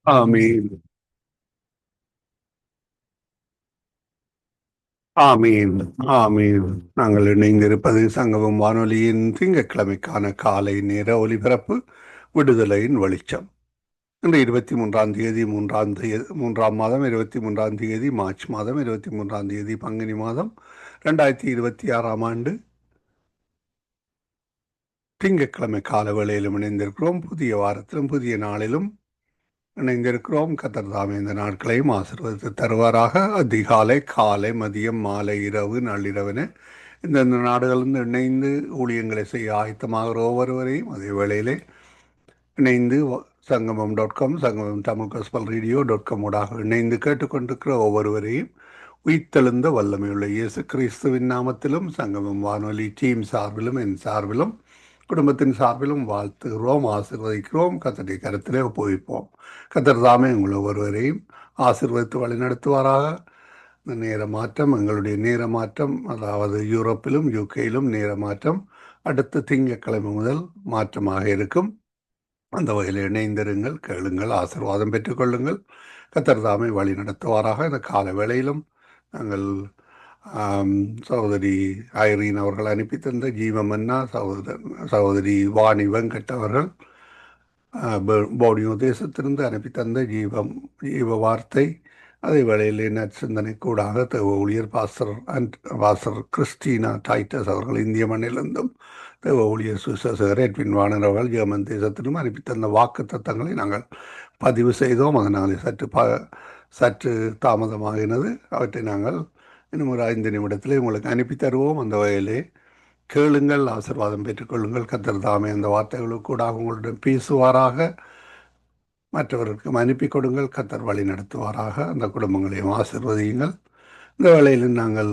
ஆமீன். ஆமீன். ஆமீன். நாங்கள் இணைந்திருப்பது சங்கமம் வானொலியின் திங்கட்கிழமைக்கான காலை நேர ஒலிபரப்பு விடுதலையின் வெளிச்சம். இன்று 23 மூன்றாம் மாதம் 23 மார்ச் மாதம் 23 பங்குனி மாதம் 2026 திங்கட்கிழமை கால வேளையிலும் இணைந்திருக்கிறோம். புதிய வாரத்திலும் புதிய நாளிலும் இணைந்திருக்கிறோம். கர்த்தர் தாமே இந்த நாட்களையும் ஆசீர்வதித்து தருவாராக. அதிகாலை, காலை, மதியம், மாலை, இரவு, நள்ளிரவென இந்தந்த நாடுகளிலிருந்து இணைந்து ஊழியங்களை செய்ய ஆயத்தமாகிற ஒவ்வொருவரையும் அதே வேளையிலே இணைந்து சங்கமம் சங்கமம் தமிழ் காஸ்பல் ரேடியோ ஊடாக இணைந்து கேட்டுக்கொண்டிருக்கிற ஒவ்வொருவரையும் உயிர்த்தெழுந்த வல்லமையுள்ள இயேசு கிறிஸ்துவின் நாமத்திலும் சங்கமம் வானொலி டீம் சார்பிலும் என் சார்பிலும் குடும்பத்தின் சார்பிலும் வாழ்த்துகிறோம், ஆசீர்வதிக்கிறோம். கர்த்தருடைய கருத்திலே ஒப்புவிப்போம். கர்த்தர் தாமே உங்கள் ஒவ்வொருவரையும் ஆசீர்வதித்து வழிநடத்துவாராக. இந்த நேர மாற்றம், எங்களுடைய நேர மாற்றம், அதாவது யூரோப்பிலும் யூகேயிலும் நேர மாற்றம் அடுத்த திங்கட்கிழமை முதல் மாற்றமாக இருக்கும். அந்த வகையில் இணைந்திருங்கள், கேளுங்கள், ஆசீர்வாதம் பெற்றுக்கொள்ளுங்கள். கர்த்தர் தாமே வழி நடத்துவாராக. இந்த கால வேளையிலும் நாங்கள் சகோதரி ஐரீன் அவர்கள் அனுப்பி தந்த ஜீவமன்னா, சகோதரி வாணி வெங்கட் அவர்கள் போடியோ தேசத்திலிருந்து அனுப்பி தந்த ஜீவ வார்த்தை, அதே வேளையில் நற்சிந்தனை கூடாக தேவ ஊழியர் பாஸ்டர் கிறிஸ்டினா டைட்டஸ் அவர்கள் இந்திய மண்ணிலிருந்தும், தேவ ஊழியர் சுசேகர் எட்வின் வாணர் அவர்கள் ஜெர்மன் தேசத்திலும் அனுப்பி தந்த வாக்கு தத்தங்களை நாங்கள் பதிவு செய்தோம். அதனால் சற்று தாமதமாகினது. அவற்றை நாங்கள் இன்னும் ஒரு 5 நிமிடத்தில் உங்களுக்கு அனுப்பி தருவோம். அந்த வகையிலே கேளுங்கள், ஆசீர்வாதம் பெற்றுக்கொள்ளுங்கள். கர்த்தர் தாமே அந்த வார்த்தைகளுக்கு கூட உங்களுடன் பேசுவாராக. மற்றவர்களுக்கும் அனுப்பி கொடுங்கள். கர்த்தர் வழி நடத்துவாராக. அந்த குடும்பங்களையும் ஆசீர்வதியுங்கள். இந்த வேளையில் நாங்கள்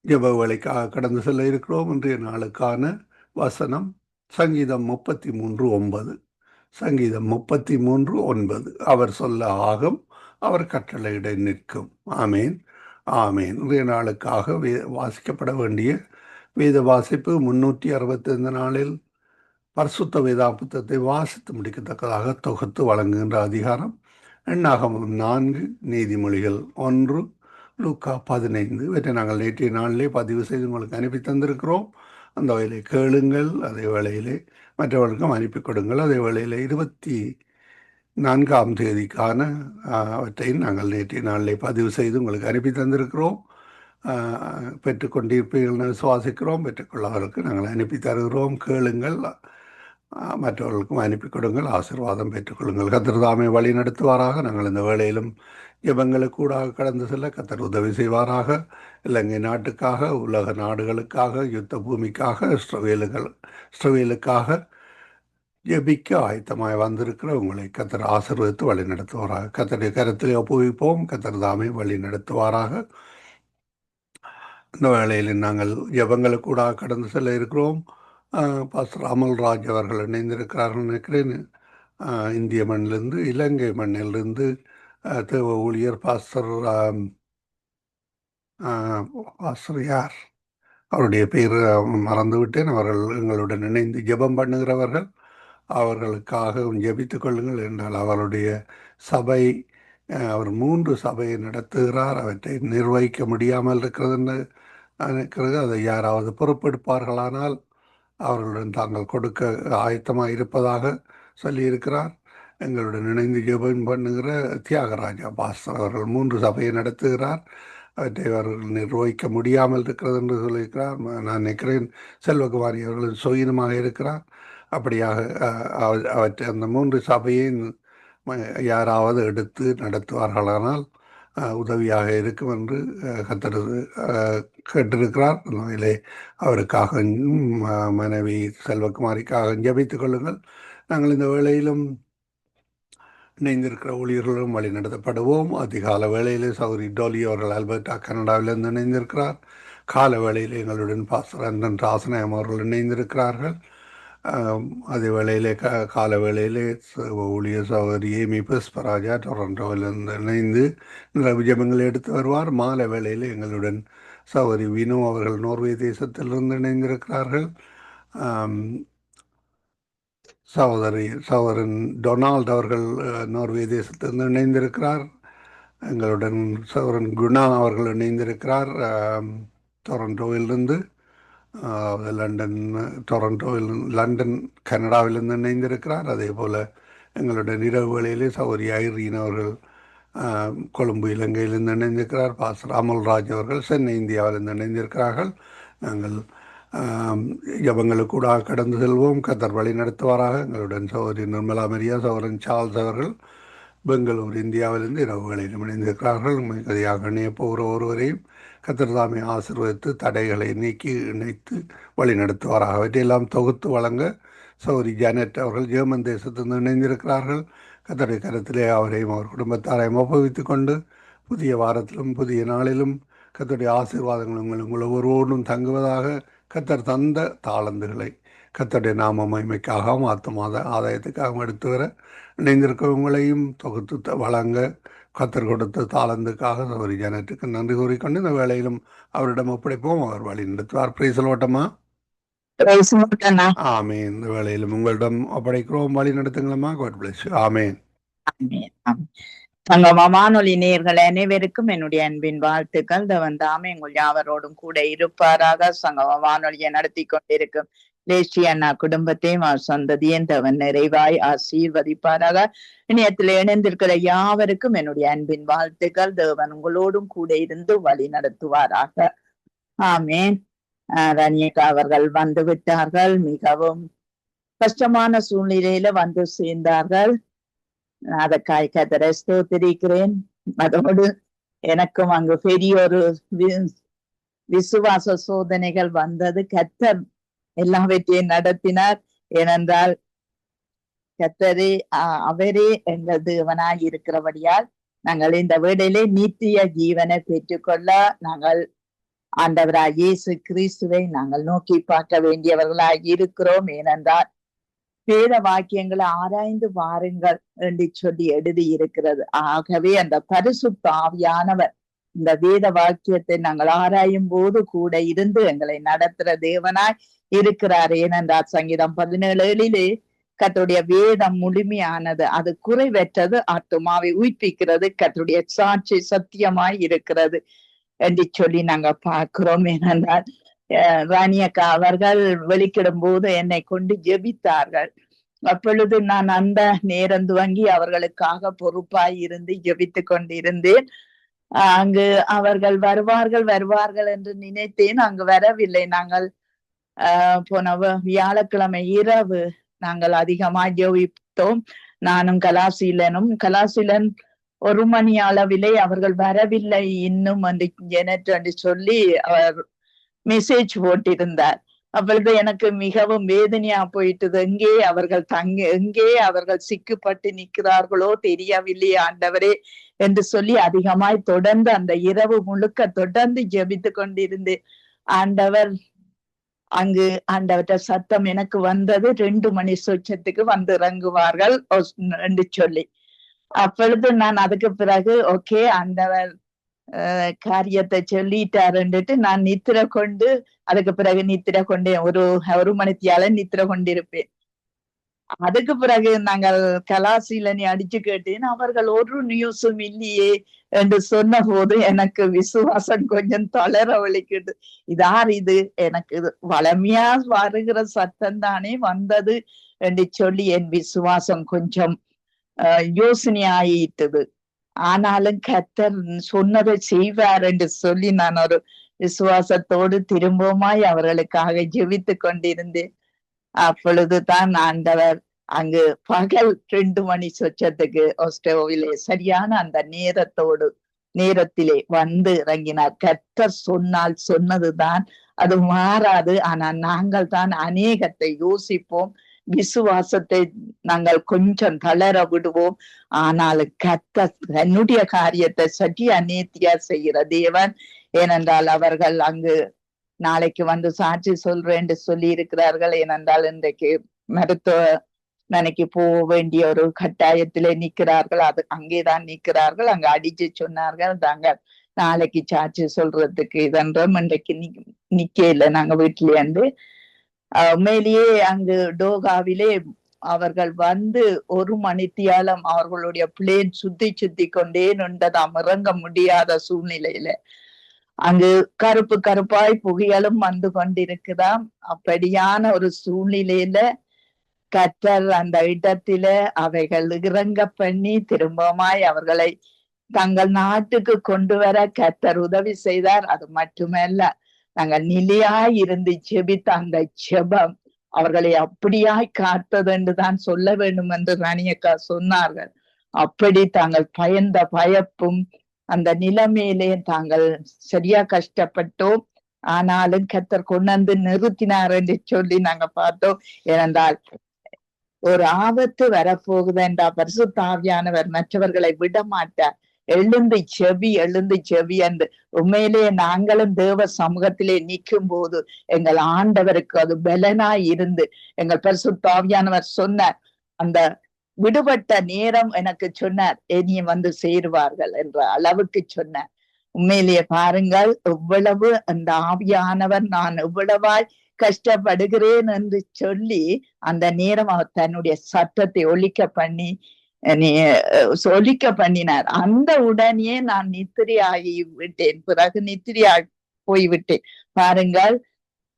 ஜெப வேலைக்காக கடந்து செல்ல இருக்கிறோம். இன்றைய நாளுக்கான வசனம் சங்கீதம் 33:9. சங்கீதம் 33:9. அவர் சொல்ல ஆகும், அவர் கட்டளையிட நிற்கும். ஆமேன், ஆமேன். இன்றைய நாளுக்காக வாசிக்கப்பட வேண்டிய வேத வாசிப்பு 365 நாளில் பரிசுத்த வேதாபுத்தத்தை வாசித்து முடிக்கத்தக்கதாக தொகுத்து வழங்குகின்ற அதிகாரம் எண்ணாகமம் 4, நீதிமொழிகள் 1, லூக்கா 15. இவற்றை நாங்கள் நேற்றைய நாளிலே பதிவு செய்து உங்களுக்கு அனுப்பி தந்திருக்கிறோம். அந்த வகையிலே கேளுங்கள், அதே வேளையிலே மற்றவர்களுக்கும் அனுப்பி கொடுங்கள். அதே வேளையிலே 24ஆம் தேதிக்கான அவற்றையும் நாங்கள் நேற்றைய நாளிலே பதிவு செய்து உங்களுக்கு அனுப்பி தந்திருக்கிறோம். பெற்றுக்கொண்டிருப்பீர்கள் சுவாசிக்கிறோம். பெற்றுக்கொள்ளவர்களுக்கு நாங்கள் அனுப்பி தருகிறோம். கேளுங்கள், மற்றவர்களுக்கும் அனுப்பி கொடுங்கள், ஆசீர்வாதம் பெற்றுக்கொள்ளுங்கள். கர்த்தர் தாமே வழி நடத்துவாராக. நாங்கள் இந்த வேளையிலும் ஜெபங்களுக்கூடாக கடந்து செல்ல கர்த்தர் உதவி செய்வாராக. இலங்கை நாட்டுக்காக, உலக நாடுகளுக்காக, யுத்த பூமிக்காக, இஸ்ரவேலுக்காக ஜெபிக்க ஆயத்தமாய் வந்திருக்கிற உங்களை கர்த்தர் ஆசீர்வதித்து வழி நடத்துவாராக. கர்த்தருடைய கருத்திலே ஒப்புவிப்போம். கர்த்தர் தாமே வழி நடத்துவாராக. இந்த வேளையில் நாங்கள் ஜெபங்களுக்கூடாக கடந்து செல்ல இருக்கிறோம். பாஸ்டர் அமல்ராஜ் அவர்கள் இணைந்திருக்கிறார்கள் நினைக்கிறேன். இந்திய மண்ணிலிருந்து, இலங்கை மண்ணிலிருந்து தேவ ஊழியர் பாஸ்டர் யார், அவருடைய பேர் மறந்துவிட்டேன். அவர்கள் எங்களுடன் இணைந்து ஜெபம் பண்ணுகிறவர்கள். அவர்களுக்காக ஜெபித்துக் கொள்ளுங்கள் என்றால் அவருடைய சபை, அவர் 3 சபையை நடத்துகிறார். அவற்றை நிர்வகிக்க முடியாமல் இருக்கிறது. அதை யாராவது பொறுப்பெடுப்பார்களானால் அவர்களுடன் தாங்கள் கொடுக்க ஆயத்தமாக இருப்பதாக சொல்லியிருக்கிறார். எங்களுடன் இணைந்து ஜெபம் பண்ணுகிற தியாகராஜா பாஸ்டர் அவர்கள் 3 சபையை நடத்துகிறார். அவற்றை அவர்கள் நிர்வகிக்க முடியாமல் இருக்கிறது என்று சொல்லியிருக்கிறார். நான் நினைக்கிறேன் செல்வகுமாரி அவர்கள் சுயீனமாக இருக்கிறார். அப்படியாக அவற்றை அந்த 3 சபையை யாராவது எடுத்து நடத்துவார்களானால் உதவியாக இருக்கும் என்று கர்த்தர் கேட்டிருக்கிறார். நோயிலே அவருக்காக மனைவி செல்வகுமாரிக்காக ஜெபித்துக் கொள்ளுங்கள். நாங்கள் இந்த வேளையிலும் இணைந்திருக்கிற ஊழியர்களும் வழி நடத்தப்படுவோம். அதிகால வேளையிலே சௌரி டோலி அவர்கள் ஆல்பர்டா கனடாவிலிருந்து இணைந்திருக்கிறார். கால வேளையில் எங்களுடன் பாஸ்டர் அந்தன் ராசநாயம் அவர்கள் இணைந்திருக்கிறார்கள். அதே வேளையிலே கால வேளையிலே ஊழியர் சகோதரி ஏமி புஷ்பராஜா டொரண்டோவிலிருந்து இணைந்து ஜெபங்களை எடுத்து வருவார். மாலை வேளையில் எங்களுடன் சகோதரி வினு அவர்கள் நோர்வே தேசத்திலிருந்து இணைந்திருக்கிறார்கள். சகோதரன் டொனால்ட் அவர்கள் நோர்வே தேசத்திலிருந்து இணைந்திருக்கிறார். எங்களுடன் சகோதரன் குணா அவர்கள் இணைந்திருக்கிறார் டொரண்டோவிலிருந்து. லண்டன் லண்டன் கனடாவிலிருந்து இணைந்திருக்கிறார். அதே போல் எங்களுடன் இரவு வேளையிலே சகோதரி ஐரீன் அவர்கள் கொழும்பு இலங்கையிலிருந்து இணைந்திருக்கிறார். பாஸ்டர் அமல்ராஜ் அவர்கள் சென்னை இந்தியாவிலிருந்து இணைந்திருக்கிறார்கள். நாங்கள் ஜபங்களுக்கு கூட கடந்து செல்வோம். கத்தர் வழி நடத்துவாராக. எங்களுடன் சகோதரி நிர்மலா மரியா, சகோதரன் சார்ல்ஸ் அவர்கள் பெங்களூர் இந்தியாவிலிருந்து இரவுகளில் இணைந்திருக்கிறார்கள். மிகதியாக இணைய போகிற ஒருவரையும் கத்தர் தாமே ஆசீர்வதித்து தடைகளை நீக்கி இணைத்து வழி நடத்துவாராக. அவற்றையெல்லாம் தொகுத்து வழங்க சகோதரி ஜானட் அவர்கள் ஜெர்மன் தேசத்திலிருந்து இணைந்திருக்கிறார்கள். கத்தருடைய கருத்திலே அவரையும் அவர் குடும்பத்தாரையும் ஒப்புவித்துக் கொண்டு புதிய வாரத்திலும் புதிய நாளிலும் கத்தருடைய ஆசீர்வாதங்கள் உங்கள் ஒவ்வொருவரும் தங்குவதாக. கத்தர் தந்த தாளந்துகளை கத்தருடைய நாம மகிமைக்காகவும் ஆத்மாத ஆதாயத்துக்காகவும் எடுத்து வர இணைந்திருக்கிறவங்களையும் தொகுத்து வழங்க கத்தர் கொடுத்த தாளந்துக்காக சகோதரி ஜானட்டுக்கு நன்றி கூறிக்கொண்டு இந்த வேளையிலும் அவரிடம் ஒப்படைப்போம். அவர் வழி நடத்துவார். பிரைஸ் லோட்டமா. ஆமேன். இந்த வேளையிலும் உங்களிடம் ஒப்படைக்கிறோம். வழி நடத்துங்களம்மா. God bless you. ஆமேன். வானொலி நேயர்கள் அனைவருக்கும் என்னுடைய அன்பின் வாழ்த்துக்கள். தாமே உங்கள் யாவரோடும் கூட இருப்பாராக. சங்கம வானொலியை நடத்தி கொண்டிருக்கும் லேசி அண்ணா குடும்பத்தையும் சந்ததியும் தவன் நிறைவாய் ஆசீர்வதிப்பாராக. இணையத்தில் இணைந்திருக்கிற யாவருக்கும் என்னுடைய அன்பின் வாழ்த்துக்கள். தேவன் உங்களோடும் கூட இருந்து வழி நடத்துவாராக. ஆமேன். ரணியக்கா அவர்கள் வந்து விட்டார்கள். மிகவும் கஷ்டமான சூழ்நிலையில வந்து சேர்ந்தார்கள். அதற்காக கர்த்தரை ஸ்தோத்திரிக்கிறேன். அதோடு எனக்கும் அங்கு பெரிய ஒரு விசுவாச சோதனைகள் வந்தது. கர்த்தர் எல்லாவற்றையும் நடத்தினார். ஏனென்றால் கர்த்தரே அவரே எங்கள் தேவனாய் இருக்கிறபடியால் நாங்கள் இந்த வேளையிலே நித்திய ஜீவனை பெற்றுக்கொள்ள நாங்கள் ஆண்டவராய் இயேசு கிறிஸ்துவை நாங்கள் நோக்கி பார்க்க வேண்டியவர்களாய் இருக்கிறோம். ஏனென்றால் வேத வாக்கியங்களை ஆராய்ந்து வாருங்கள் என்று சொல்லி எழுதி இருக்கிறது. ஆகவே அந்த பரிசுத்த ஆவியானவர் இந்த வேத வாக்கியத்தை நாங்கள் ஆராயும் போது கூட இருந்து எங்களை நடத்துற தேவனாய் இருக்கிறார். ஏனென்றால் சங்கீதம் 17:7 கர்த்தருடைய வேதம் முழுமையானது, அது குறைவற்றது, ஆத்துமாவை உயிர்ப்பிக்கிறது, கர்த்தருடைய சாட்சி சத்தியமாய் இருக்கிறது என்று சொல்லி நாங்க பார்க்கிறோம். ஏனென்றால் ராணியக்கா அவர்கள் வெளிக்கிடும் போது என்னை கொண்டு ஜெபித்தார்கள். அப்பொழுது நான் அந்த நேரம் துவங்கி அவர்களுக்காக பொறுப்பாய் இருந்து ஜெபித்து கொண்டிருந்தேன். அங்கு அவர்கள் வருவார்கள் என்று நினைத்தேன். அங்கு வரவில்லை. நாங்கள் போன வியாழக்கிழமை இரவு நாங்கள் அதிகமாய் ஜெபித்தோம். நானும் கலாசீலன் 1 மணி அளவிலே அவர்கள் வரவில்லை இன்னும் என்று சொல்லி அவர் மெசேஜ் போட்டிருந்தார். அப்பொழுது எனக்கு மிகவும் வேதனையா போயிட்டது. எங்கே அவர்கள் சிக்கப்பட்டு நிற்கிறார்களோ தெரியவில்லை ஆண்டவரே என்று சொல்லி அதிகமாய் தொடர்ந்து அந்த இரவு முழுக்க தொடர்ந்து ஜெபித்து கொண்டிருந்து ஆண்டவர்கிட்ட சத்தம் எனக்கு வந்தது. 2 மணி சொச்சத்துக்கு வந்து இறங்குவார்கள் என்று சொல்லி. அப்பொழுது நான் அதுக்கு பிறகு ஓகே ஆண்டவர் காரியத்தை சொல்லிட்டாருன்னுட்டு நான் நித்திர கொண்டு அதுக்கு பிறகு நித்திர கொண்டேன். ஒரு மணித்தியால நித்திர கொண்டிருப்பேன். அதுக்கு பிறகு நாங்கள் கலாசீலனை அடிச்சு கேட்டேன். அவர்கள் ஒரு நியூஸும் இல்லையே என்று சொன்ன போது எனக்கு விசுவாசம் கொஞ்சம் தளர வலிக்குது. இது எனக்கு வளமையா வருகிற சத்தம் தானே வந்தது என்று சொல்லி என் விசுவாசம் கொஞ்சம் யோசனையாயிட்டது. ஆனாலும் கர்த்தர் சொன்னதை செய்வார் என்று சொல்லி நான் ஒரு விசுவாசத்தோடு திரும்பவுமாய் அவர்களுக்காக ஜெபித்து கொண்டிருந்தேன். அப்பொழுதுதான் ஆண்டவர் அங்கு பகல் 2 மணி சொச்சத்துக்கு ஆஸ்திரேலியாவிலே சரியான அந்த நேரத்திலே வந்து இறங்கினார். கர்த்தர் சொன்னதுதான் அது மாறாது. ஆனா நாங்கள் தான் அநேகத்தை யோசிப்போம், விசுவாசத்தை நாங்கள் கொஞ்சம் தளர விடுவோம். ஆனாலும் கர்த்தர் தன்னுடைய காரியத்தை சற்று அநேர்த்தியா செய்கிற தேவன். ஏனென்றால் அவர்கள் அங்கு நாளைக்கு வந்து சாட்சி சொல்றேன் என்று சொல்லி இருக்கிறார்கள். ஏனென்றால் இன்றைக்கு மருத்துவமனைக்கு போக வேண்டிய ஒரு கட்டாயத்திலே நிற்கிறார்கள். அங்கேதான் நிற்கிறார்கள். அங்க அடிச்சு சொன்னார்கள் தாங்க நாளைக்கு சாட்சி சொல்றதுக்கு இதென்றும் இன்றைக்கு நிக்க இல்லை. நாங்க வீட்டிலே உண்மையிலேயே அங்கு டோகாவிலே அவர்கள் வந்து 1 மணித்தியாலம் அவர்களுடைய பிளேன் சுத்தி கொண்டே நின்றதாம், இறங்க முடியாத சூழ்நிலையில. அங்கு கருப்பு கருப்பாய் புகையலும் வந்து கொண்டிருக்குதாம். அப்படியான ஒரு சூழ்நிலையில கர்த்தர் அந்த இடத்தில அவைகள் இறங்க பண்ணி திரும்பமாய் அவர்களை தங்கள் நாட்டுக்கு கொண்டு வர கர்த்தர் உதவி செய்தார். அது மட்டுமல்ல, நாங்கள் நிலையாய் இருந்து ஜெபித்த அந்த ஜெபம் அவர்களை அப்படியாய் காத்தது என்றுதான் சொல்ல வேண்டும் என்று ராணியக்கா சொன்னார்கள். அப்படி தாங்கள் பயந்த பயப்பும் அந்த நிலைமையிலே தாங்கள் சரியா கஷ்டப்பட்டோம். ஆனாலும் கர்த்தர் கொண்டு வந்து நிறுத்தினார் என்று சொல்லி நாங்க பார்த்தோம். ஏனென்றால் ஒரு ஆபத்து வரப்போகுது என்றா பரிசுத்த ஆவியானவர் மற்றவர்களை விட மாட்டார். எழுந்து செவி என்று உண்மையிலே நாங்களும் தேவ சமூகத்திலே நிற்கும் போது எங்கள் ஆண்டவருக்கு அது பலனாய் இருந்து எங்கள் பரிசுத்த ஆவியானவர் சொன்னார். அந்த விடுபட்ட நேரம் எனக்கு சொன்னார், இனியும் வந்து சேருவார்கள் என்ற அளவுக்கு சொன்னார். உண்மையிலேயே பாருங்கள், எவ்வளவு அந்த ஆவியானவர் நான் எவ்வளவாய் கஷ்டப்படுகிறேன் என்று சொல்லி அந்த நேரம் அவர் தன்னுடைய சத்தத்தை ஒலிக்க பண்ணினார். அந்த உடனே நான் நித்திரையாகி விட்டேன். பிறகு நித்திரையாகி போய்விட்டேன். பாருங்கள்,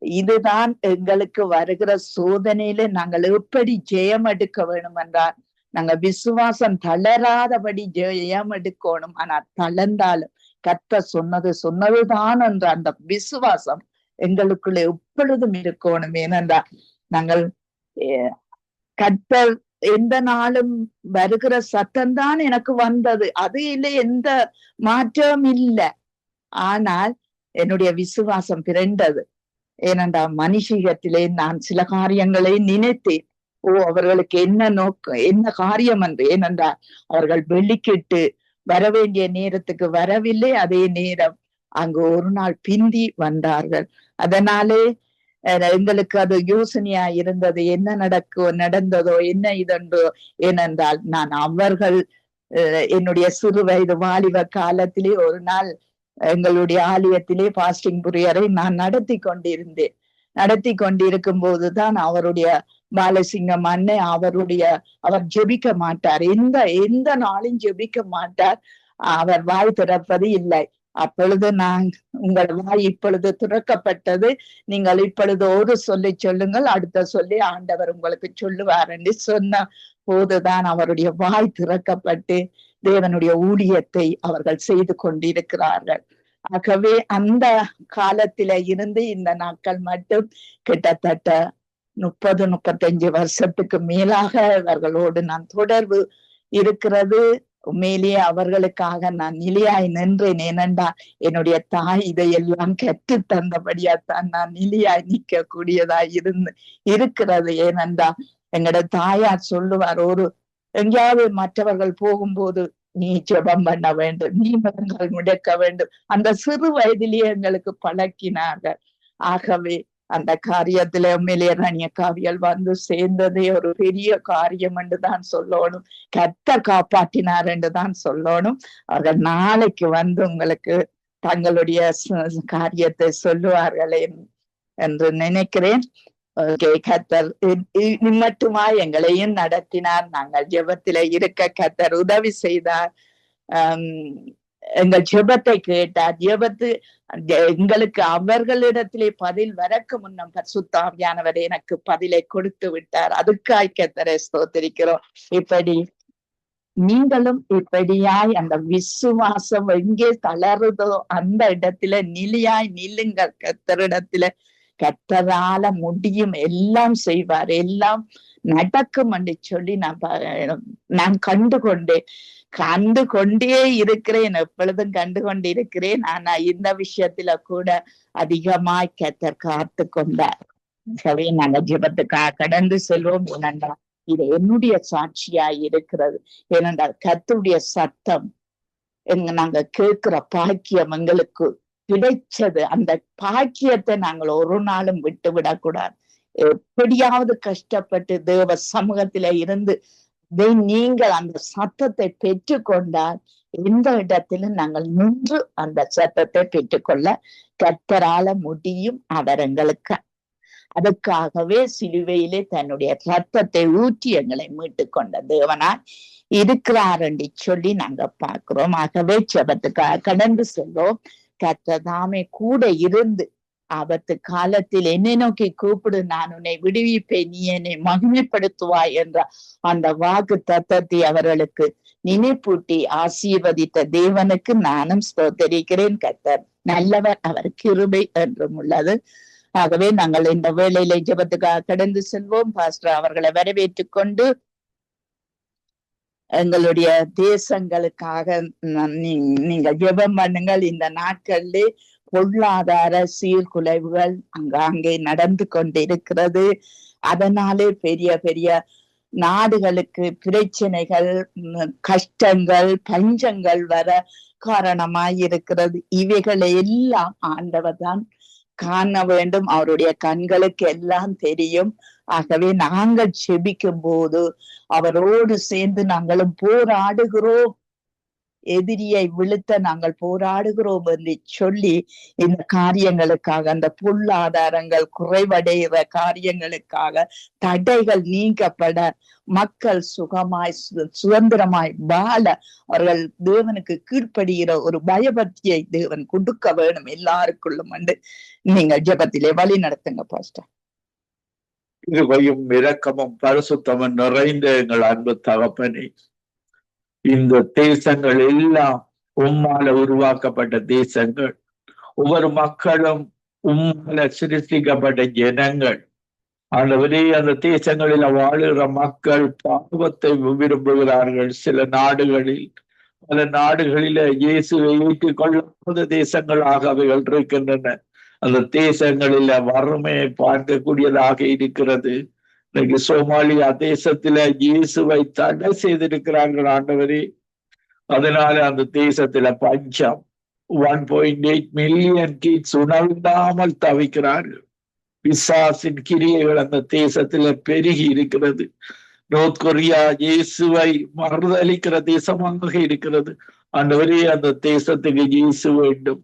இதுதான் எங்களுக்கு வருகிற சோதனையில நாங்கள் எப்படி ஜெயம் எடுக்க வேணும் என்றால், நாங்க விசுவாசம் தளராதபடி ஜெயம் எடுக்கணும். ஆனா தளர்ந்தாலும் கர்த்தர் சொன்னதுதான் என்ற அந்த விசுவாசம் எங்களுக்குள்ள எப்பொழுதும் இருக்கணும். ஏனென்றால் நாங்கள் கர்த்தர் எந்த நாளும் வருகிற சத்தம்தான் எனக்கு வந்தது, அது இல்லை, எந்த மாற்றம் இல்லை. ஆனால் என்னுடைய விசுவாசம் பிறண்டது. ஏனென்றால் மனுஷிகத்திலே நான் சில காரியங்களை நினைத்தேன். அவர்களுக்கு என்ன நோக்கம், என்ன காரியம் என்று. ஏனென்றால் அவர்கள் வெளிக்கிட்டு வர வேண்டிய நேரத்துக்கு வரவில்லை. அதே நேரம் அங்கு ஒரு நாள் பிந்தி வந்தார்கள். அதனாலே எங்களுக்கு அது யோசனையா இருந்தது, என்ன நடந்ததோ என்ன இதென்றோ. ஏனென்றால் நான் அவர்கள் என்னுடைய சிறு வயது வாலிப காலத்திலே ஒரு நாள் எங்களுடைய ஆலயத்திலே பாஸ்டிங் புரியரை நான் நடத்தி கொண்டிருக்கும் போதுதான் அவருடைய பாலசிங்கம் அண்ணன் அவர் ஜெபிக்க மாட்டார், எந்த நாளும் ஜெபிக்க மாட்டார், அவர் வாய் திறப்பது இல்லை. அப்பொழுது உங்கள் வாய் இப்பொழுது திறக்கப்பட்டது, நீங்கள் இப்பொழுது ஒரு சொல்லி சொல்லுங்கள், அடுத்த சொல்லி ஆண்டவர் உங்களுக்கு சொல்லுவார் என்று சொன்ன போதுதான் அவருடைய வாய் திறக்கப்பட்டு தேவனுடைய ஊழியத்தை அவர்கள் செய்து கொண்டிருக்கிறார்கள். ஆகவே அந்த காலத்தில இருந்து இந்த நாட்கள் மட்டும் கிட்டத்தட்ட 30-35 வருஷத்துக்கு மேலாக அவர்களோடு நான் தொடர்பு இருக்கிறது. உண்மையிலேயே அவர்களுக்காக நான் நிலையாய் நின்றேன். ஏனென்றா என்னுடைய தாய் இதையெல்லாம் கற்று தந்தபடியாத்தான் நான் நிலையாய் நிற்க கூடியதாய் இருக்கிறது. ஏனென்றா எங்களோட தாயார் சொல்லுவார், எங்கேயாவது மற்றவர்கள் போகும்போது நீ ஜெபம் பண்ண வேண்டும், நீ முழங்கால் முடக்க வேண்டும். அந்த சிறு வயதிலேயே எங்களுக்கு பழக்கினார்கள். ஆகவே அந்த காரியத்துல உண்மையிலேயே ராணியக்காவியல் வந்து சேர்ந்ததே ஒரு பெரிய காரியம் என்றுதான் சொல்லணும். கர்த்தர் காப்பாற்றினார் என்றுதான் சொல்லணும். அவர்கள் நாளைக்கு வந்து உங்களுக்கு தங்களுடைய காரியத்தை சொல்லுவார்களே என்று நினைக்கிறேன். கர்த்தர் மட்டுமா எங்களையும் நடத்தினார். நாங்கள் ஜெபத்தில இருக்க கர்த்தர் உதவி செய்தார். எங்கள் ஜெபத்தை கேட்டார். எங்களுக்கு அவர்களிடத்திலே பதில் வரக்கு முன்னம் பரிசுத்த ஆவியானவர் எனக்கு பதிலை கொடுத்து விட்டார். அதுக்காய் கர்த்தரை ஸ்தோத்திரிக்கிறோம். இப்படி நீங்களும் இப்படியாய் அந்த விசுவாசம் எங்கே தளருதோ அந்த இடத்துல நிலையாய் நில்லுங்கள். கர்த்தரிடத்துல கர்த்தரால முடியும், எல்லாம் செய்வார், எல்லாம் நடக்கும் என்று சொல்லி நான் கண்டு கொண்டே இருக்கிறேன், எப்பொழுதும் கண்டு கொண்டிருக்கிறேன். ஆனா இந்த விஷயத்துல கூட அதிகமாய் கர்த்தர் காத்து கொண்டார். ஆகவே நாங்க ஜெபத்துக்காக கடந்து செல்வோம். ஏனென்றால் இது என்னுடைய சாட்சியாய் இருக்கிறது. ஏனென்றால் கர்த்தருடைய சத்தம் நாங்க கேட்கிற பாக்கியம் எங்களுக்கு கிடைச்சது. அந்த பாக்கியத்தை நாங்கள் ஒரு நாளும் விட்டு விடக்கூடாது. எப்படியாவது கஷ்டப்பட்டு தேவ சமூகத்தில இருந்து நீங்கள் அந்த சத்தத்தை பெற்றுக்கொண்டால் எந்த இடத்திலும் நாங்கள் நின்று அந்த சத்தத்தை பெற்றுக்கொள்ள கர்த்தரால முடியும். அவர் எங்களுக்கு அதுக்காகவே சிலுவையிலே தன்னுடைய ரத்தத்தை ஊற்றி எங்களை மீட்டு கொண்ட தேவனாய் இருக்கிறார் என்று சொல்லி நாங்க பார்க்கிறோம். ஆகவே ஜெபத்துக்காக கடந்து செல்வோம். கர்த்தர் தாமே கூட இருந்து ஆபத்து காலத்தில் என்னை நோக்கி கூப்பிடு, நான் உன்னை விடுவிப்பேன், நீ என்னை மகிமைப்படுத்துவாய் என்ற அந்த வாக்கு தத்தத்தை அவர்களுக்கு நினைப்பூட்டி ஆசீர்வதித்த தேவனுக்கு நானும் ஸ்தோத்தரிக்கிறேன். கர்த்தர் நல்லவர், அவர் கிருபை என்றும் உள்ளது. ஆகவே நாங்கள் இந்த வேளையில ஜெபத்துக்காக கடந்து செல்வோம். பாஸ்டர் அவர்களை வரவேற்றுக் கொண்டு எங்களுடைய தேசங்களுக்காக நீங்கள் ஜெபம் பண்ணுங்கள். இந்த நாட்களிலே பொருளாதார சீர்குலைவுகள் அங்காங்கே நடந்து கொண்டிருக்கிறது. அதனாலே பெரிய பெரிய நாடுகளுக்கு பிரச்சனைகள், கஷ்டங்கள், பஞ்சங்கள் வர காரணமாயிருக்கிறது. இவைகளை எல்லாம் ஆண்டவர் தான் காண வேண்டும். அவருடைய கண்களுக்கு எல்லாம் தெரியும். ஆகவே நாங்கள் செபிக்கும் போது அவரோடு சேர்ந்து நாங்களும் போராடுகிறோம். எதிரியை விழுத்த நாங்கள் போராடுகிறோம் என்று சொல்லி இந்த காரியங்களுக்காக, அந்த பொருளாதாரங்கள் குறைவடைகிற காரியங்களுக்காக தடைகள் நீக்கப்பட, மக்கள் சுகமாய் சுதந்திரமாய் வாழ அவர்கள் தேவனுக்கு கீழ்ப்படுகிற ஒரு பயபக்தியை தேவன் கொடுக்க வேணும் எல்லாருக்குள்ளும் என்று நீங்கள் ஜெபத்திலே வழி நடத்துங்க பாஸ்டர். கிருபையும் இரக்கமும் பரிசுத்தமும் நிறைந்த எங்கள் அன்பு தகப்பனே, இந்த தேசங்கள் எல்லாம் உம்மால உருவாக்கப்பட்ட தேசங்கள், ஒவ்வொரு மக்களும் உம்மால சிருஷ்டிக்கப்பட்ட ஜனங்கள். ஆண்டவரே, அந்த தேசங்களில் வாழுகிற மக்கள் பாவத்தை விரும்புகிறார்கள். சில நாடுகளில், பல நாடுகளில இயேசுவை ஏற்றுக்கொள்ளாத தேசங்களாக அவைகள் இருக்கின்றன. அந்த தேசங்களில வறுமையை பார்க்கக்கூடியதாக இருக்கிறது. இன்னைக்கு சோமாலியா தேசத்துல இயேசுவை தடை செய்திருக்கிறார்கள் ஆண்டவரே. அதனால அந்த தேசத்துல பஞ்சம், 1.8 மில்லியன் கிட்ஸ் உணவில்லாமல் தவிக்கிறார்கள். பிசாசின் கிரியைகள் அந்த தேசத்துல பெருகி இருக்கிறது. நோர்த் கொரியா இயேசுவை மறுதளிக்கிற தேசமாக இருக்கிறது. ஆண்டவரே, அந்த தேசத்துக்கு இயேசு வேண்டும்.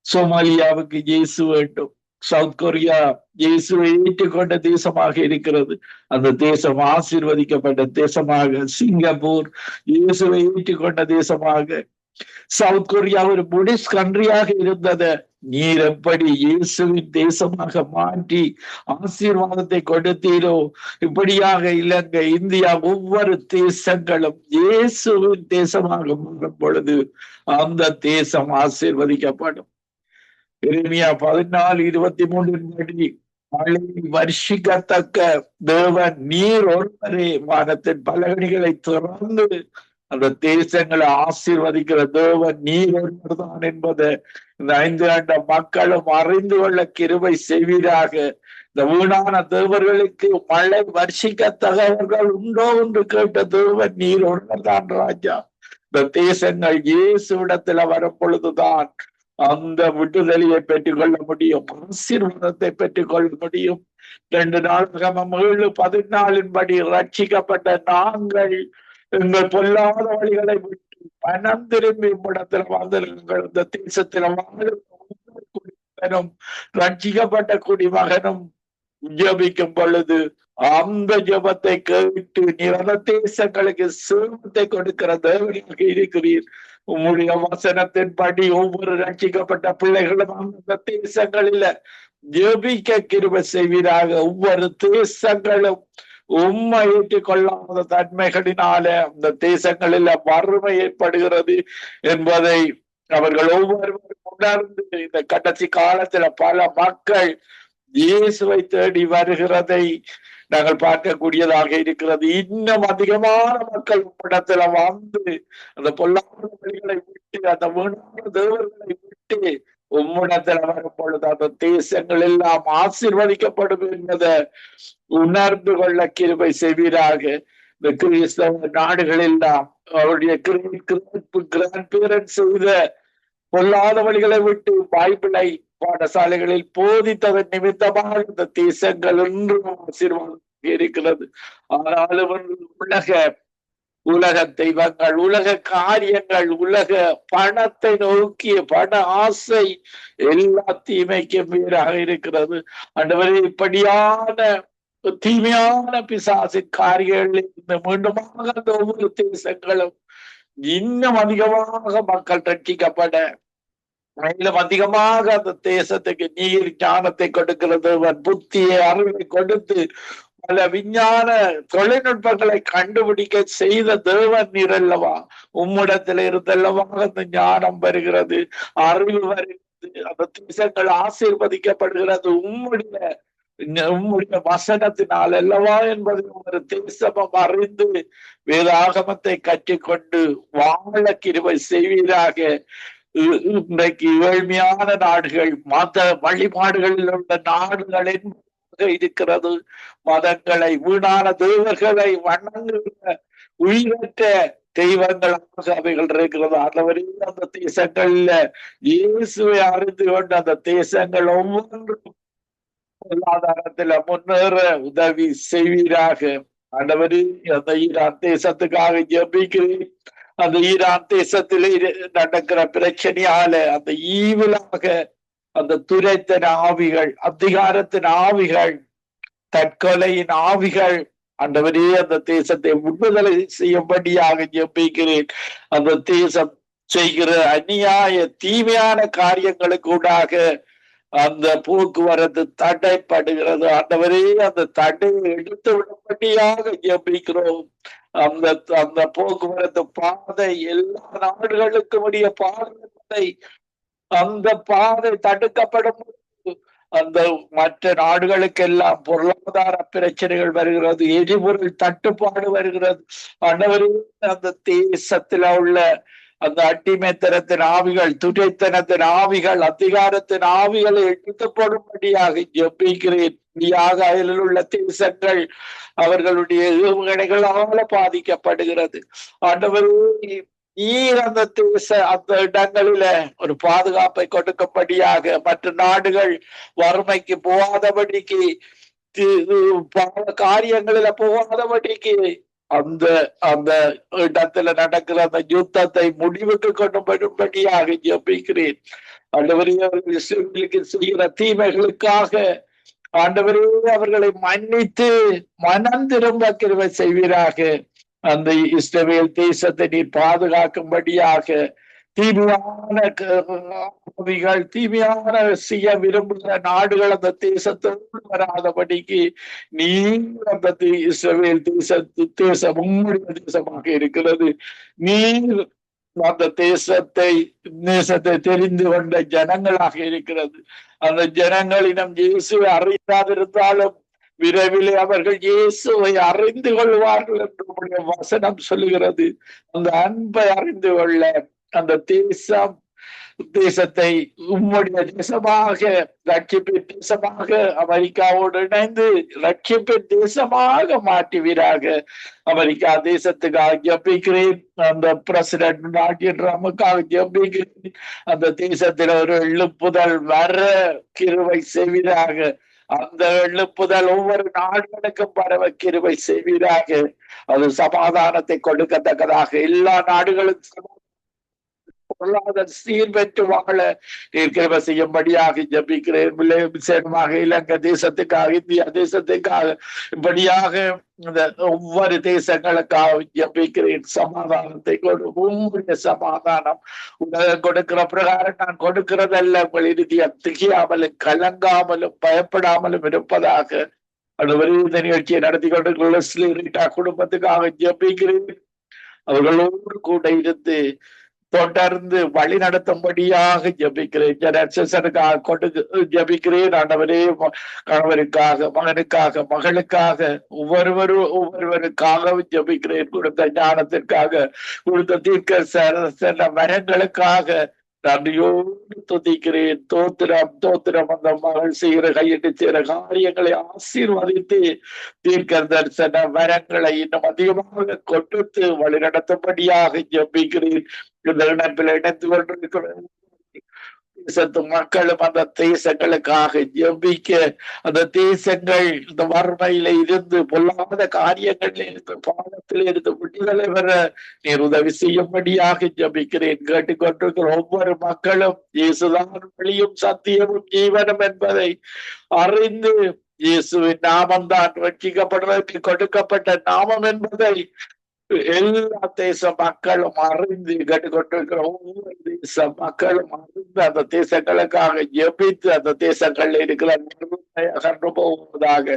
சோமாலியாவுக்கு இயேசு வேண்டும். சவுத் கொரியா இயேசுவை ஏற்றுக்கொண்ட தேசமாக இருக்கிறது. அந்த தேசம் ஆசீர்வதிக்கப்பட்ட தேசமாக. சிங்கப்பூர் இயேசுவை ஏற்றுக்கொண்ட தேசமாக. சவுத் கொரியா ஒரு புடிஸ்ட் கண்ட்ரியாக இருந்தது. நீர் எப்படி இயேசுவின் தேசமாக மாற்றி ஆசீர்வாதத்தை கொடுத்தீரோ, இப்படியாக இலங்கை, இந்தியா, ஒவ்வொரு தேசங்களும் இயேசுவின் தேசமாக மாறும் பொழுது அந்த தேசம் ஆசீர்வதிக்கப்படும். எரேமியா 14:23 படி மழை வருஷிக்கத்தக்க தேவன் நீர் ஒருவரே, வானத்தின் பலகணிகளை திறந்து அந்த தேசங்களை ஆசீர்வதிக்கிற தேவன் நீர் ஒருவர் தான் என்பதை இந்த 5 ஆண்டு மக்களும் அறிந்து கொள்ள கிருபை செய்வீராக. இந்த வீணான தேவர்களுக்கு மழை வருஷிக்கத்தகவர்கள் உண்டோ என்று கேட்ட தேவன் நீர் ஒருவர் தான் ராஜா. இந்த தேசங்கள் இயேசுவிடத்துல வரும் பொழுதுதான் அந்த விடுதலையை பெற்றுக் கொள்ள முடியும், ஆசீர்வாதத்தை பெற்றுக் கொள்ள முடியும். 2 நாளாகமம் 7:14 படி ரட்சிக்கப்பட்ட நாங்கள் எங்கள் பொல்லாத வழிகளை விட்டு மனம் திரும்பி இடத்துல வாழ்ந்தவர்கள் இந்த தேசத்துல குடிமகனும் ரட்சிக்கப்பட்ட குடிமகனும் ஜபிக்கும் பொழுது அந்த ஜபத்தை கேட்டு நீர் அந்த தேசங்களுக்கு சேமத்தை கொடுக்கிற தேவனாக இருக்கிறீர். உம்முடைய வசனத்தின்படி ஒவ்வொரு ரட்சிக்கப்பட்ட பிள்ளைகளும் அந்த தேசங்களில ஜெபிக்க கிருபை செய்வீராக. ஒவ்வொரு தேசங்களும் உம்மை ஏற்றுக்கொள்ளாத தன்மைகளினால அந்த தேசங்களில வறுமை ஏற்படுகிறது என்பதை அவர்கள் ஒவ்வொருவரும் உணர்ந்து இந்த கடைசி காலத்துல பல மக்கள் இயேசுவை தேடி வருகிறதை நாங்கள் பார்க்கக்கூடியதாக இருக்கிறது. இன்னும் அதிகமான மக்கள் இடத்துல வந்து அந்த பொல்லாத வழிகளை விட்டு, அந்த வீணான தேவர்களை விட்டு உம்மிடத்துல வரும் பொழுது அந்த தேசங்கள் எல்லாம் ஆசீர்வதிக்கப்படும் என்பதை உணர்ந்து கொள்ள கிருபை செய்வீராக. இந்த கிறிஸ்தவ நாடுகள் எல்லாம் அவருடைய கிராண்ட் பேரண்ட்ஸ் செய்த பொல்லாத வழிகளை விட்டு பைபிளை பாடசாலைகளில் போதித்ததன் நிமித்தமாக இந்த தேசங்கள் இன்றும் ஆசீர்வாதம் இருக்கிறது. ஆனாலும் உலக உலக தெய்வங்கள், உலக காரியங்கள், உலக பணத்தை நோக்கிய பண ஆசை எல்லா தீமைக்கும் வேறாக இருக்கிறது. ஆண்டவரே, இப்படியான தீமையான பிசாசின் காரியங்களில் இந்த மீண்டுமாக அந்த ஒவ்வொரு தேசங்களும் இன்னும் அதிகமாக மக்கள் ரட்சிக்கப்பட, மேலும் அதிகமாக அந்த தேசத்துக்கு நீர் ஞானத்தை கொடுக்கிறது, புத்தியை அறிவை கொடுத்து பல விஞ்ஞான தொழில்நுட்பங்களை கண்டுபிடிக்க செய்த தேவன் நீர் அல்லவா. உம்மிடத்துல இருந்தல்லவா அந்த ஞானம் வருகிறது, அறிவு வருகிறது, அந்த தேசங்கள் ஆசீர்வதிக்கப்படுகிறது உம்முடைய வசனத்தினால் அல்லவா என்பதை ஒரு தேசமும் அறிந்து வேதாகமத்தை கற்றுக்கொண்டு வாழ கிருபை செய்வீராக. இன்றைக்கு ஏழ்மையான நாடுகள், மத வழிபாடுகளில் உள்ள நாடுகள் இருக்கிறது. மதங்களை, வீணான தேவர்களை வணங்குகிற உயிரற்ற தெய்வங்களாக அவைகள் இருக்கிறது. அதுவரையும் அந்த தேசங்கள்ல இயேசுவை அறிந்து கொண்டு அந்த தேசங்கள் ஒவ்வொன்றும் பொருளாதாரத்துல முன்னேற உதவி செய்வீராக. ஆண்டவரே, அந்த ஈரான் தேசத்துக்காக ஜெபிக்கிறேன். அந்த ஈரான் தேசத்திலே நடக்கிற பிரச்சனையால அந்த ஈவிலாக அந்த துரைத்தன ஆவிகள், அதிகாரத்தின் ஆவிகள், தற்கொலையின் ஆவிகள், ஆண்டவரே அந்த தேசத்தை விடுதலை செய்யும்படியாக ஜெபிக்கிறேன். அந்த தேசம் செய்கிற அநியாய தீமையான காரியங்களுக்கூடாக அந்த போக்குவரத்து தடைப்படுகிறது. ஆண்டவரே, அந்த தடையை எடுத்து விடும்படியாக ஜெபிக்கிறோம். அந்த அந்த போக்குவரத்து பாதை எல்லா நாடுகளுக்கும் உரிய பாதை, அந்த பாதை தடுக்கப்படும் அந்த மற்ற நாடுகளுக்கெல்லாம் பொருளாதார பிரச்சனைகள் வருகிறது, எரிபொருள் தட்டுப்பாடு வருகிறது. ஆண்டவரே, அந்த தேசத்துல உள்ள அந்த அடிமைத்தனத்தின் ஆவிகள், துரைத்தனத்தின் ஆவிகள், அதிகாரத்தின் ஆவிகளை எடுத்து போடும்படியாக ஜெபிக்கிறேன். அயலில் உள்ள தேசங்கள் அவர்களுடைய ஏவுகணைகளால பாதிக்கப்படுகிறது. ஆண்டவரே, நீர் அந்த அந்த இடங்களில ஒரு பாதுகாப்பை கொடுக்கும்படியாக, மற்ற நாடுகள் வறுமைக்கு போகாதபடிக்கு, பல காரியங்களில போகாதபடிக்கு அந்த அந்த இடத்துல நடக்கிற அந்த யுத்தத்தை முடிவுக்கு கொண்டு வரும்படியாக ஜெபிக்கிறேன். ஆண்டவரே, அவர்கள் இஸ்ரவேலுக்கு செய்கிற தீமைகளுக்காக ஆண்டவரே அவர்களை மன்னித்து மனம் திரும்ப கிருபை செய்வீராக. அந்த இஸ்ரவேல் தேசத்தை நீர் பாதுகாக்கும்படியாக, தீமையான தீமையான செய்ய விரும்புகிற நாடுகள் அந்த தேசத்தோடு வராதபடிக்கு நீர் அந்த இஸ்ரவேல் தேசம் உங்களுடைய தேசமாக இருக்கிறது. நீர் அந்த தேசத்தை தெரிந்து கொண்ட ஜனங்களாக இருக்கிறது. அந்த ஜனங்களிடம் இயேசுவை அறியாதிருந்தாலும் விரைவில் அவர்கள் இயேசுவை அறிந்து கொள்வார்கள் என்று வசனம் சொல்லுகிறது. அந்த அன்பை அறிந்து கொள்ள அந்த தேசத்தை உம்முடைய தேசமாக, ரட்சிப்பின் தேசமாக, அமெரிக்காவோடு இணைந்து ரட்சிப்பின் தேசமாக மாற்றுவீராக. அமெரிக்கா தேசத்துக்காக ஜெபிக்கிறேன். அந்த பிரசிடென்ட் டொனால்ட் ட்ரம்புக்காக ஜெபிக்கிறேன். அந்த தேசத்தில் ஒரு எழுப்புதல் வர கிருபை செய்வீராக. அந்த எழுப்புதல் ஒவ்வொரு நாடுகளுக்கும் பரவ கிருபை செய்வீராக. அது சமாதானத்தை கொடுக்கத்தக்கதாக எல்லா நாடுகளுக்கும் பொருளாதார சீர் பெற்று வாழ நீர் கிருபை செய்யும்படியாக ஜெபிக்கிறேன். விசேஷமாக இலங்கை தேசத்துக்காக, இந்தியா தேசத்துக்காக, இப்படியாக இந்த ஒவ்வொரு தேசங்களுக்காக ஜெபிக்கிறேன். சமாதானத்தை உங்களுடைய சமாதானம் உலகம் கொடுக்கிற பிரகாரம் நான் கொடுக்கிறதல்ல, உங்கள் இறுதியை திகையாமலும் கலங்காமலும் பயப்படாமலும் இருப்பதாக. அந்த நிகழ்ச்சியை நடத்தி கொண்டிருக்கிற குடும்பத்துக்காக ஜெபிக்கிறேன். அவர்களோடு கூட இருந்து தொடர்ந்து வழி நடத்தும்படியாக ஜெபிக்கிறேன். ஜெபிக்கிறேன். ஆண்டவரே, கணவருக்காக, மகனுக்காக, மகளுக்காக, ஒவ்வொருவருக்காக ஜெபிக்கிறேன். கொடுத்த ஞானத்திற்காக, கொடுத்த தீர்க்க வரங்களுக்காக நன்றியோடு துதிக்கிறேன். தோத்திரம் அந்த மகள் செய்கிற கையிட்டு செய்கிற காரியங்களை ஆசீர்வதித்து தீர்க்க தரிசன வரங்களை இன்னும் அதிகமாக கொடுத்து வழி நடத்தும்படியாக ஜெபிக்கிறேன். இந்த இணைப்பில் இணைந்து கொண்டிருக்கிற தேசத்து மக்களும் அந்த தேசங்களுக்காக ஜெபிக்க, அந்த தேசங்கள் இந்த வறுமையில இருந்து பொல்லாத காரியங்களில் இருந்து பாவத்தில் இருந்து விடுதலை பெற நீர் உதவி செய்யும்படியாக ஜெபிக்கிறேன். கேட்டுக்கொண்டிருக்கிற ஒவ்வொரு மக்களும் இயேசுதான் வழியும் சத்தியமும் ஜீவனும் என்பதை அறிந்து, இயேசுவின் நாமம் தான் ரட்சிக்கப்படுவதற்கு கொடுக்கப்பட்ட நாமம் என்பதை எல்லா தேச மக்களும் அறிந்து, கேட்டுக்கொண்டிருக்கிற ஒவ்வொரு தேச மக்களும் அறிந்து அந்த தேசங்களுக்காக ஜெபித்து அந்த தேசங்கள்ல இருக்கிற அகன்று போவதாக,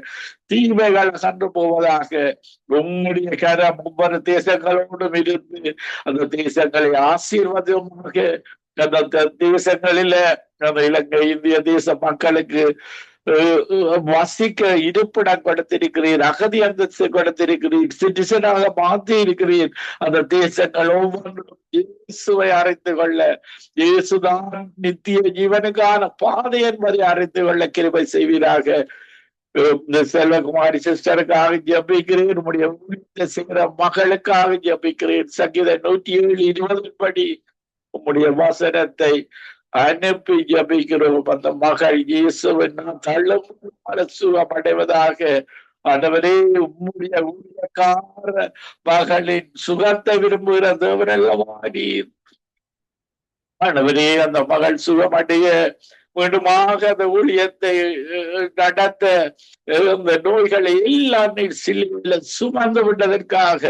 தீமைகள் அகன்று போவதாக. உம்முடைய கரம் ஒவ்வொரு தேசங்களோடும் இருந்து அந்த தேசங்களை ஆசீர்வாதமாக அந்த தேசங்களில அந்த இலங்கை இந்திய தேச மக்களுக்கு வசிக்க இருப்பிடம் கொடுத்திருக்கிறீர், அகதி அந்தஸ்து கொடுத்திருக்கிறீர், சிட்டிசனாக மாற்றி இருக்கிறீர். அந்த தேசங்கள் ஒவ்வொன்றும் இயேசுவை அறிந்து கொள்ள, இயேசுதான் நித்திய ஜீவனுக்கான பாதை என்பதை அறிந்து கொள்ள கிருபை செய்வீராக. செல்வகுமாரி சிஸ்டருக்காக ஜபிக்கிறேன், உங்களுடைய ஊழியத்தை செய்கிற மகளுக்காக ஜபிக்கிறேன். சங்கீதம் 107:20 படி உம்முடைய வசனத்தை அனுப்பி ஜபிக்கிறோம். அந்த மகள் இயேசுவின் தள்ளும் சுகமடைவதாக. ஆண்டவரே, உம்முடைய ஊழியக்கார மகளின் சுகத்தை விரும்புகிற தேவனல்லவா நீர். ஆண்டவரே, அந்த மகள் சுகமடைய மீண்டுமாக அந்த ஊழியத்தை நடத்த அந்த நோய்களை எல்லாம் நீர் சிலுவையில் சுமந்து விட்டதற்காக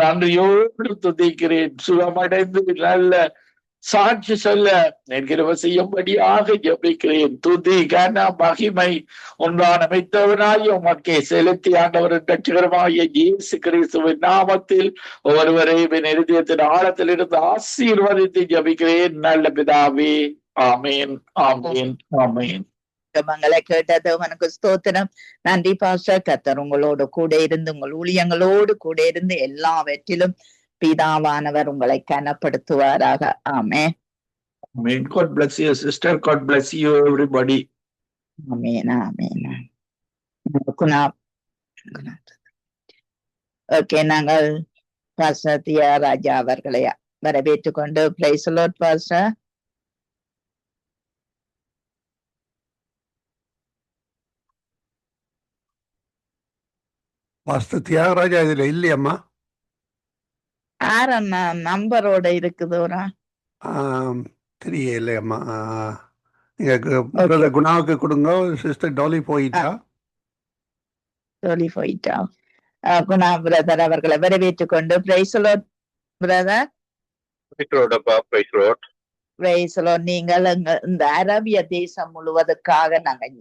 நன்றியோடு துதிக்கிறேன். சுகமடைந்து நல்ல சாட்சி சொல்ல கிருபை செய்யும்படியாக ஜெபிக்கிறேன். துதி கன மகிமை ஒன்றான மெய்த்தவனாய் உமக்கே செலுத்தி ஆண்டவரின் ரட்சகருமாகிய இயேசு கிறிஸ்துவின் நாமத்தில் ஒருவரையும் என் இருதயத்தின் ஆழத்தில் இருந்து ஆசீர்வதித்து ஜெபிக்கிறேன் நல்ல பிதாவே. ஆமேன், ஆமேன், ஆமேன். ஜெபங்களை கேட்டது உனக்கு ஸ்தோத்திரம். நன்றி பாஸ்டர். கர்த்தர் உங்களோடு கூட இருந்து உங்கள் ஊழியங்களோடு கூட இருந்து எல்லாவற்றிலும் பிதாவானவர் உங்களை கனப்படுத்துவாராக. Amen. Amen. God bless you, sister. God bless you, everybody. Amen, amen. Okay, நாங்கள் பாஸ்டர் தியாகராஜா அவர்களை வரவேற்றுக் கொண்டு praise the Lord pastor. Pastor Thiyagaraja இதுல இல்லையம்மா? யாரண்ணா நம்பரோட இருக்குதோரா? தெரியலையம்மா. நீங்க குணாவுக்கு கொடுங்க. சிஸ்டர் டாலி போயிட்டா? டாலி போயிட்டா. குணா பிரதர் அவர்களை வரவேற்றுக் கொண்டு praise the Lord brother. Price the Lord. நீங்கள் இந்த அரபிய தேசம் முழுவதற்காக நாங்க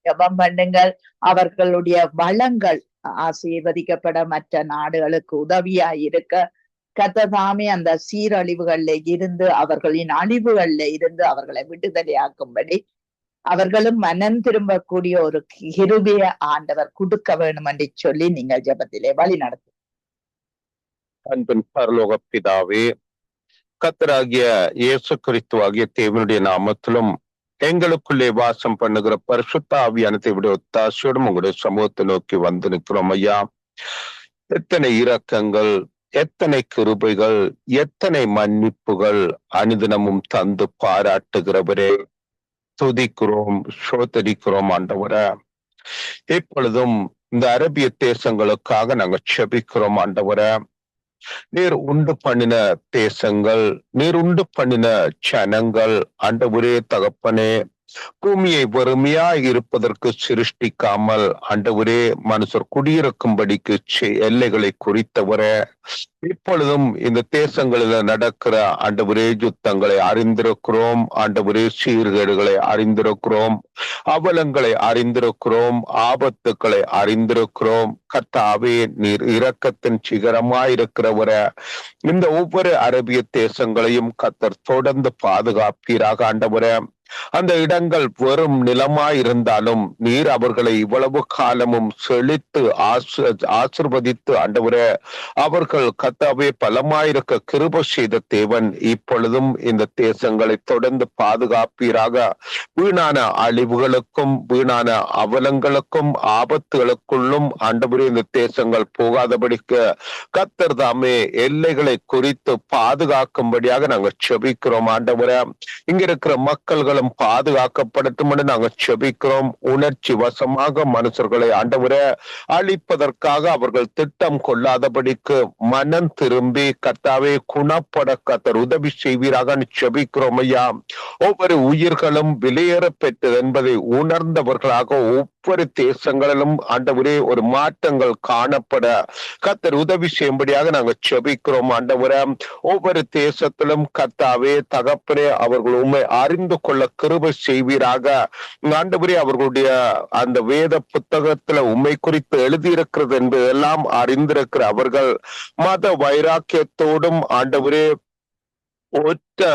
ஜெபம் பண்ணுங்கள். அவர்களுடைய வளங்கள் ஆசீர்வதிக்கப்பட மற்ற நாடுகளுக்கு உதவியா இருக்க கர்த்தர் அந்த சீரழிவுகள்ல இருந்து அவர்களின் அழிவுகள்ல இருந்து அவர்களை விடுதலையாக்கும்படி அவர்களும் மனம் திரும்பக்கூடிய ஒரு கிருபைய ஆண்டவர் கொடுக்க வேண்டும் என்று சொல்லி நீங்கள் ஜெபத்திலே வழி நடத்து. அன்பின் பரலோக பிதாவே, கர்த்தராகிய இயேசு கிறிஸ்துவாகிய தேவனுடைய நாமத்திலும் எங்களுக்குள்ளே வாசம் பண்ணுகிற பரிசுத்த ஆவியானதை விட ஒத்தாசையோடும் உங்களுடைய சமூகத்தை நோக்கி வந்து நிற்கிறோம் ஐயா. எத்தனை இரக்கங்கள், எத்தனை கிருபைகள், எத்தனை மன்னிப்புகள் அனுதினமும் தந்து பாராட்டுகிறவரே, துதிக்கிறோம், சோதரிக்கிறோம் ஆண்டவரே. இப்பொழுதும் இந்த அரபிய தேசங்களுக்காக நாங்கள் செபிக்கிறோம் ஆண்டவரே. நீர் உண்டு பண்ணின தேசங்கள், நீர் உண்டு பண்ணின ஜனங்கள் ஆண்டவரே தகப்பனே, பூமியை வறுமையாய் இருப்பதற்கு சிருஷ்டிக்காமல் ஆண்டவரே மனுஷர் குடியிருக்கும்படிக்கு எல்லைகளை குறித்தவரே, இப்பொழுதும் இந்த தேசங்களில் நடக்கிற ஆண்டவரே யுத்தங்களை அறிந்திருக்கிறோம் ஆண்டவரே, சீர்கேடுகளை அறிந்திருக்கிறோம், அவலங்களை அறிந்திருக்கிறோம், ஆபத்துக்களை அறிந்திருக்கிறோம். கர்த்தாவே, நீர் இரக்கத்தின் சிகரமாயிருக்கிறவரே, இந்த ஒவ்வொரு அரபிய தேசங்களையும் கர்த்தர் தொடர்ந்து பாதுகாப்பீராக ஆண்டவரே. அந்த இடங்கள் வெறும் நிலமாயிருந்தாலும் நீர் அவர்களை இவ்வளவு காலமும் செழித்து ஆசிர்வதித்து ஆண்டவரே அவர்கள் கர்த்தாவே பலமாயிருக்க கிருபை செய்த தேவன் இப்பொழுதும் இந்த தேசங்களை தொடர்ந்து பாதுகாப்பீராக. வீணான அழிவுகளுக்கும் வீணான அவலங்களுக்கும் ஆபத்துகளுக்குள்ளும் ஆண்டவரே இந்த தேசங்கள் போகாதபடிக்கு கர்த்தர் தாமே எல்லைகளை குறித்து பாதுகாக்கும்படியாக நாங்கள் செபிக்கிறோம் ஆண்டவரே. இங்க இருக்கிற மக்கள்கள் மக்களும் பாதுகாக்கப்படட்டும் என்று நாங்கள் செபிக்கிறோம். உணர்ச்சி வசமாக மனுஷர்களை ஆண்டவரே அழிப்பதற்காக அவர்கள் திட்டம் கொள்ளாதபடிக்கு மனம் திரும்பி கர்த்தாவே குணப்பட கர்த்தர் உதவி செய்வீராக செபிக்கிறோம் ஐயா. ஒவ்வொரு உயிர்களும் வெளியேற பெற்றது என்பதை உணர்ந்தவர்களாக ஒவ்வொரு தேசங்களிலும் ஆண்டவரே ஒரு மாற்றங்கள் காணப்பட கர்த்தர் உதவி செய்யும்படியாக நாங்கள் செபிக்கிறோம் ஆண்டவரே. ஒவ்வொரு தேசத்திலும் கர்த்தாவே தகப்பனே அவர்கள் உண்மை அறிந்து கொள்ள கிருபை செய்வீராக ஆண்டவரே. அவர்களுடைய அந்த வேத புத்தகத்துல உண்மை குறித்து எழுதியிருக்கிறது என்பதெல்லாம் அறிந்திருக்கிற அவர்கள் மத வைராக்கியத்தோடும் ஆண்டவரே ஒற்ற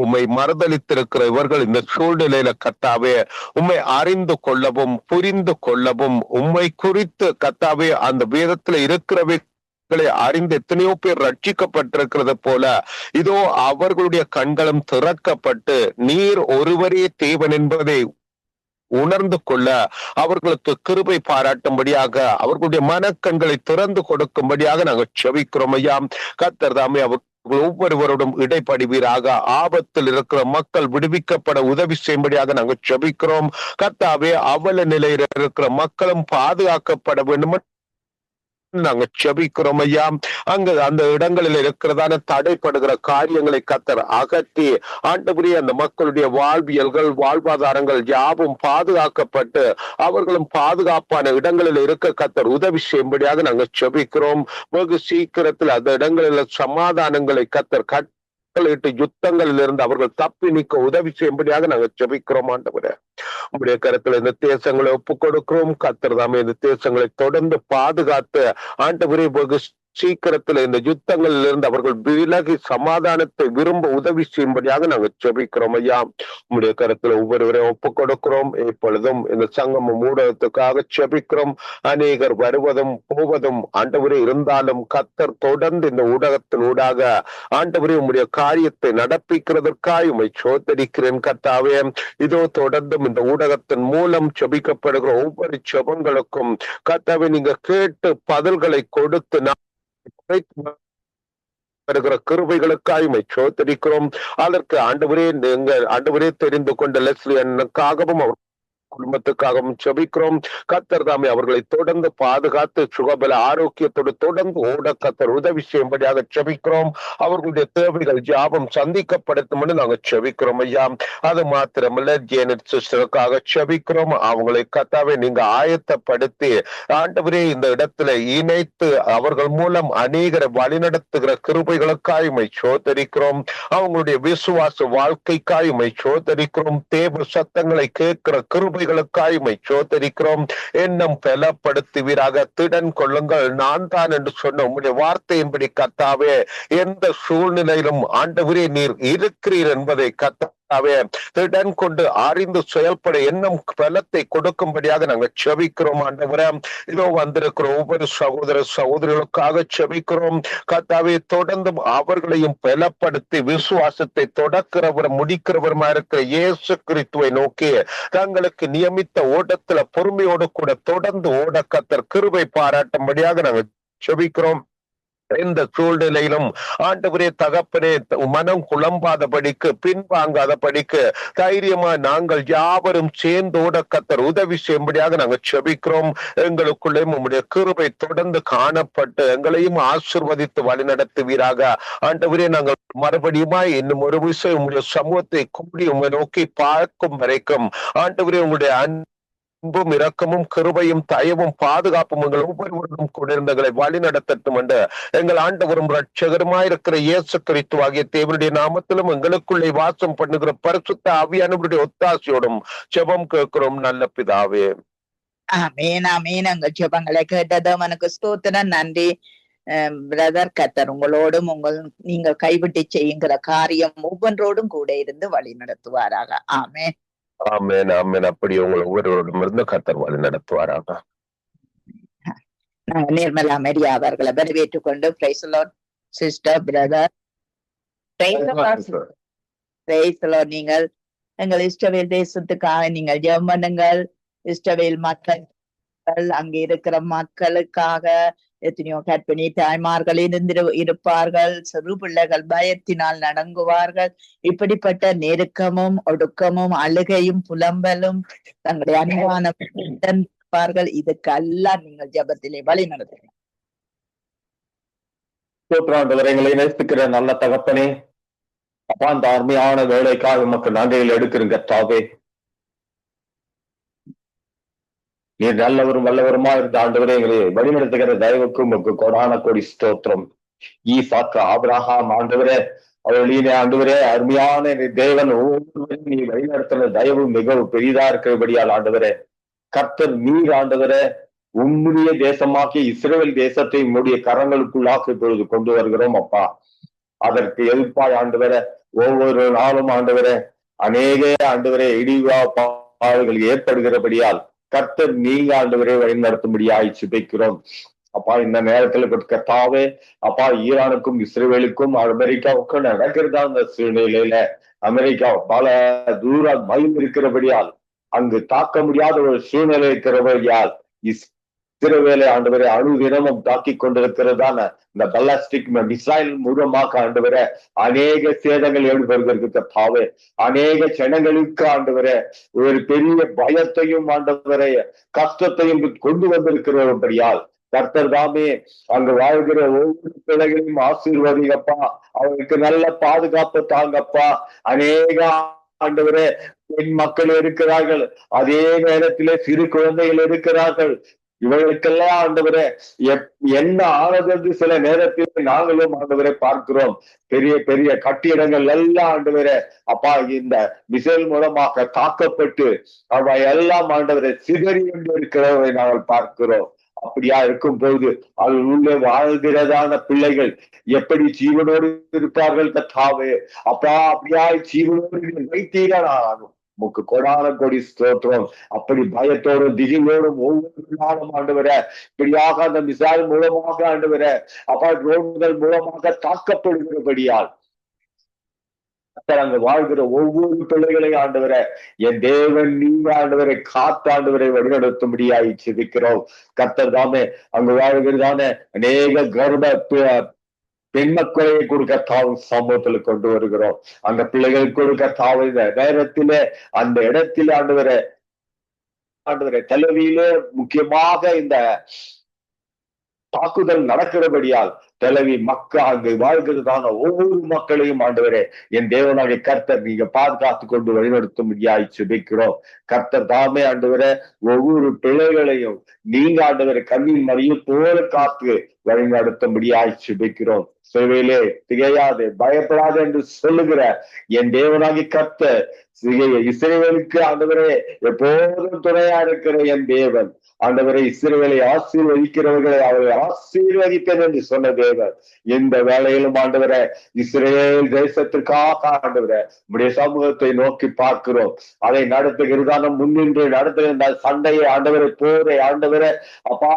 உம்மை மறுதளித்திருக்கிற இவர்கள் இந்த சூழ்நிலையில கர்த்தாவே உம்மை அறிந்து கொள்ளவும் புரிந்து கொள்ளவும் உம்மை குறித்து கர்த்தாவே அந்த வேதத்துல இருக்கிறவை அறிந்து எத்தனையோ பேர் ரட்சிக்கப்பட்டிருக்கிறது போல இதோ அவர்களுடைய கண்களும் திறக்கப்பட்டு நீர் ஒருவரே தேவன் என்பதை உணர்ந்து கொள்ள அவர்களுக்கு கிருபை பாராட்டும்படியாக அவர்களுடைய மனக்கண்களை திறந்து கொடுக்கும்படியாக நாங்கள் செபிக்கிறோம் ஐயா. கர்த்தர் தாமே அவர் ஒவ்வொருவரோடும் இடைப்படுவீராக. ஆபத்தில் இருக்கிற மக்கள் விடுவிக்கப்பட உதவி செய்யும்படியாக நாங்கள் செபிக்கிறோம். கர்த்தாவே அவல நிலையில் இருக்கிற மக்களும் பாதுகாக்கப்பட வேண்டும் நாங்க செபிக்கிறோம் ஐயா. அங்க அந்த இடங்களில் இருக்கிறதான தடைப்படுகிற காரியங்களை கர்த்தர் அகற்றி ஆண்டவரே அந்த மக்களுடைய வாழ்வியல்கள் வாழ்வாதாரங்கள் யாவும் பாதுகாக்கப்பட்டு அவர்களும் பாதுகாப்பான இடங்களில் இருக்க கர்த்தர் உதவி செய்யும்படியாக நாங்கள் செபிக்கிறோம். வெகு சீக்கிரத்தில் அந்த இடங்களில் சமாதானங்களை கர்த்தர் கட்டளையிட்டு யுத்தங்களில் இருந்து அவர்கள் தப்பி நீக்க உதவி செய்யும்படியாக நாங்கள் செபிக்கிறோம் ஆண்டவரே. உங்களுடைய கருத்துல இந்த தேசங்களை ஒப்புக் கொடுக்கிறோம். கர்த்தர் தாமே இந்த தேசங்களை தொடர்ந்து பாதுகாத்து ஆண்டவரே வெகு சீக்கிரத்துல இந்த யுத்தங்களில் இருந்து அவர்கள் விலகி சமாதானத்தை விரும்ப உதவி செய்யும்படியாக நாங்கள் செபிக்கிறோம் ஐயா. உங்களுடைய கருத்துல ஒவ்வொருவரையும் ஒப்புக் கொடுக்கிறோம். இப்பொழுதும் இந்த சங்கமம் ஊடகத்துக்காக செபிக்கிறோம். அநேகர் வருவதும் போவதும் ஆண்டவரே இருந்தாலும் கர்த்தர் தொடர்ந்து இந்த ஊடகத்தின் ஊடாக ஆண்டவரே உங்களுடைய காரியத்தை நடப்பிக்கிறதற்காக உம்மை சோதரிக்கிறேன் கர்த்தாவே. இதோ தொடர்ந்தும் இந்த ஊடகத்தின் மூலம் செபிக்கப்படுகிற ஒவ்வொரு செபங்களுக்கும் கர்த்தாவே நீங்க கேட்டு பதில்களை கொடுத்து வருகிற கிருபைகளுக்காய் உம்மை சோதரிக்கிறோம். அதற்கு ஆண்டவரே தெரிந்து கொண்ட லெஸ்லி அண்ணனுக்காகவும் அவர் குடும்பத்துக்காகவும் செபிக்கிறோம். கர்த்தர் தாமே அவர்களை தொடர்ந்து பாதுகாத்து சுகபல ஆரோக்கியத்தோடு தொடர்ந்து ஓட கர்த்தர் உதவி செய்யும்படியாக செபிக்கிறோம். அவர்களுடைய தேவைகள் ஜாபம் சந்திக்கப்படுத்தும் நாங்கள் செபிக்கிறோம் ஐயா. அது மாத்திரமல்ல ஜேனட் சிஸ்டருக்காக செபிக்கிறோம். அவங்களை கர்த்தாவே நீங்க ஆயத்தப்படுத்தி ஆண்டவரே இந்த இடத்துல இணைத்து அவர்கள் மூலம் அநேகரை வழிநடத்துகிற கிருபைகளுக்காய் உம்மை சோதரிக்கிறோம். அவங்களுடைய விசுவாச வாழ்க்கைக்காய் உம்மை சோதரிக்கிறோம். தேவ சத்தங்களை கேட்கிற கிருபைகளுக்காய் உம்மை சோதரிக்கிறோம். எண்ணம் பலப்படுத்துவீராக. திடன் கொள்ளுங்கள் நான் தான் என்று சொன்ன உம்முடைய வார்த்தையின்படி கர்த்தாவே எந்த சூழ்நிலையிலும் ஆண்டவரே நீர் இருக்கிறீர் என்பதை கர்த்தாவே திடன் கொண்டு அறிந்து செயல்பட எண்ணம் பலத்தை கொடுக்கும்படியாக நாங்கள் செபிக்கிறோம் ஆண்டவரே. இதோ வந்திருக்கிற ஒவ்வொரு சகோதர சகோதரிகளுக்காக செபிக்கிறோம் கர்த்தாவே. தொடர்ந்து அவர்களையும் பலப்படுத்தி விசுவாசத்தை தொடக்கிறவர் முடிக்கிறவருமா இருக்கிற இயேசு கிறிஸ்துவை நோக்கி தங்களுக்கு நியமித்த ஓட்டத்துல பொறுமையோடு கூட தொடர்ந்து ஓட கர்த்தர் கிருபை பாராட்டும்படியாக நாங்கள் செபிக்கிறோம். எந்த சூழ்நிலையிலும் ஆண்டவரே தகப்பனே மனம் குழம்பாதபடிக்கு பின்வாங்காதபடிக்கு தைரியமா நாங்கள் யாவரும் சேர்ந்தோட கர்த்தர் உதவி செய்யும்படியாக நாங்கள் செபிக்கிறோம். எங்களுக்குள்ளே உம்முடைய கிருபை தொடர்ந்து காணப்பட்டு எங்களையும் ஆசீர்வதித்து வழிநடத்துவீராக. ஆண்டவரே நாங்கள் மறுபடியுமா இன்னும் ஒரு விஷயம் உங்களுடைய சமூகத்தை கூடி உம்மை நோக்கி பார்க்கும் வரைக்கும் ஆண்டவரே உங்களுடைய அன்பும் இரக்கமும் கிருபையும் தயவும் பாதுகாப்பும் எங்கள் ஒவ்வொருவரும் கொண்டிருந்தங்களை வழி நடத்தட்டும் என்று எங்கள் ஆண்டவரும் இரட்சகருமாயிருக்கிற இயேசு கிறிஸ்து ஆகிய தேவனுடைய நாமத்திலும் எங்களுக்குள்ளே வாசம் பண்ணுகிற பரிசுத்த ஆவியானவருடைய ஒத்தாசையோடும் ஜெபம் கேட்கிறோம் நல்ல பிதாவே. ஆமேன் ஆமேன். உங்க ஜெபங்களை கேட்டது அவனுக்கு ஸ்தோத்திரம். நன்றி பிரதர். கர்த்தர் உங்களோடும் நீங்கள் கைவிட்டு செய்யுங்கிற காரியம் ஒவ்வொன்றோடும் கூட இருந்து வழி நடத்துவாராக. ஆமேன் ஆமேன் ஆமேன். அப்படி உங்கள் ஒவ்வொருவரோடும் இருந்து கர்த்தர் வழி நடத்துவாராக. நாங்க நிர்மலா மெரியா அவர்களை வரவேற்றுக் கொண்டு praise the Lord sister brother. Price the Lord. நீங்கள் எங்கள் இஸ்ரவேல் தேசத்துக்காக நீங்கள் ஜெபம் பண்ணுங்கள். இஸ்ரவேல் மக்கள் அங்கே இருக்கிற மக்களுக்காக எத்தனையோ கர்ப்பிணி தாய்மார்கள் இருப்பார்கள், சிறு பிள்ளைகள் பயத்தினால் நடங்குவார்கள். இப்படிப்பட்ட நெருக்கமும் ஒடுக்கமும் அழுகையும் புலம்பலும் தங்களுடைய அனுமானம் இதுக்கெல்லாம் நீங்கள் ஜபத்திலே வழி நடத்துங்க. எங்களை நேசிக்கிற நல்ல தகப்பனே, அப்பா அந்த அருமையான வேலைக்காக உமக்கு நன்றிகள் எடுக்கிறீங்க தாவே. நீர் நல்லவரும் வல்லவருமா இருந்த ஆண்டவரே எங்களை வழிநடத்துகிற தயவுக்கும் உமக்கு கொடான கோடி ஸ்தோத்திரம். ஈசாக்கு, ஆபிரகாம் ஆண்டவரே, அவர்களே ஆண்டவரே, அருமையான தேவன் ஒவ்வொருவரும் நீ வழிநடத்துகிற தயவு மிகவும் பெரிதா இருக்கிறபடியால் ஆண்டவரே, கர்த்தர் நீர் ஆண்டவரே உம்முடைய தேசமாக்கி இஸ்ரவேல் தேசத்தை உம்முடைய கரங்களுக்குள்ளாக இப்பொழுது கொண்டு வருகிறோம் அப்பா. அதற்கு எதிர்ப்பாய் ஆண்டவரே ஒவ்வொரு நாளும் ஆண்டவரே அநேக ஆண்டவரே இடிவா பாடுகள் ஏற்படுகிறபடியால் கர்த்தர் நீங்க ஆண்டவரே வழிநடத்தும்படியாய் சுபிக்கிறோம் அப்பா. இந்த நேரத்துல கர்த்தாவே அப்பா, ஈரானுக்கும் இஸ்ரேலுக்கும் அமெரிக்காவுக்கும் நடக்கிறதா அந்த சூழ்நிலையில அமெரிக்கா பல தூர மைல் இருக்கிறபடியால் அங்கு தாக்க முடியாத ஒரு சூழ்நிலை இருக்கிறபடியால் இஸ்ரவேலை ஆண்டவரை அணுதினமும் தாக்கி கொண்டிருக்கிறதான இந்த பல்லாஸ்டிக் மிசைல் மூலமாக ஆண்டவரை அநேக சேதங்கள் ஏற்படுகிறது கர்த்தாவே. அநேக ஜனங்களுக்கு ஆண்டவரை ஒரு பெரிய பயத்தையும் ஆண்டவரை கஷ்டத்தையும் கொண்டு வந்திருக்கிறபடியால் கர்த்தர் தாமே அங்கு வாழ்கிற ஒவ்வொரு பிள்ளைகளையும் ஆசீர்வதிங்கப்பா. அவருக்கு நல்ல பாதுகாப்பு தாங்கப்பா. அநேக ஆண்டவரே பெண் மக்கள் இருக்கிறார்கள், அதே நேரத்திலே சிறு குழந்தைகள் இருக்கிறார்கள். இவர்களுக்கெல்லாம் ஆண்டவரே என்ன ஆனது சில நேரத்தில் நாங்களும் ஆண்டவரை பார்க்கிறோம். பெரிய பெரிய கட்டிடங்கள் எல்லாம் ஆண்டவரே அப்பா இந்த மிசைல் மூலமாக தாக்கப்பட்டு அவ எல்லாம் ஆண்டவரை சிதறி கொண்டு இருக்கிறவரை நாங்கள் பார்க்கிறோம். அப்படியா இருக்கும் போது அது உள்ளே வாழ்கிறதான பிள்ளைகள் எப்படி ஜீவனோடு இருப்பார்கள் கர்த்தாவே. அப்பா அப்படியா ஜீவனோடு வைத்தீரா ஆகும் முக்கு கொடான கொடி ஸ்தோத்திரம். அப்படி பயத்தோடும் திகிலோடும் ஒவ்வொரு நாளும் ஆண்டவர இப்படியாக அந்த மிசைல் மூலமாக ஆண்டவர அப்பா ட்ரோன்கள் மூலமாக தாக்கப்படுகிறபடியால் அங்க வாழ்கிற ஒவ்வொரு பிள்ளைகளையும் ஆண்டவர என் தேவன் நீங்க ஆண்டவரை காத்தாண்டவரை வழிநடத்தும்படியாய் சிரிக்கிறோம். கர்த்தர் தாமே அங்கு வாழ்கிறதான அநேக கர்ப்ப பெண் மக்களை கொடுக்கத்தாவும் சமூகத்துல கொண்டு வருகிறோம். அந்த பிள்ளைகளுக்கு கொடுக்கத்தாவும் இந்த நேரத்திலே அந்த இடத்திலே ஆண்டவரை தலைவியிலே முக்கியமாக இந்த தாக்குதல் நடக்கிறபடியால் தலைவி மக்கள் அங்கு வாழ்கிறதான ஒவ்வொரு மக்களையும் ஆண்டவரே என் தேவனாகிய கர்த்தர் நீங்க பாதுகாத்து கொண்டு வழிநடத்தும்படியாய் சுபிக்கிறோம். கர்த்தர் தாமே ஆண்டவரை ஒவ்வொரு பிள்ளைகளையும் நீங்க ஆண்டவரை கண்ணின் மறியும் போல காத்து வழிநடத்தும்படியாய் சுபிக்கிறோம். சேவையிலே திகையாது பயப்படாது என்று சொல்லுகிற என் தேவனாகி கர்த்தர் இஸ்ரவேலுக்கு ஆண்டவரே எப்போதும் துணையா இருக்கிற என் தேவன் ஆண்டவரை இஸ்ரவேலை ஆசீர்வதிக்கிறவர்களை அவரை ஆசீர்வதிப்பேன் என்று சொன்ன தேவன் இந்த வேளையிலும் ஆண்டவரை இஸ்ரேல் தேசத்திற்காக ஆண்டவரை நம்முடைய சமூகத்தை நோக்கி பார்க்கிறோம். அதை நடத்துகிறதான முன்னின்று நடத்துகிற சண்டையை ஆண்டவரை போரை ஆண்டவரை அப்பா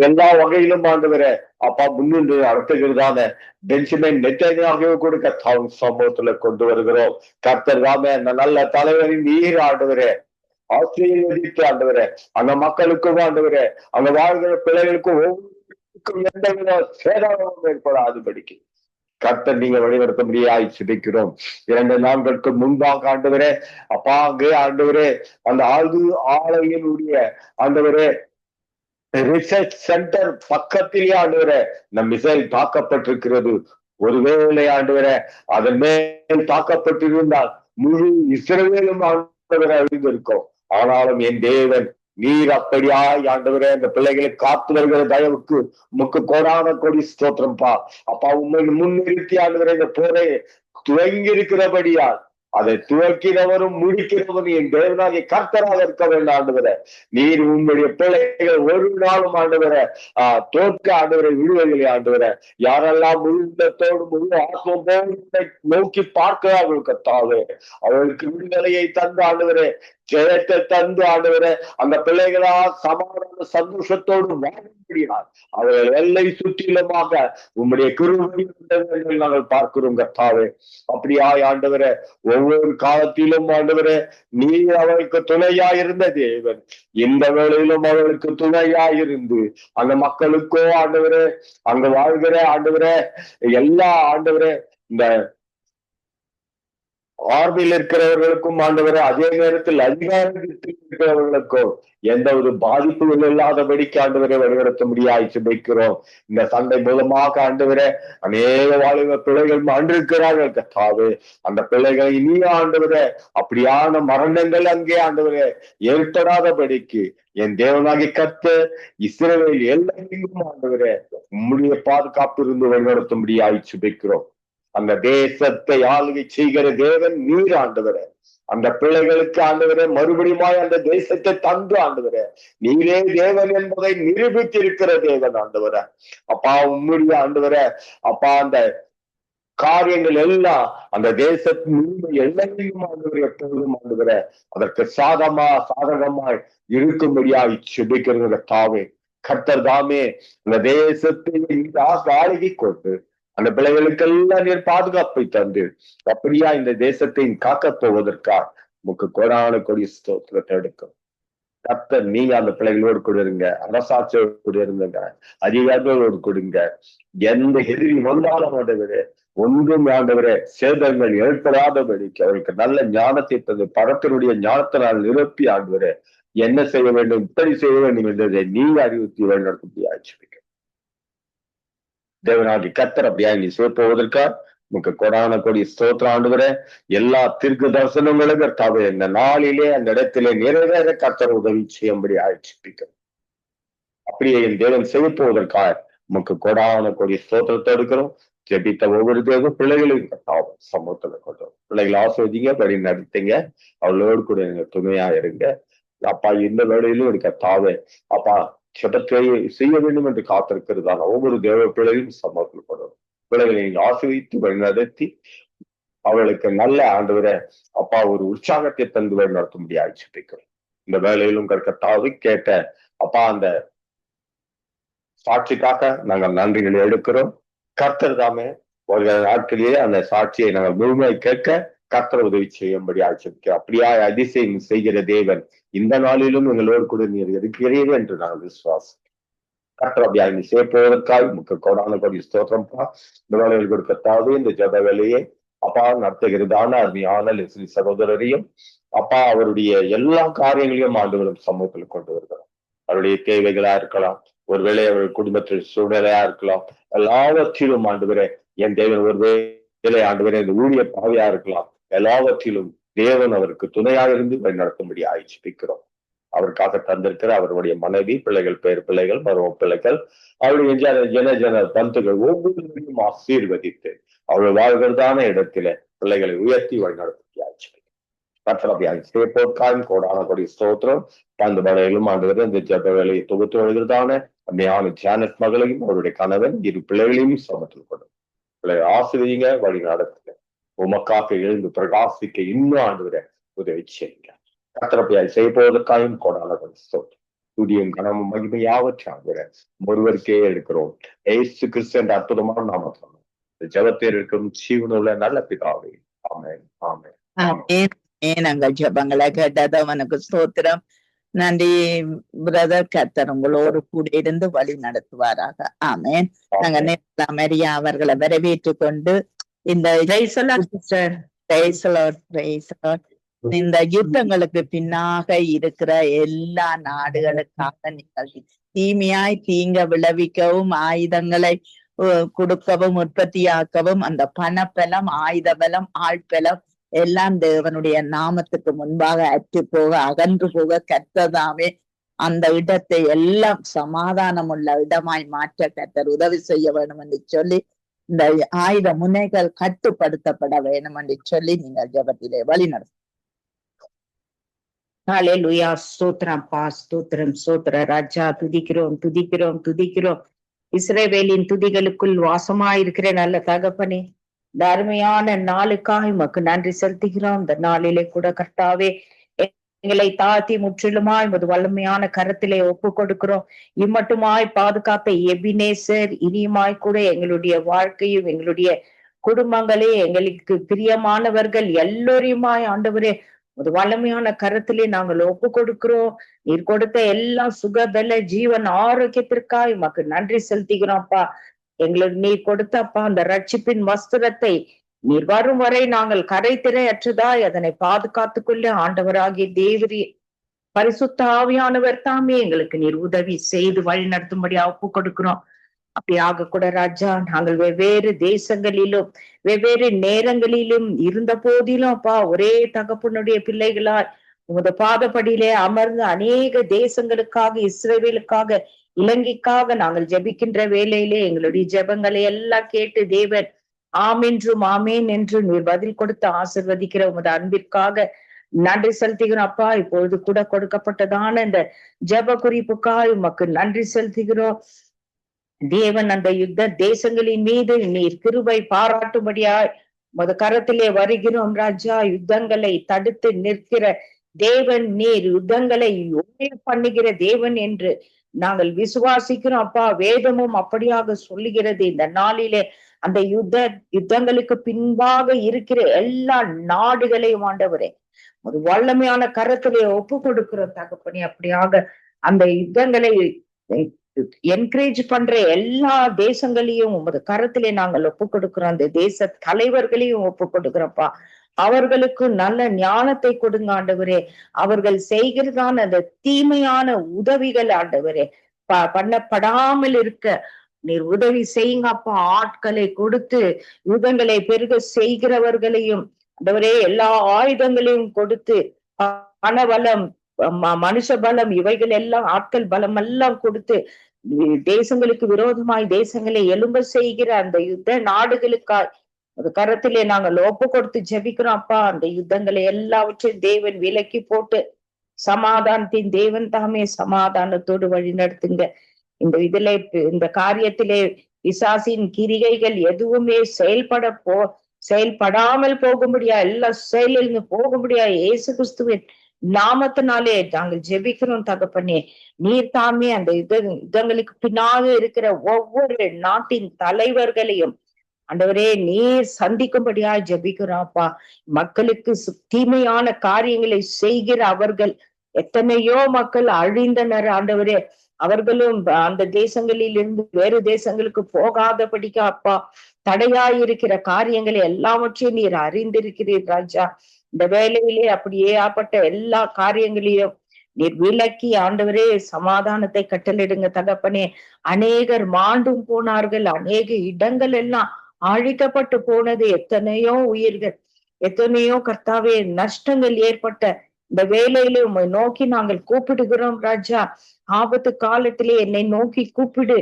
எல்லா வகையிலும் ஆண்டவரை அப்பா முன்னின்று நடத்துகிறதான பென்ஜமின் நெத்தன்யாஹு கொடுக்க சமூகத்துல கொண்டு வருகிறோம். கர்த்தர் தாமே அந்த நல்ல தலைவரின் நீர் ஆண்டவரே ஆசீர்வதித்து ஆண்டவரே அந்த மக்களுக்கும் ஆண்டவரே அங்க வாழ்கிற பிள்ளைகளுக்கும் ஒவ்வொருக்கும் எந்தவித சேதாரமும் ஏற்படாதுபடிக்கு கர்த்தர் நீங்க வழிநடத்தும்படியாய் சிதைக்கிறோம். 2 நாட்களுக்கு முன்பாக ஆண்டவரே அப்பா அங்கே ஆண்டவரே அந்த ஆலையினுடைய ஆண்டவரே ரிசர்ச் சென்டர் பக்கத்திலேயே ஆண்டவரே இந்த மிசைல் தாக்கப்பட்டிருக்கிறது. ஒருவேளை ஆண்டவரே அதன் மேல் தாக்கப்பட்டிருந்தால் முழு இஸ்ரவேலும் ஆண்டவரை அழிந்திருக்கும். ஆனாலும் என் தேவன் நீர் அப்படியாய் ஆண்டவரே அந்த பிள்ளைகளை காத்து வருகிற தயவுக்கு முக்கு கோடான கொடி ஸ்தோத்திரம்பா. அப்பா உண்மை முன்னிறுத்தி ஆண்டவரே இந்த போரை துவங்கி இருக்கிறபடியால் அதை துவக்கிறவரும் முடிக்கிறவரும் என் தேவனாகிய கர்த்தராக இருக்க வேண்டும் ஆண்டவரை. நீர் உங்களுடைய பிள்ளைகள் ஒரு நாளும் ஆண்டவரை தோற்க ஆண்டவரை விடுவதில்லை ஆண்டவரை. யாரெல்லாம் முழுந்தத்தோடு முழு ஆத்மபோதை நோக்கி பார்க்கிறார்கள் கர்த்தாவே அவர்களுக்கு விடுதலையை தந்த ஆண்டவரே ஜெயத்தை தந்து ஆண்டவரே அந்த பிள்ளைகளா சமாதான சந்தோஷத்தோடு வாழும்படியா அவர்கள் எல்லை சுற்றிலுமாக உம்முடைய கிருபையை நாங்கள் பார்க்கிறோம் கர்த்தாவே. அப்படியாய் ஆண்டவரே ஒவ்வொரு காலத்திலும் ஆண்டவரே நீர் அவர்களுக்கு துணையாயிருந்த தேவன். இந்த வேளையிலும் அவர்களுக்கு துணையாயிருந்து அந்த மக்களுக்கோ ஆண்டவரே அங்க வாழ்கிற ஆண்டவரே எல்லா ஆண்டவரே இந்த ஆர்மியில் இருக்கிறவர்களுக்கும் ஆண்டவரே அதே நேரத்தில் அதிகாரத்தில் இருக்கிறவர்களுக்கும் எந்த ஒரு பாதிப்புகள் இல்லாதபடிக்கு ஆண்டவரை வழிநடத்த முடியாது ஜெபிக்கிறோம். இந்த சண்டை மூலமாக ஆண்டவரே அநேக வாலிப பிள்ளைகள் மாண்டிருக்கிறார்கள் கர்த்தாவே. அந்த பிள்ளைகளை இனி ஆண்டவரே அப்படியான மரணங்கள் அங்கே ஆண்டவரே ஏற்படாதபடிக்கு என் தேவனாகி கர்த்தர் இஸ்ரவேல் எல்லையிலும் ஆண்டவரே உம்முடைய பாதுகாப்பு இருந்து வழிநடத்த முடியாது ஜெபிக்கிறோம். அந்த தேசத்தை ஆளுகை செய்கிற தேவன் நீர் ஆண்டவரே. அந்த பிள்ளைகளுக்கு ஆண்டவரே மறுபடியும் அந்த தேசத்தை தந்து ஆண்டவரே நீரே தேவன் என்பதை நிரூபித்து இருக்கிற தேவன் ஆண்டவரே. அப்பா உம்முடைய ஆண்டவரே அப்பா அந்த காரியங்கள் எல்லாம் அந்த தேசத்தின் எல்லையிலும் ஆண்டவரே எப்பொழுதும் ஆண்டவரே அதற்கு சாதகமாய் இருக்கும்படியாக சுபிக்கிறது தாவே. கர்த்தர் தாமே அந்த தேசத்தை ஆளுகை கொண்டு அந்த பிள்ளைகளுக்கெல்லாம் நீர் பாதுகாப்பை தந்து அப்படியா இந்த தேசத்தை காக்க போவதற்காக உமக்கு கோடான கொடி ஸ்தோத்திரத்தை எடுக்கும். கர்த்தர் நீங்க அந்த பிள்ளைகளோடு கூட இருங்க, அரசாட்சியோடு கூட இருந்துங்க, அதிகாரிகளோடு கொடுங்க. எந்த எதிரி வந்தாலும் ஆண்டவரே ஒன்றும் ஆண்டவரே சேதங்கள் ஏற்படாதபடிக்கு அவருக்கு நல்ல ஞானத்தை தந்து பரத்தினுடைய ஞானத்தினால் நிரப்பி ஆண்டவரே என்ன செய்ய வேண்டும் இப்படி செய்ய வேண்டும் என்றதை நீங்க அறிவுறுத்தி வழிநடத்த ஆட்சி தேவனாகி கர்த்தர் அப்படியா நீ சேர்ப்பதற்கா உங்க கொடான கொடி ஸ்தோத்திரம் ஆண்டவரே. எல்லா தீர்க்க தரிசனங்களும் கர்த்தாவே இந்த நாளிலே அந்த இடத்திலே நிறைவேற கர்த்தர் உதவி செய்யும்படி ஆட்சிப்பிக்க அப்படியே என் தேவன் செய்யப்போவதற்காக உமக்கு கொடான கொடி ஸ்தோத்திரத்தை எடுக்கிறோம். ஜெபித்த ஒவ்வொரு தேவம் பிள்ளைகளையும் கர்த்தாவே சமூகத்துல கொண்டோம். பிள்ளைகளை ஆஸ்வதிங்க, வழி நடத்துங்க, அவளோடு கூட நீங்க துணையா இருங்க அப்பா. இந்த வேளையிலும் ஒரு கர்த்தாவே அப்பா ஜெபத்தை செய்ய வேண்டும் என்று காத்திருக்கிறதான ஒவ்வொரு தேவ பிள்ளையும் சமர்ப்பிக்கப்படும். பிள்ளைகளை ஆசிரியத்து வழிநடத்தி அவளுக்கு நல்ல ஆண்டவரை அப்பா ஒரு உற்சாகத்தை தந்து வழிநடத்த முடியாது ஜெபிக்கிறோம். இந்த வேலையிலும் கர்த்தாவே கேட்ட அப்பா அந்த சாட்சிக்காக நாங்கள் நன்றிகளை எடுக்கிறோம். கர்த்தர் தாமே ஒரு நாட்களிலேயே அந்த சாட்சியை நாங்கள் முழுமையை கேட்க கர்த்தர் உதவி செய்யும்படி ஆட்சிக்கிறோம். அப்படியா அதிசயம் செய்கிற தேவன் இந்த நாளிலும் எங்களோடு கூட நீர் இருக்கிறீர்கள் என்று நாங்கள் விசுவாசம். கர்த்தர் அப்படியா நீ சேர்ப்பதற்காக முக்க கோடான கொடி ஸ்தோத்திரம்ப்பா. இந்த வேலையில் கொடுக்கத்தாவது இந்த ஜப வேலையை அப்பா நடத்துகிறதான அருமையான லெஸ்லி சகோதரரையும் அப்பா அவருடைய எல்லா காரியங்களையும் ஆண்டுகளும் சமூகத்தில் கொண்டு வருகிறோம். அவருடைய தேவைகளா இருக்கலாம், ஒருவேளை அவருடைய குடும்பத்தில் சூழ்நிலையா இருக்கலாம், எல்லாவற்றிலும் ஆண்டுவரே என் தேவன் ஒரு வேலை ஆண்டுவரே இந்த ஊழிய பாவையா இருக்கலாம், எல்லாவற்றிலும் தேவன் அவருக்கு துணையாக இருந்து வழிநடத்தும்படி ஆய்ச்சிப்பிக்கிறோம். அவருக்காக தந்திருக்கிற அவருடைய மனைவி, பிள்ளைகள், பேர் பிள்ளைகள், மரும பிள்ளைகள், அவருடைய ஜன பந்துகள் ஒவ்வொருவரையும் ஆசீர்வதித்து அவர்கள் வாழ்கிறதான இடத்தில பிள்ளைகளை உயர்த்தி வழிநடத்தி ஆட்சிப்பிக்கிறோம். கோடான கொடி ஸ்தோத்திரம். அந்த வேலையிலும் ஆண்டு இந்த ஜப வேலையை தொகுத்து வருகிறதான அம்மையான ஜானட் மகளையும் அவருடைய கணவன் இரு பிள்ளைகளையும் சமத்தில் கொண்டு பிள்ளைகளை ஆசிரியங்க, வழி நடத்துங்க. உமக்காக எழுந்து பிரகாசிக்க இன்னும் ஆண்டு உதவி செய்யுங்க. கத்திரப்பையாய் செய்ய போவதற்காகவும் கொடான துதியும் கனமும் மகிமையாவற்றாக ஒருவருக்கே எடுக்கிறோம். ஏசு கிறிஸ்து அற்புதமான நாமத்தில் ஜபத்தில் இருக்கும் ஜீவனுள்ள நல்ல பிதாவே. ஆமென், ஆமென், ஆமென். நாங்கள் ஜபங்களை கேட்டது அவனுக்கு ஸ்தோத்திரம். நன்றி பிரதர். கர்த்தர் உங்களோடு கூட இருந்து வழி நடத்துவாராக. ஆமென். நாங்க மரியா அவர்களை வரவேற்று கொண்டு இந்த இந்த யுத்தங்களுக்கு பின்னாக இருக்கிற எல்லா நாடுகளுக்காக நீங்கள் தீமையாய் தீங்க விளைவிக்கவும் ஆயுதங்களை கொடுக்கவும் உற்பத்தியாக்கவும் அந்த பணப்பலம், ஆயுத பலம், ஆழ்பலம் எல்லாம் தேவனுடைய நாமத்துக்கு முன்பாக அற்று போக அகன்று போக கர்த்ததாமே அந்த இடத்தை எல்லாம் சமாதானம் உள்ள இடமாய் மாற்ற கர்த்தர் உதவி செய்ய வேண்டும் என்று சொல்லி இந்த ஆயுத முனைகள் கட்டுப்படுத்தப்பட வேண்டும் என்று சொல்லி நீங்கள் ஜெபத்திலே வழி நடத்தும். ஹல்லேலூயா. ஸ்தோத்திரம் பா, ஸ்தோத்திரம், ஸ்தோத்திர ராஜா. துதிக்கிறோம், துதிக்கிறோம், துதிக்கிறோம். இஸ்ரவேலின் துதிகளுக்குள் வாசமாயிருக்கிற நல்ல தகப்பனே, இந்த அருமையான நாளுக்காக உமக்கு நன்றி செலுத்துகிறோம். இந்த நாளிலே கூட கர்த்தாவே எங்களை தாழ்த்தி முற்றிலுமாய் உமது வல்லமையான கரத்திலே ஒப்பு கொடுக்கிறோம். இம்மட்டுமாய் பாதுகாத்த எபினேசர் இனியுமாய் கூட எங்களுடைய வாழ்க்கையும் எங்களுடைய குடும்பங்களே எங்களுக்கு பிரியமானவர்கள் எல்லோரையுமாய் ஆண்டவரே ஒரு வல்லமையான கரத்திலே நாங்கள் ஒப்பு கொடுக்கிறோம். நீர் கொடுத்த எல்லா சுகபல ஜீவன் ஆரோக்கியத்திற்காக உமக்கு நன்றி செலுத்துகிறோம்ப்பா. எங்களுக்கு நீர் கொடுத்தப்பா அந்த ரட்சிப்பின் வஸ்திரத்தை நீர் வரும் வரை நாங்கள் கரைதிரையற்றதாய் அதனை பாதுகாத்துக் கொள்ள ஆண்டவராகிய தேவரே பரிசுத்த ஆவியானவர் தாமே எங்களுக்கு நீர் உதவி செய்து வழி நடத்தும்படி ஒப்பு கொடுக்கிறோம். அப்படியாக கூட ராஜா, நாங்கள் வெவ்வேறு தேசங்களிலும் வெவ்வேறு நேரங்களிலும் இருந்த போதிலும் அப்பா ஒரே தகப்பனுடைய பிள்ளைகளாய் உமது பாதப்படியிலே அமர்ந்து அநேக தேசங்களுக்காக, இஸ்ரவேலுக்காக, இலங்கைக்காக நாங்கள் ஜெபிக்கின்ற வேளையிலே எங்களுடைய ஜெபங்களை எல்லாம் கேட்டு தேவன் ஆமென்றும் ஆமேன் என்று நீர் பதில் கொடுத்து ஆசிர்வதிக்கிற உமது அன்பிற்காக நன்றி செலுத்துகிறோம் அப்பா. இப்பொழுது கூட கொடுக்கப்பட்டதான இந்த ஜெப குறிப்புக்காக உமக்கு நன்றி செலுத்துகிறோம். தேவன் அந்த யுத்த தேசங்களின் மீது நீர் கிருபை பாராட்டும்படியாய் உமது கரத்திலே வருகிறோம் ராஜா. யுத்தங்களை தடுத்து நிற்கிற தேவன் நீர், யுத்தங்களை பண்ணுகிற தேவன் என்று நாங்கள் விசுவாசிக்கிறோம் அப்பா. வேதமும் அப்படியாக சொல்லுகிறது. இந்த நாளிலே அந்த யுத்தங்களுக்கு பின்பாக இருக்கிற எல்லா நாடுகளையும் ஆண்டவரே ஒரு வல்லமையான கரத்திலே ஒப்பு கொடுக்கிற தகப்பனே. அப்படியாக அந்த யுத்தங்களை என்கரேஜ் பண்ற எல்லா தேசங்களையும் உமது கரத்திலே நாங்கள் ஒப்பு கொடுக்கிறோம். அந்த தேச தலைவர்களையும் ஒப்பு கொடுக்கிறோம்ப்பா. அவர்களுக்கு நல்ல ஞானத்தை கொடுங்க ஆண்டவரே. அவர்கள் செய்கிறதான அந்த தீமையான உதவிகள் ஆண்டவரே பண்ணப்படாமல் இருக்க நீர் உதவி செய்யுங்க அப்பா. ஆட்களை கொடுத்து யுத்தங்களை பெருக செய்கிறவர்களையும் ஆண்டவரே எல்லா ஆயுதங்களையும் கொடுத்து பண பலம், மனுஷ பலம், இவைகள் எல்லாம் ஆட்கள் பலம் எல்லாம் கொடுத்து தேசங்களுக்கு விரோதமாய் தேசங்களை எழும்ப செய்கிற அந்த யுத்த நாடுகளுக்காய் ஒரு கரத்திலே நாங்கள் ஒப்பு கொடுத்து ஜெபிக்கிறோம் அப்பா. அந்த யுத்தங்களை எல்லாவற்றையும் தேவன் விலக்கி போட்டு சமாதானத்தின் தேவன் தாமே சமாதானத்தோடு வழி நடத்துங்க. இந்த காரியத்திலே பிசாசின் கிரிகைகள் எதுவுமே செயல்படாமல் போகும்படியா, எல்லா செயலிருந்து போகும்படியா இயேசு கிறிஸ்துவின் நாமத்தினாலே நாங்கள் ஜெபிக்கிறோம் தகப்பனே. நீர் தாமே அந்த யுத்தங்களுக்கு பின்னாக இருக்கிற ஒவ்வொரு நாட்டின் தலைவர்களையும் ஆண்டவரே நீர் சந்திக்கும்படியா ஜெபிக்கிறோம்ப்பா. மக்களுக்கு தீமையான காரியங்களை செய்கிற அவர்கள் எத்தனையோ மக்கள் அழிந்தனர் ஆண்டவரே. அவர்களும் அந்த தேசங்களில் இருந்து வேறு தேசங்களுக்கு போகாதபடிக்கு அப்பா தடையாயிருக்கிற காரியங்களை எல்லாவற்றையும் நீர் அறிந்திருக்கிறீர் ராஜா. இந்த வேலையிலே அப்படியே ஆப்பட்ட எல்லா காரியங்களையும் நீர் விலக்கி ஆண்டவரே சமாதானத்தை கட்டளிடுங்க தகப்பனே. அநேகர் மாண்டும் போனார்கள். அநேக இடங்கள் எல்லாம் அழிக்கப்பட்டு போனது. எத்தனையோ உயிர்கள், எத்தனையோ கர்த்தாவே நஷ்டங்கள் ஏற்பட்ட இந்த வேலையில உம்மை நோக்கி நாங்கள் கூப்பிடுகிறோம் ராஜா. ஆபத்து காலத்திலே என்னை நோக்கி கூப்பிடு,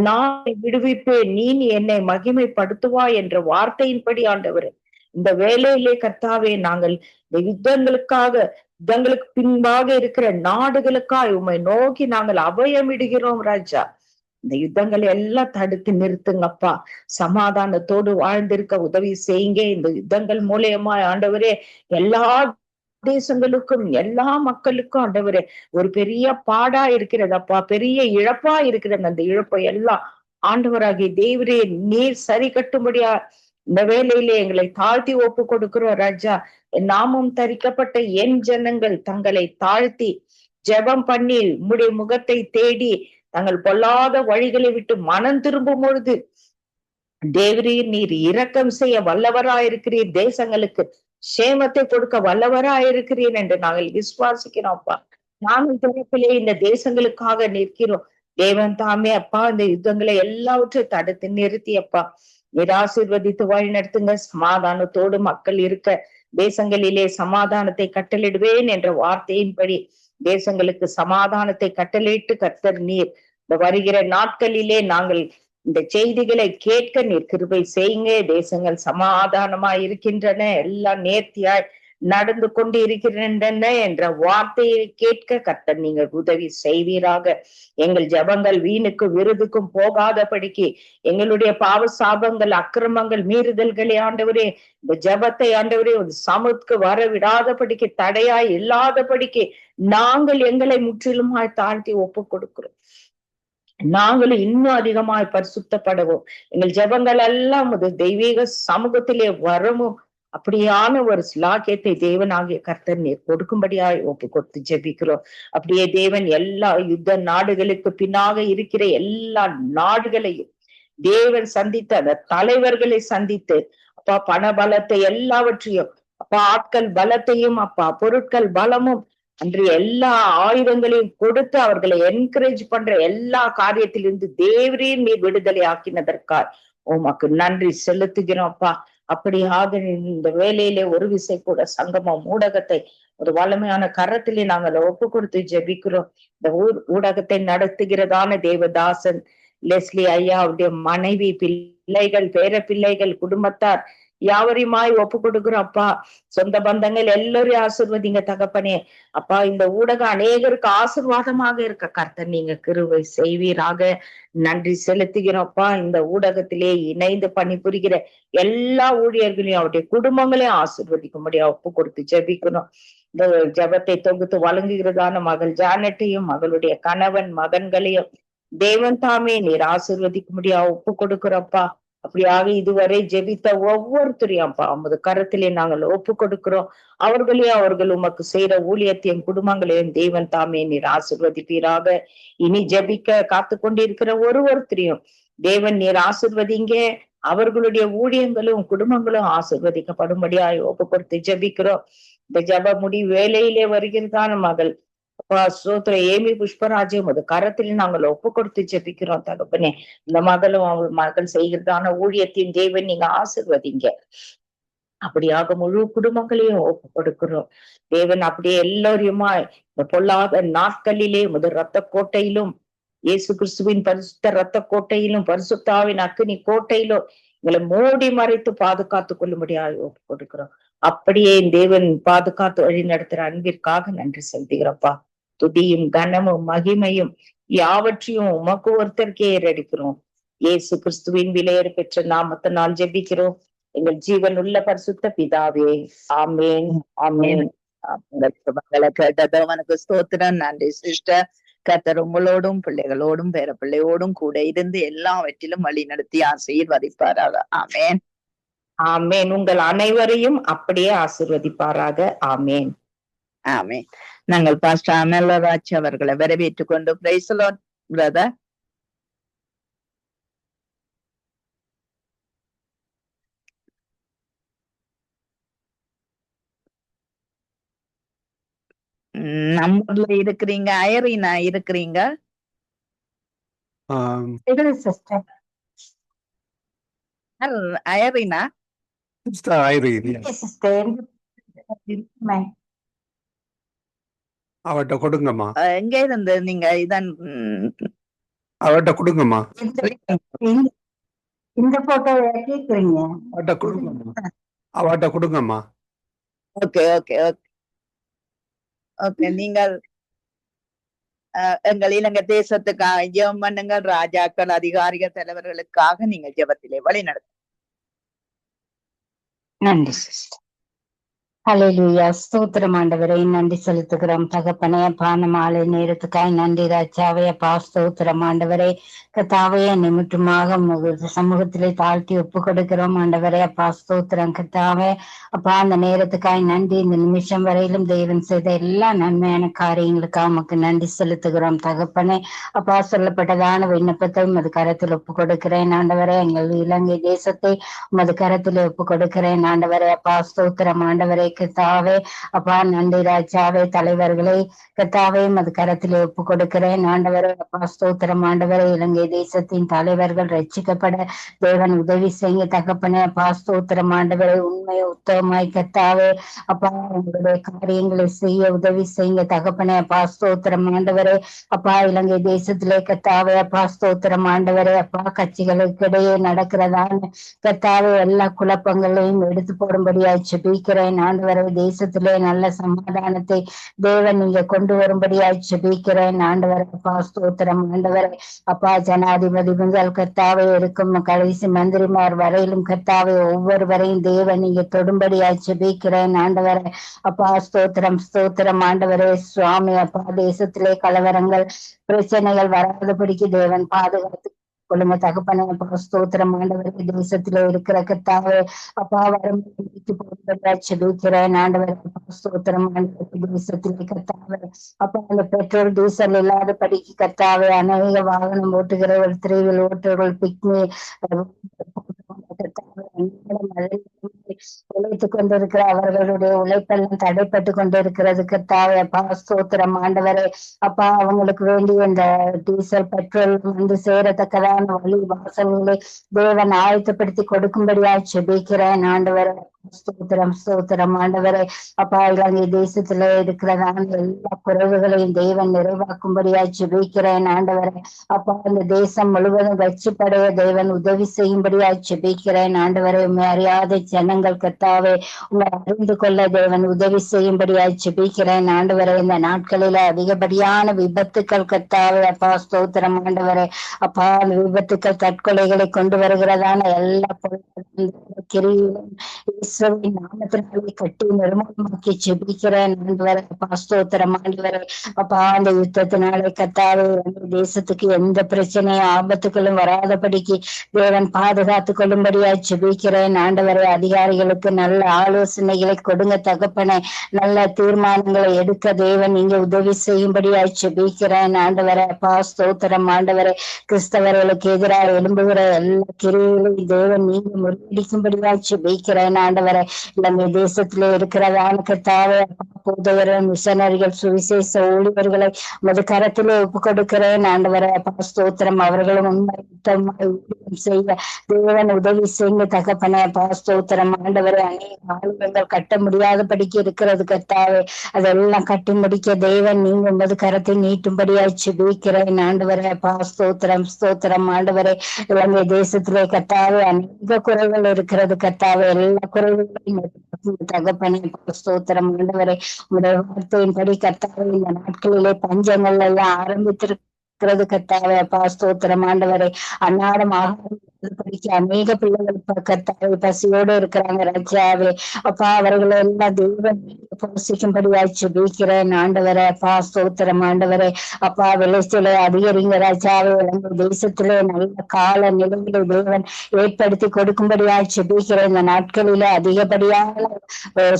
நான் விடுவிப்பேன், நீ என்னை மகிமைப்படுத்துவாய் என்ற வார்த்தையின்படி ஆண்டவர் இந்த வேலையிலே கர்த்தாவே நாங்கள் இந்த யுத்தங்களுக்கு பின்பாக இருக்கிற நாடுகளுக்காக உம்மை நோக்கி நாங்கள் அபயமிடுகிறோம் ராஜா. இந்த யுத்தங்களை எல்லாம் தடுத்து நிறுத்துங்கப்பா. சமாதானத்தோடு வாழ்ந்திருக்க உதவி செய்யுங்க. இந்த யுத்தங்கள் மூலியமா ஆண்டவரே எல்லா தேசங்களுக்கும் எல்லா மக்களுக்கும் ஆண்டவரே ஒரு பெரிய பாடா இருக்கிறதப்பா, பெரிய இழப்பா இருக்கிறது. அந்த இழப்பை எல்லாம் ஆண்டவராகிய தேவரே நீர் சரி கட்டும்படியா இந்த வேலையிலே எங்களை தாழ்த்தி ஒப்பு கொடுக்கிறோம் ராஜா. நாமும் தரிக்கப்பட்ட என் ஜனங்கள் தங்களை தாழ்த்தி ஜெபம் பண்ணி உம்முடைய முகத்தை தேடி தங்கள் பொல்லாத வழிகளை விட்டு மனம் திரும்பும் பொழுது தேவரீர் நீர் இரக்கம் செய்ய வல்லவராயிருக்கிறீர், தேசங்களுக்கு சேமத்தை கொடுக்க வல்லவராயிருக்கிறீர் என்று நாங்கள் விசுவாசிக்கிறோம்ப்பா. நாங்கள் தரப்பிலே இந்த தேசங்களுக்காக நிற்கிறோம். தேவன் தாமே அப்பா இந்த யுத்தங்களை எல்லாவற்றையும் தடுத்து நிறுத்தி அப்பா நீர் ஆசீர்வதித்து வழி நடத்துங்க. சமாதானத்தோடு மக்கள் இருக்க தேசங்களிலே சமாதானத்தை கட்டளிடுவேன் என்ற வார்த்தையின்படி தேசங்களுக்கு சமாதானத்தை கட்டளையிட்டு கர்த்தர் நீர் இந்த வருகிற நாட்களிலே நாங்கள் இந்த செய்திகளை கேட்க நீர் கிருபை செய்யுங்க. தேசங்கள் சமாதானமாய் இருக்கின்றன, எல்லாம் நேர்த்தியாய் நடந்து கொண்டு இருக்கின்றன என்ற வார்த்தையை கேட்க கர்த்தர் நீங்கள் உதவி செய்வீராக. எங்கள் ஜெபங்கள் வீணுக்கு விருதுக்கும் போகாதபடிக்கு, எங்களுடைய பாவ சாபங்கள், அக்கிரமங்கள், மீறுதல்களை ஆண்டவரே, இந்த ஜெபத்தை ஆண்டவரே ஒரு சமூகத்துக்கு வர விடாதபடிக்கு, தடையாய் இல்லாதபடிக்கு நாங்கள் எங்களை முற்றிலுமாய் தாழ்த்தி ஒப்பு கொடுக்கிறோம். நாங்களும் இன்னும் அதிகமாய் பரிசுத்தப்படவும், எங்கள் ஜெபங்கள் எல்லாம் ஒரு தெய்வீக சமூகத்திலே வரவும் அப்படியான ஒரு ஸ்லாக்கியத்தை தேவனாகிய கர்த்தர் நீர் கொடுக்கும்படியாய் ஒப்பு கொடுத்து ஜெபிக்கிறோம். அப்படியே தேவன் எல்லா யுத்த நாடுகளுக்கு பின்னாக இருக்கிற எல்லா நாடுகளையும் தேவன் சந்தித்து, அந்த தலைவர்களை சந்தித்து, அப்பா பண பலத்தை எல்லாவற்றையும், அப்பா ஆட்கள் பலத்தையும், அப்பா பொருட்கள் பலமும், அன்று எல்லா ஆயுதங்களையும் கொடுத்து அவர்களை என்கரேஜ் பண்ற எல்லா காரியத்திலிருந்து தேவரீர் நீர் விடுதலை ஆக்கினதற்காய் உமக்கு நன்றி செலுத்துகிறோம் அப்பா. அப்படியாக இந்த வேலையிலே ஒரு விசை கூட சங்கமம் ஊடகத்தை ஒரு வலிமையான கரத்திலே நாங்கள் ஒப்பு கொடுத்து ஜெபிக்கிறோம். இந்த ஊடகத்தை நடத்துகிறதான தேவதாசன் லெஸ்லி ஐயா, அவருடைய மனைவி, பிள்ளைகள், பேர பிள்ளைகள், குடும்பத்தார் யாவரையுமாய் ஒப்பு கொடுக்கிறோம் அப்பா. சொந்த பந்தங்கள் எல்லாரையும் ஆசீர்வதிங்க தகப்பனே. அப்பா இந்த ஊடகம் அநேகருக்கு ஆசீர்வாதமாக இருக்க கர்த்தர் நீங்க கிருபை செய்வீராக. நன்றி செலுத்துகிறோம் அப்பா. இந்த ஊடகத்திலே இணைந்து பணிபுரிகிற எல்லா ஊழியர்களையும் அவருடைய குடும்பங்களையும் ஆசீர்வதிக்கும்படியா ஒப்பு கொடுத்து ஜெபிக்கணும். இந்த ஜெபத்தை தொகுத்து வழங்குகிறதான மகள் ஜானட்டையும், மகளுடைய கணவன், மகன்களையும் தேவன் தாமே நீர் ஆசீர்வதிக்கும்படியா ஒப்பு கொடுக்கிறோம்ப்பா. அப்படியாக இதுவரை ஜெபித்த ஒவ்வொருத்தரையும் அப்பா உமது கரத்திலே நாங்கள் ஒப்பு கொடுக்கிறோம். அவர்கள் உமக்கு செய்யற ஊழியத்தையும் குடும்பங்களையும் தேவன் தாமே நீர் ஆசீர்வதிப்பீராக. இனி ஜெபிக்க காத்து கொண்டிருக்கிற ஒருத்தரையும் தேவன் நீர் ஆசீர்வதிங்க. அவர்களுடைய ஊழியங்களும் குடும்பங்களும் ஆசீர்வதிக்கப்படும்படியாய் ஒப்பு கொடுத்து ஜெபிக்கிறோம். இந்த ஜெப முடி வேலையிலே வருகிறதான மகள் அப்பா ஸ்தோத்திர ஏமி புஷ்பராஜையும் அது கரத்தில் நாங்கள் ஒப்பு கொடுத்து ஜெபிக்கிறோம் தகப்பனே. இந்த மகளும் அவள் மகள் செய்கிறதான ஊழியத்தையும் தேவன் நீங்க ஆசீர்வதிங்க. அப்படியாக முழு குடும்பங்களையும் ஒப்பு கொடுக்கிறோம் தேவன். அப்படியே எல்லோரையுமா இந்த பொல்லாத நாட்களிலே முதல் ரத்த கோட்டையிலும், இயேசு கிறிஸ்துவின் பரிசுத்த ரத்த கோட்டையிலும், பரிசுத்தாவின் அக்கினி கோட்டையிலும் எங்களை மூடி மறைத்து பாதுகாத்து கொள்ளும்படியாக ஒப்பு கொடுக்கிறோம். அப்படியே தேவன் பாதுகாத்து வழி நடத்துற அன்பிற்காக நன்றி செலுத்துகிறப்பா. துதியும் கனமும் மகிமையும் யாவற்றையும் உமக்கு ஒருத்தருக்கே ஏறடிக்கிறோம். இயேசு கிறிஸ்துவின் விலையேற பெற்ற நாமத்தினால் ஜெபிக்கிறோம் எங்கள் ஜீவன் உள்ள பரிசுத்த பிதாவே, ஆமேன் ஆமேன். கேட்டதவனுக்கு ஸ்தோத்திரம். நன்றி சிஸ்டர். கர்த்தர் உங்களோடும் பிள்ளைகளோடும் பேர பிள்ளையோடும் கூட இருந்து எல்லாவற்றிலும் வழி நடத்தி ஆசீர்வதிப்பாராக. ஆமேன் ஆமேன். உங்கள் அனைவரையும் அப்படியே ஆசீர்வதிப்பாராக. ஆமேன் ஆமேன். நாங்கள் பாஸ்டர் அமலராஜ் அவர்களை வரவேற்றுக் கொண்டு பிரைஸ் தி லார்ட் பிரதர். நம்பர்ல இருக்கிறீங்க, ஐரீனா இருக்கிறீங்க. ஐரீனா அவட்ட கொடுங்கம்மா. எங்க இருந்து நீங்க இதான் அவட்ட கொடுங்கம்மா. இந்த போட்டோ கேக்குறீங்க? அவட்ட கொடுங்கம்மா. அவட்ட கொடுங்கம்மா. Okay okay okay okay. நீங்கள் எங்கள் இலங்கை தேசத்துக்காக ஜெபம் பண்ணுங்கள். ராஜாக்கள், அதிகாரிகள், தலைவர்களுக்காக நீங்கள் ஜெபத்திலே வழி நடத்த. நன்றி சிஸ்டர். ஹல்லேலூயா. ஸ்தோத்திரம் ஆண்டவரே, நன்றி செலுத்துகிறோம் தகப்பனே. பான மாலை நேரத்துக்காய் நன்றி ராஜாவே. அப்பா ஸ்தோத்திரம் ஆண்டவரே. கர்த்தாவே நிமித்தமாக சமூகத்திலே தாழ்த்தி ஒப்பு கொடுக்கிறோம் ஆண்டவரே. அப்பா ஸ்தோத்திரம் கர்த்தாவே. அப்பா அந்த நேரத்துக்காய் நன்றி. இந்த நிமிஷம் வரையிலும் தேவன் செய்த எல்லா நன்மையான காரியங்களுக்காக உமக்கு நன்றி செலுத்துகிறோம் தகப்பனே. அப்பா சொல்லப்பட்டதான விண்ணப்பத்தை உமது கரத்தில் ஒப்பு கொடுக்கிறேன் ஆண்டவரே. எங்கள் இலங்கை தேசத்தை உமது கரத்தில் ஒப்பு கொடுக்கிறேன் ஆண்டவரே. அப்பா ஸ்தோத்திரம் ஆண்டவரே. கர்த்தாவே அப்பா நன்றி ராஜாவே. தலைவர்களை கர்த்தாவே உமது கரத்திலே ஒப்பு கொடுக்கிறேன் ஆண்டவரே. அப்பா ஸ்தோத்திரம் ஆண்டவரே. இலங்கை தேசத்தின் தலைவர்கள் ரட்சிக்கப்பட தேவன் உதவி செய்ய தகப்பனே. அப்பா ஸ்தோத்திரம் ஆண்டவரே. உண்மை உத்தமாய் கர்த்தாவே அப்பா உங்களுடைய காரியங்களை செய்ய உதவி செய்ய தகப்பனே. அப்பா ஸ்தோத்திரம் ஆண்டவரே. அப்பா இலங்கை தேசத்திலே கர்த்தாவே அப்பா ஸ்தோத்திரம் ஆண்டவரே. அப்பா கட்சிகளுக்கு இடையே நடக்கிறதான கர்த்தாவே எல்லா குழப்பங்களையும் எடுத்து போடும்படியாய் ஜெபிக்கிறேன் ஆண்டவரே. ஆண்டவரை தேசத்திலே நல்ல சமாதானத்தை தேவன் நீங்க கொண்டு வரும்படியாய் ஜெபிக்கிறேன் ஆண்டவரை. அப்பா ஸ்தோத்திரம் ஆண்டவரை. அப்பா ஜனாதிபதி முதல் கர்த்தாவே இருக்கும் கடைசி மந்திரிமார் வரையிலும் கர்த்தாவே ஒவ்வொருவரையும் தேவன் நீங்க தொடும்படியாய் ஜெபிக்கிறேன் ஆண்டவரை. அப்பா ஸ்தோத்திரம் ஸ்தோத்திரம் ஆண்டவரே சுவாமி. அப்பா தேசத்திலே கலவரங்கள் பிரச்சனைகள் வராதபடிக்கு தேவன் பாதுகாத்து கொள்ளுங்க தகப்பனே. அப்பா ஸ்தோத்திரம் ஆண்டவரே. தேசத்திலே இருக்கிற கர்த்தாவே அப்பா வரும் ஜெபிக்கிறேன் ஆண்டவரே. அப்பா ஸ்தோத்திரம் ஆண்டவரே. தேசத்திலே கர்த்தாவே அப்பா அந்த பெட்ரோல் டீசல் இல்லாத படிக்கு கர்த்தாவே அநேக வாகனம் ஓட்டுகிறவர்கள், திரைவில் ஓட்டுகிறவர்கள், பிக்னி உழைத்துக் கொண்டிருக்கிற அவர்களுடைய உழைப்பெல்லாம் தடைப்பட்டு கொண்டிருக்கிறது கர்த்தாவே. அப்பா ஸ்தோத்திரம் ஆண்டவரே. அப்பா அவங்களுக்கு வேண்டிய இந்த டீசல் பெட்ரோல் வந்து சேரத்தக்கதான வழி வாசல்களை தேவன் ஆயத்தப்படுத்தி கொடுக்கும்படியாய் ஜெபிக்கிறேன் ஆண்டவரே. ஸ்தோத்திரம் ஸ்தோத்திரம் ஆண்டவரே. அப்பா இலங்கை தேசத்துல இருக்கிறதான எல்லா குறைவுகளையும் தேவன் நிறைவாக்கும்படியாய் ஜெபிக்கிறேன் ஆண்டவரே. அப்பா இந்த தேசம் முழுவதும் வெற்றிப்படைய தேவன் உதவி செய்யும்படியாய் ஜெபிக்கிறேன் ஆண்டவரே. உண்மை அறியாத ஜனங்கள் கர்த்தாவே உங்களை அறிந்து கொள்ள தேவன் உதவி செய்யும்படியாய் ஜெபிக்கிறேன் ஆண்டவரே. இந்த நாட்களில அதிகப்படியான விபத்துக்கள் கர்த்தாவே அப்பா ஸ்தோத்திரம் ஆண்டவரே. அப்பா அந்த விபத்துக்கள் தற்கொலைகளை கொண்டு வருகிறதான எல்லா கிரியிலும் இயேசுவின் நாமத்தினாலே கட்டி நிர்மூலமாக்கி ஜெபிக்கிறேன் ஆண்டவரே. அப்பா ஸ்தோத்திரம் ஆண்டவரே. அப்பா அந்த யுத்தத்தினாலே கர்த்தாவே தேசத்துக்கு எந்த பிரச்சனையும் ஆபத்துகளும் வராதபடிக்கு தேவன் பாதுகாத்து கொள்ளும்படியாய் ஜெபிக்கிறேன் ஆண்டவரே. அதிகாரிகளுக்கு நல்ல ஆலோசனைகளை கொடுங்க தகப்பனே. நல்ல தீர்மானங்களை எடுக்க தேவன் நீங்க உதவி செய்யும்படியாய் ஜெபிக்கிறேன் ஆண்டவரே. அப்பா ஸ்தோத்திரம் ஆண்டவரே. கிறிஸ்தவர்களுக்கு எதிராக எழும்புகிற எல்லா கிரியைகளையும் தேவன் நீங்க முறியடிக்கும்படியாய் ஜெபிக்கிறேன் ஆண்டவரே. இலங்கை தேசத்திலே இருக்கிறதான கர்த்தாவே போதகர்கள், மிஷனரிகள், சுவிசேஷ ஊழியர்களை மது கரத்திலே ஒப்பு கொடுக்கிறேன் ஆண்டவரே. அப்பா ஸ்தோத்திரம் அவர்களும் உண்மை செய்ய தேவன் உதவி செய்ய தகப்பனே. அப்பா ஸ்தோத்திரம் ஆண்டவரே. அநேக ஆளுநர்கள் கட்ட முடியாதபடிக்கு இருக்கிறது கர்த்தாவே. அதெல்லாம் கட்டி முடிக்க தேவன் நீங்க உமது கரத்தை நீட்டும்படியாய் ஜெபிக்கிறேன் ஆண்டவரே. அப்பா ஸ்தோத்திரம் ஸ்தோத்திரம் ஆண்டவரே. இலங்கை தேசத்திலே கர்த்தாவே அநேக குறைகள் இருக்கிறது கர்த்தாவே. எல்லா குறைகளையும் தகப்பனே. ஸ்தோத்திரம் ஆண்டவரே. உடைய வார்த்தையின்படி கர்த்தாவே இந்த நாட்களிலே பஞ்சங்கள் எல்லாம் ஆரம்பித்திருக்கிறது கர்த்தாவே. அப்பா ஸ்தோத்திரம் ஆண்டவரே. அன்னாடம் ஆகாரம் படிக்க அநேக பிள்ளைகள் கர்த்தாவே பசியோடு இருக்கிறாங்க ராஜாவே. அப்பா அவர்களை எல்லாம் தேவன் போஷிக்கும்படியாய் ஜெபிக்கிறேன் ஆண்டவரே. அப்பா ஸ்தோத்திரம் ஆண்டவரே. அப்பா விளைச்சலை அதிகரிங்க ராஜாவே. இலங்கை தேசத்திலே நல்ல கால நிலையில தேவன் ஏற்படுத்தி கொடுக்கும்படியாய் ஜெபிக்கிறேன். இந்த நாட்களில அதிகப்படியான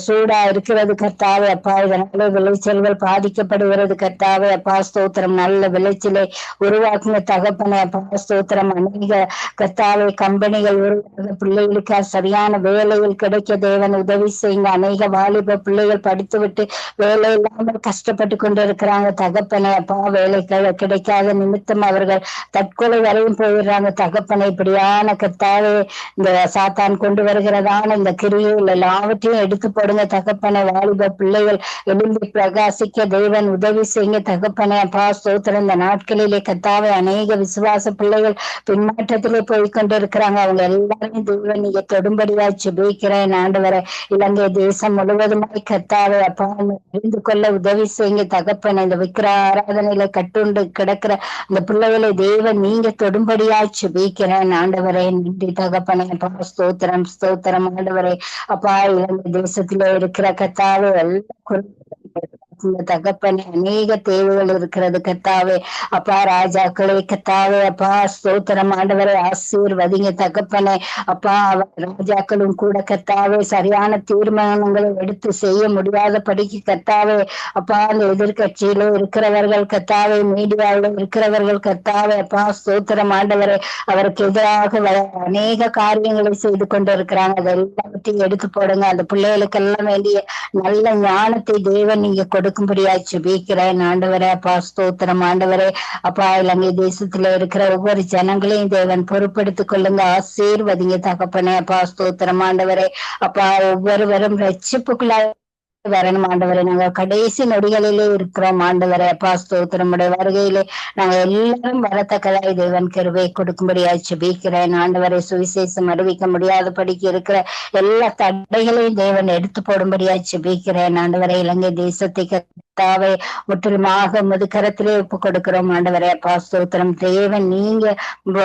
சூடா இருக்கிறது கர்த்தாவே. அப்பா இதனால விளைச்சல்கள் பாதிக்கப்படுகிறது கர்த்தாவே. அப்பா ஸ்தோத்திரம் நல்ல விளைச்சலை உருவாக்குங்க தகப்பனே. அப்பா ஸ்தோத்திரம் அநேக கர்த்தாவே கம்பெனிகள் உருவாக பிள்ளைகளுக்கு சரியான வேலைகள் கிடைக்க தேவன் உதவி செய்யுங்க. அநேக வாலிப பிள்ளைகள் படித்து விட்டு வேலை இல்லாமல் கஷ்டப்பட்டு கொண்டு இருக்கிறாங்க தகப்பனே. அப்பா வேலை கிடைக்காத நிமித்தம் அவர்கள் தற்கொலை வரையும் போயிடுறாங்க தகப்பனை. இப்படியான கர்த்தாவே இந்த சாத்தான் கொண்டு வருகிறதான இந்த கிரியைகள் எல்லாவற்றையும் எடுத்து போடுங்க தகப்பனை. வாலிப பிள்ளைகள் எழும்பி பிரகாசிக்க தேவன் உதவி செய்யுங்க தகப்பனை. அப்பா ஸ்தோத்திரம் இந்த நாட்களிலே கர்த்தாவே அநேக விசுவாச பிள்ளைகள் பின்மாற்றத்திலே போய்கொண்டிருக்கிறாங்க. அவங்க எல்லாரையும் தேவன் நீங்க தொடும்படியாய் ஜெபிக்கிறேன் ஆண்டவரே. இலங்கை தேசம் முழுவதுமாய் கர்த்தாவே அப்பா அறிந்து கொள்ள உதவி செய்யுங்க தகப்பனை. இந்த விக்கிர ஆராதனையில கட்டுண்டு கிடக்கிற அந்த பிள்ளைகளை தேவன் நீங்க தொடும்படியாய் ஜெபிக்கிறேன் ஆண்டவரே. நன்றி தகப்பனை. அப்பா ஸ்தோத்திரம் ஸ்தோத்திரம் ஆண்டவரே. அப்பா இலங்கை தேசத்திலே இருக்கிற கர்த்தாவே எல்லாம் தகப்பனே அநேக தேவைகள் இருக்கிறது கர்த்தாவே. அப்பா ராஜாக்களை கர்த்தாவே அப்பா ஸ்தோத்திரம் ஆண்டவரை ஆசீர்வதிங்க தகப்பனே. அப்பா ராஜாக்களும் கூட கர்த்தாவே சரியான தீர்மானங்களை எடுத்து செய்ய முடியாத படிக்கு கர்த்தாவே. அப்பா அந்த எதிர்கட்சியில இருக்கிறவர்கள் கர்த்தாவே, மீடியாவில இருக்கிறவர்கள் கர்த்தாவே அப்பா ஸ்தோத்திரம் ஆண்டவரை அவருக்கு எதிராக அநேக காரியங்களை செய்து கொண்டு இருக்கிறாங்க. அதை எல்லாத்தையும் எடுத்து போடுங்க. அந்த பிள்ளைகளுக்கு எல்லாம் வேண்டிய நல்ல ஞானத்தை தேவன் நீங்க கொடுக்கும்படியாய் ஜெபிக்கிறேன் ஆண்டவரே. அப்பா ஸ்தோத்திரம் ஆண்டவரே. அப்பா இலங்கை தேசத்துல இருக்கிற ஒவ்வொரு ஜனங்களையும் தேவன் பொறுப்படுத்திக் கொள்ளுங்க, ஆசீர்வதிங்க தகப்பனே. அப்பா ஸ்தோத்திரம் ஆண்டவரே. அப்பா ஒவ்வொருவரும் ரட்சிப்புக்குள்ளாய் வரணும் ஆண்டவரை. நாங்க கடைசி நொடிகளிலே இருக்கிறோம் ஆண்டவரை. அப்பா ஸ்தோத்திரமுடைய வருகையிலே நாங்க எல்லாரும் வரத்தக்கதாய் தேவன் கிருபை கொடுக்கும்படியாய் ஜெபிக்கிறேன் ஆண்டவரை. சுவிசேஷம் அறிவிக்க முடியாதபடிக்கு இருக்கிற எல்லா தடைகளையும் தேவன் எடுத்து போடும்படியாய் ஜெபிக்கிறேன் ஆண்டவரை. இலங்கை தேசத்தை கர்த்தாவே முற்றிலுமாக முதுகரத்திலே ஒப்பு கொடுக்கிறோம் ஆண்டவரை. அப்பா ஸ்தோத்திரம். தேவன் நீங்க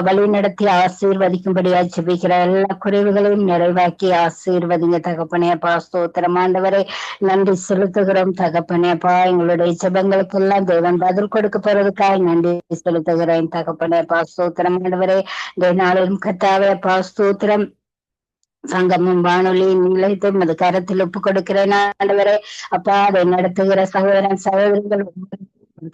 வழி நடத்தி ஆசீர்வதிக்கும்படியா ஜெபிக்கிற எல்லா குறைவுகளையும் நிறைவாக்கி ஆசீர்வதிங்க தகப்பனே. அப்பா ஸ்தோத்திரம் ஆண்டவரை. நன்றி செலுத்துகிறோம் தகப்பனே. அப்பா எங்களுடைய ஜெபங்களுக்கெல்லாம் தேவன் பதில் கொடுக்க போறதுக்காக நன்றி செலுத்துகிறேன் தகப்பனே. அப்பா ஸ்தோத்திரம் ஆண்டவரை. இந்த நாளிலும் கர்த்தாவே அப்பா ஸ்தோத்திரம் சங்கமும் வானொலி நிலையத்தையும் அது கரத்தில் ஒப்பு கொடுக்கிறேன் ஆண்டவரே. அப்பா அதை நடத்துகிற சகோதரன் சகோதரிகள்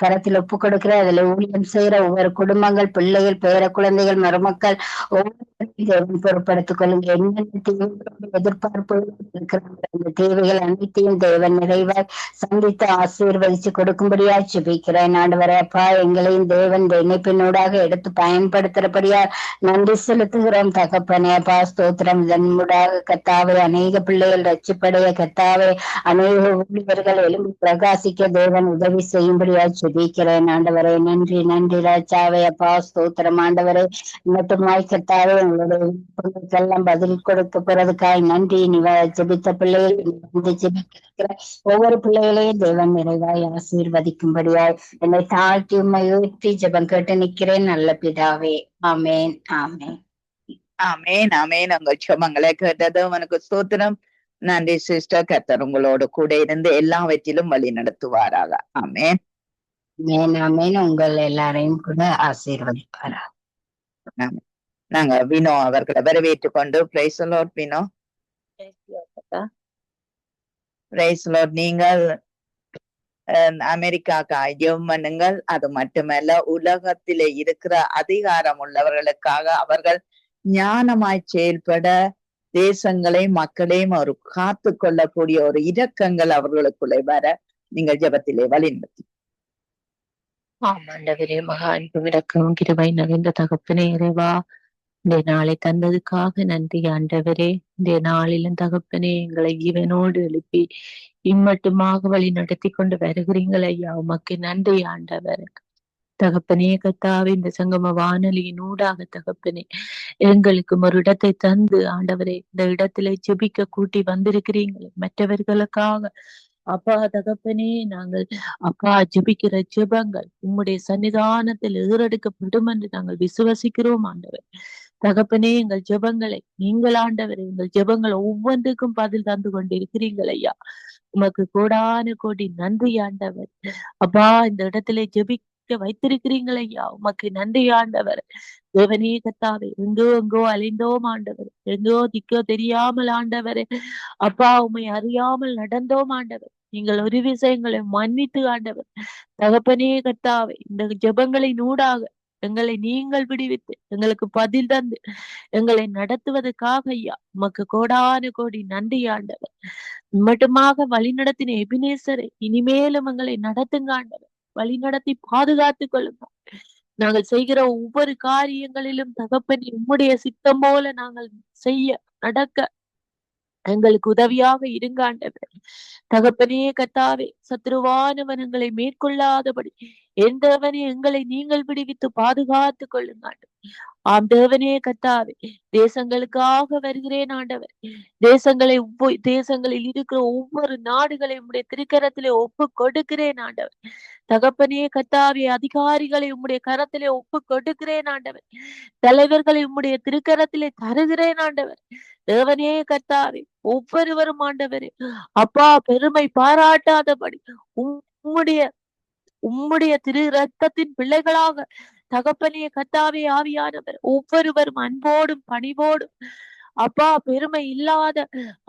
கரத்தில் ஒப்பு கொடுக்கிற அதுல ஊழியம் செய்யற ஒவ்வொரு குடும்பங்கள், பிள்ளைகள், பேர குழந்தைகள், மருமக்கள் ஒவ்வொரு பொருட்படுத்திக் கொள்ளுங்க. என்னென்ன தேவைகளோட எதிர்பார்ப்பு இருக்கிறாங்க அந்த தேவைகள் அனைத்தையும் தேவன் நிறைவாய் சந்தித்து ஆசீர்வதிச்சு கொடுக்கும்படியா ஜெபிக்கிறேன் ஆண்டவரே. அப்பா எங்களையும் தேவன் இந்த இணைப்பினூடாக எடுத்து பயன்படுத்துறபடியா நன்றி செலுத்துகிறோம் தகப்பனே. அப்பா ஸ்தோத்திரம். இதனூடாக கர்த்தாவே அநேக பிள்ளைகள் ரட்சிப்படைய கர்த்தாவே அநேக ஊழியர்கள் எழும்பி பிரகாசிக்க தேவன் உதவி செய்யும்படியா ஜெபிக்கிறேன் ஆண்டவரே. நன்றி நன்றி ராஜாவே. அப்பா ஸ்தோத்திரம் ஆண்டவரே. மட்டுமாய் கர்த்தாவே உங்களுடைய விண்ணப்பங்களுக்கெல்லாம் பதில் கொடுக்க போறதுக்காய் நன்றி. நீ ஜெபித்த பிள்ளைகள் ஜெபிக்கிற ஒவ்வொரு பிள்ளைகளையும் தேவன் நிறைவாய் ஆசீர்வதிக்கும்படியாய் என்னை தாழ்த்தி உண்மை உயர்த்தி ஜெபம் கேட்டு நிற்கிறேன் நல்ல பிதாவே. ஆமேன் ஆமேன் ஆமேன் ஆமேன். உங்கள் ஜெபங்களை கேட்டது உனக்கு ஸ்தோத்திரம். நன்றி சிஸ்டர். கர்த்தர் உங்களோடு கூட இருந்து எல்லாவற்றிலும் வழி நடத்துவாராக. ஆமேன் ஆமேன் ஆமேன். உங்கள் எல்லாரையும் கூட ஆசீர்வதிப்பாரா. நாங்க வினோ அவர்களை வரவேற்றுக் கொண்டு praise Lord Vino. Praise Lord. நீங்கள் அமெரிக்காக்காக ஜெபம் பண்ணுங்கள். அது மட்டுமல்ல உலகத்திலே இருக்கிற அதிகாரம் உள்ளவர்களுக்காக அவர்கள் ஞானமாய் செயல்பட தேசங்களையும் மக்களையும் ஒரு காத்து கொள்ளக்கூடிய ஒரு இரக்கங்கள் அவர்களுக்குள்ளே வர நீங்கள் ஜெபத்திலே வழிநடத்தி. ஆமாண்டவரே, மகா அன்பும் இரக்கமும் கிருபை நிறைந்த தகப்பனே இறைவா, இந்த நாளை தந்ததுக்காக நன்றி ஆண்டவரே. இந்த நாளிலும் தகப்பனே எங்களை ஜீவனோடு எழுப்பி இம்மட்டுமாக வழி நடத்தி கொண்டு வருகிறீங்கள் ஐயா, உமக்கு நன்றி ஆண்டவர். தகப்பனே கர்த்தாவே, இந்த சங்கம வானொலியின் ஊடாக தகப்பனே எங்களுக்கு ஒரு இடத்தை தந்து ஆண்டவரே இந்த இடத்திலே ஜெபிக்க கூட்டி வந்திருக்கிறீங்களே மற்றவர்களுக்காக. அப்பா தகப்பனே, நாங்கள் அப்பா ஜெபிக்கிற ஜெபங்கள் உம்முடைய சன்னிதானத்தில் ஏறெடுக்கப்படும் என்று நாங்கள் விசுவசிக்கிறோம் ஆண்டவர். தகப்பனே, எங்கள் ஜெபங்களை நீங்கள் ஆண்டவர் எங்கள் ஜெபங்கள் ஒவ்வொன்றுக்கும் பதில் தந்து கொண்டிருக்கிறீர்கள் ஐயா, உமக்கு கோடான கோடி நன்றி ஆண்டவர். அப்பா இந்த இடத்திலே ஜெபிக்க வைத்திருக்கிறீங்கள் ஐயா, உமக்கு நன்றி ஆண்டவர். தேவனே கர்த்தாவே, எங்கோ அலைந்தோம் ஆண்டவர், எங்கோ திக்கோ தெரியாமல் ஆண்டவர், அப்பா உம்மை அறியாமல் நடந்தோம் ஆண்டவர். நீங்கள் ஒரு விஷயங்களை மன்னித்து ஆண்டவர். தகப்பனே கர்த்தாவே, இந்த ஜெபங்களின் ஊடாக எங்களை நீங்கள் விடுவித்து எங்களுக்கு பதில் தந்து எங்களை நடத்துவதற்காக ஐயா உமக்கு கோடான கோடி நன்றி ஆண்டவர். மட்டுமாக வழி நடத்தின எபினேசரை இனிமேலும் எங்களை நடத்துங்க ஆண்டவர். வழி நடத்தி பாதுகாத்துக் கொள்ளுங்க. நாங்கள் செய்கிற ஒவ்வொரு காரியங்களிலும் தகப்பனே உம்முடைய சித்தம் போல நாங்கள் செய்ய நடக்க எங்களுக்கு உதவியாக இருங்க ஆண்டவர். தகப்பனே கர்த்தாவே, சத்ருவானவன் எங்களை மேற்கொள்ளாதபடி எந்தவனே எங்களை நீங்கள் விடுவித்து பாதுகாத்துக் கொள்ளுங்க ஆண்டவர். ஆம் தேவனே கர்த்தாவே, தேசங்களுக்காக வருகிறேன் ஆண்டவர். தேசங்களில் இருக்கிற ஒவ்வொரு நாடுகளை உம்முடைய திருக்கரத்திலே ஒப்பு கொடுக்கிறேன் ஆண்டவர். தகப்பனே கர்த்தாவே, அதிகாரிகளை உம்முடைய கரத்திலே ஒப்பு கொடுக்கிறேன் ஆண்டவர். தலைவர்களை உம்முடைய திருக்கரத்திலே தருகிறேன் ஆண்டவர். தேவனே கர்த்தாவே, ஒவ்வொருவரும் ஆண்டவரே அப்பா பெருமை பாராட்டாதபடி உம்முடைய திரு ரத்தத்தின் பிள்ளைகளாக தகப்பனே கர்த்தாவே ஆவியானவர் ஒவ்வொருவரும் அன்போடும் பணிவோடும் அப்பா பெருமை இல்லாத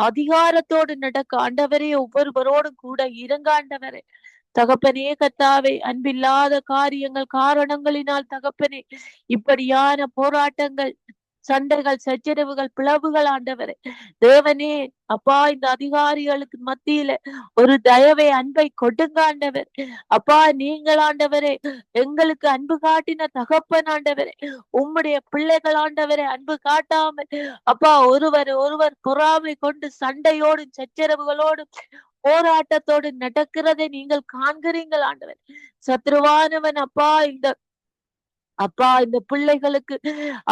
அதிகாரத்தோடு நடக்க ஆண்டவரே ஒவ்வொருவரோடும் கூட இருங்க ஆண்டவரே. தகப்பனே கர்த்தாவே, அன்பில்லாத காரணங்களினால் தகப்பனே இப்படியான போராட்டங்கள், சண்டைகள், சச்சரவுகள், பிளவுகள் ஆண்டவரே. தேவனே அப்பா, இந்த அதிகாரிகளுக்கு மத்தியில ஒரு தயவை, அன்பை கொடுங்க ஆண்டவர். அப்பா நீங்கள் ஆண்டவரே எங்களுக்கு அன்பு காட்டின தகப்பன் ஆண்டவரே, உம்முடைய பிள்ளைகள் ஆண்டவரே அன்பு காட்டாமல் அப்பா ஒருவர் பொறாமை கொண்டு சண்டையோடும் சச்சரவுகளோடும் போராட்டத்தோடு நடக்கிறதை நீங்கள் காண்கிறீங்கள் ஆண்டவர். சத்ருவானவன் அப்பா இந்த பிள்ளைகளுக்கு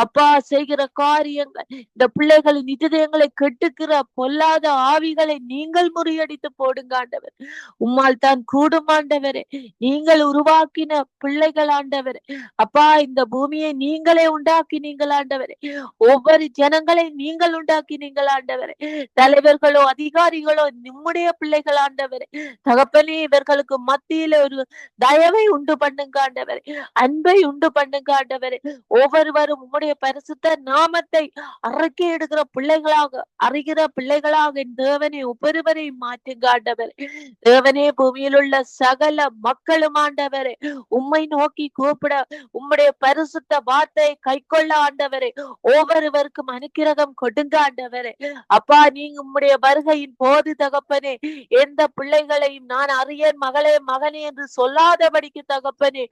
அப்பா செய்கிற காரியங்கள், இந்த பிள்ளைகளின் இதயங்களை கெட்டுக்கிற பொல்லாத ஆவிகளை நீங்கள் முறியடித்து போடுங்க ஆண்டவர். உம்மால் தான் கூடும் ஆண்டவரே. நீங்கள் உருவாக்கின பிள்ளைகள் ஆண்டவரே. அப்பா இந்த பூமியை நீங்களே உண்டாக்கினீங்கள் ஆண்டவரே. ஒவ்வொரு ஜனங்களை நீங்கள் உண்டாக்கினீங்கள் ஆண்டவரே. தலைவர்களோ அதிகாரிகளோ நம்முடைய பிள்ளைகள் ஆண்டவரே. தகப்பனே, இவர்களுக்கு மத்தியில ஒரு தயவை உண்டு பண்ணுங்க ஆண்டவரே. அன்பை உண்டு பண்ணுங்க ஆண்டவரே. ஒவ்வொருவரும் உம்முடைய பரிசுத்த நாமத்தை அறிக்கை எடுக்கிற பிள்ளைகளாக என் தேவனை ஒவ்வொருவரையும் மாற்றுங்க ஆண்டவரே. தேவனே, பூமியில் உள்ள சகல மக்களும் ஆண்டவரே உம்மை நோக்கி கூப்பிட உம்முடைய பரிசுத்த வார்த்தையை கைக்கொள்ள ஆண்டவரே ஒவ்வொருவருக்கும் அனுக்கிரகம் கொடுங்க ஆண்டவரே. அப்பா, நீங்க உம்முடைய வருகையின் போது தகப்பனே எந்த பிள்ளைகளையும் நான் அறியேன் மகளே மகனே என்று சொல்லாதபடிக்கு தகப்பனே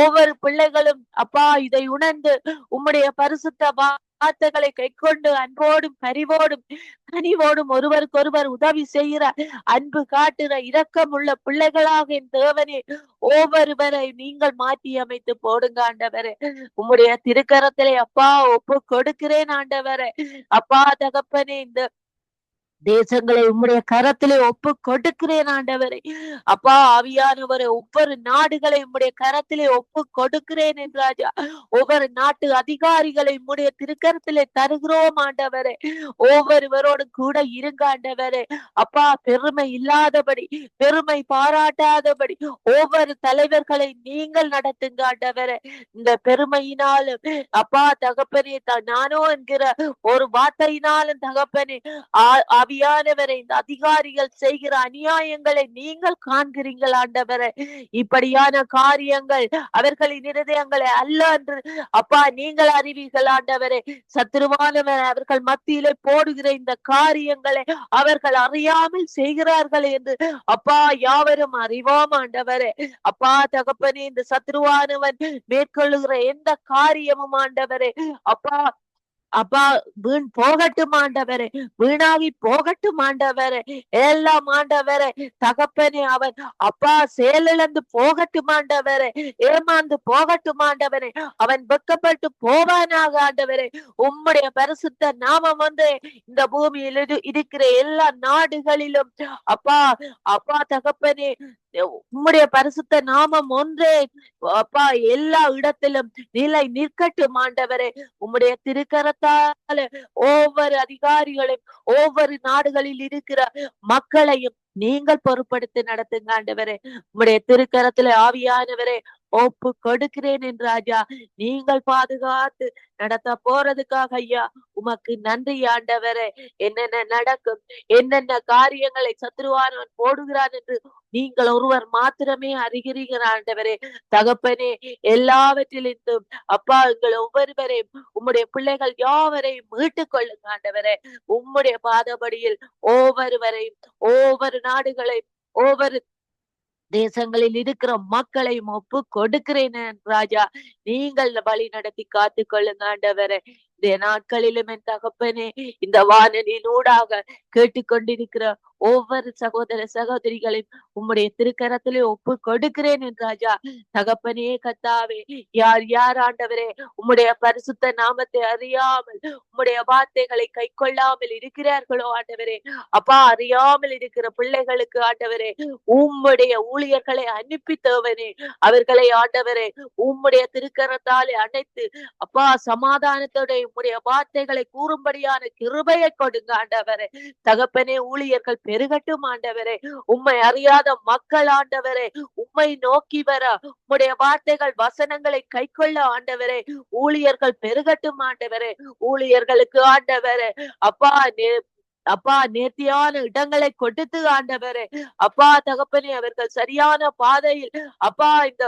ஒவ்வொரு பிள்ளைகளும் அப்பா இதை உணர்ந்து உம்முடைய பரிசுத்த வார்த்தைகளை கைக்கொண்டு அன்போடும் பரிவோடும் கனிவோடும் ஒருவருக்கொருவர் உதவி செய்கிற அன்பு காட்டுற இரக்கம் உள்ள பிள்ளைகளாக என் தேவனே ஒவ்வொருவரை நீங்கள் மாற்றி அமைத்து போடுங்க ஆண்டவரே. உம்முடைய திருக்கரத்திலே அப்பா ஒப்பு கொடுக்கிறேன் ஆண்டவரே. அப்பா தகப்பனே, இந்த தேசங்களை உம்முடைய கரத்திலே ஒப்பு கொடுக்கிறேன் ஆண்டவரே. அப்பா ஆவியானவரை ஒவ்வொரு நாடுகளை உம்முடைய கரத்திலே ஒப்பு கொடுக்கிறேன் என்றாஜா. ஒவ்வொரு நாட்டு அதிகாரிகளை உம்முடைய திருக்கரத்திலே தருகிறோம் ஆண்டவரே. ஒவ்வொருவரோடு கூட இருங்க ஆண்டவரே. அப்பா, பெருமை இல்லாதபடி, பெருமை பாராட்டாதபடி ஒவ்வொரு தலைவர்களை நீங்கள் நடத்துங்க ஆண்டவரே. இந்த பெருமையினாலும் அப்பா தகப்பனே நானோ என்கிற ஒரு வார்த்தையினாலும் தகப்பனே ஆவியானவரை இந்த அதிகாரிகள் செய்கிற அநியாயங்களை நீங்கள் காண்கிறீர்கள் ஆண்டவரே. இப்படியான காரியங்கள் அவர்களின் இருதயங்களை அல்ல என்று அப்பா நீங்கள் அறிவீர்கள் ஆண்டவரே. சத்துருவானவர் அவர்கள் மத்தியிலே போடுகிற இந்த காரியங்களை அவர்கள் அறியாமல் செய்கிறார்கள் என்று அப்பா யாவரும் அறிவோம் ஆண்டவரே. அப்பா தகப்பனே, இந்த சத்துருவானவன் மேற்கொள்ளுகிற எந்த காரியமும் ஆண்டவரே அப்பா வீண் போகட்டும் ஆண்டவரே, வீணாகி போகட்டும் ஆண்டவரே. எல்லாம் ஆண்டவரே தகப்பனே அவன் அப்பா செயலிழந்து போகட்டும் ஆண்டவரே, ஏமாந்து போகட்டும் ஆண்டவரே, அவன் வெட்கப்பட்டு போவானாக ஆண்டவரே. உம்முடைய பரிசுத்த நாமம் இந்த பூமியில் இருக்கிற எல்லா நாடுகளிலும் அப்பா தகப்பனே உம்முடைய பரிசுத்த நாமம் ஒன்றே அப்பா எல்லா இடத்திலும் நிலை நிற்கட்டும் ஆண்டவரே. உம்முடைய திருக்கரத்தால ஒவ்வொரு அதிகாரிகளையும் ஒவ்வொரு நாடுகளில் இருக்கிற மக்களையும் நீங்கள் பொறுப்படுத்தி நடத்துங்க ஆண்டவரே. உம்முடைய திருக்கரத்துல ஆவியானவரே ஒப்பு கொடுக்கிறேன் என்று ராஜா. நீங்கள் பாதுகாத்து நடத்த போறதுக்காக ஐயா உமக்கு நன்றி ஆண்டவரே. என்னென்ன நடக்கும், என்னென்ன காரியங்களை சத்ருவானவன் போடுகிறான் என்று நீங்கள் ஒருவர் மாத்திரமே அறிகிறீர்கள் ஆண்டவரே. தகப்பனே, எல்லாவற்றிலிருந்தும் அப்பா எங்கள் ஒவ்வொருவரையும் உம்முடைய பிள்ளைகள் யாவரையும் மீட்டுக் கொள்ளுங்க ஆண்டவரே. உம்முடைய பாதபடியில் ஒவ்வொருவரையும் ஒவ்வொரு நாடுகளையும் ஒவ்வொரு தேசங்களில் இருக்கிற மக்களையும் ஒப்பு கொடுக்கிறேன் ராஜா. நீங்கள் வழி நடத்தி காத்து கொள்ளுங்க ஆண்டவரே. இந்த நாட்களிலும் என் தகப்பனே இந்த வானொலியின் ஊடாக கேட்டுக்கொண்டிருக்கிற ஒவ்வொரு சகோதர சகோதரிகளையும் உம்முடைய திருக்கரத்திலே ஒப்பு கொடுக்கிறேன் ராஜா. தகப்பனே கத்தாவே, யார் யார் ஆண்டவரே உம்முடைய பரிசுத்த நாமத்தை அறியாமல் உம்முடைய வார்த்தைகளை கை கொள்ளாமல் இருக்கிறார்களோ ஆண்டவரே, அப்பா அறியாமல் இருக்கிற பிள்ளைகளுக்கு ஆண்டவரே உம்முடைய ஊழியர்களை அனுப்பி தேவனே அவர்களை ஆண்டவரே உம்முடைய திருக்கரத்தாலே அணைத்து அப்பா சமாதானத்தோட உம்முடைய வார்த்தைகளை கூறும்படியான கிருபையை கொடுங்க ஆண்டவரே. தகப்பனே, ஊழியர்கள் பெருகட்டும் ஆண்டவரே. உம்மை அறியாத மக்கள் ஆண்டவரே உம்மை நோக்கி வர உம்முடைய வார்த்தைகள் வசனங்களை கை கொள்ள ஆண்டவரே ஊழியர்கள் பெருகட்டும் ஆண்டவரே. ஊழியர்களுக்கு ஆண்டவரே அப்பா நேர்த்தியான இடங்களை கொடுத்து ஆண்டவரே அப்பா தகப்பனே அவர்கள் சரியான பாதையில் அப்பா இந்த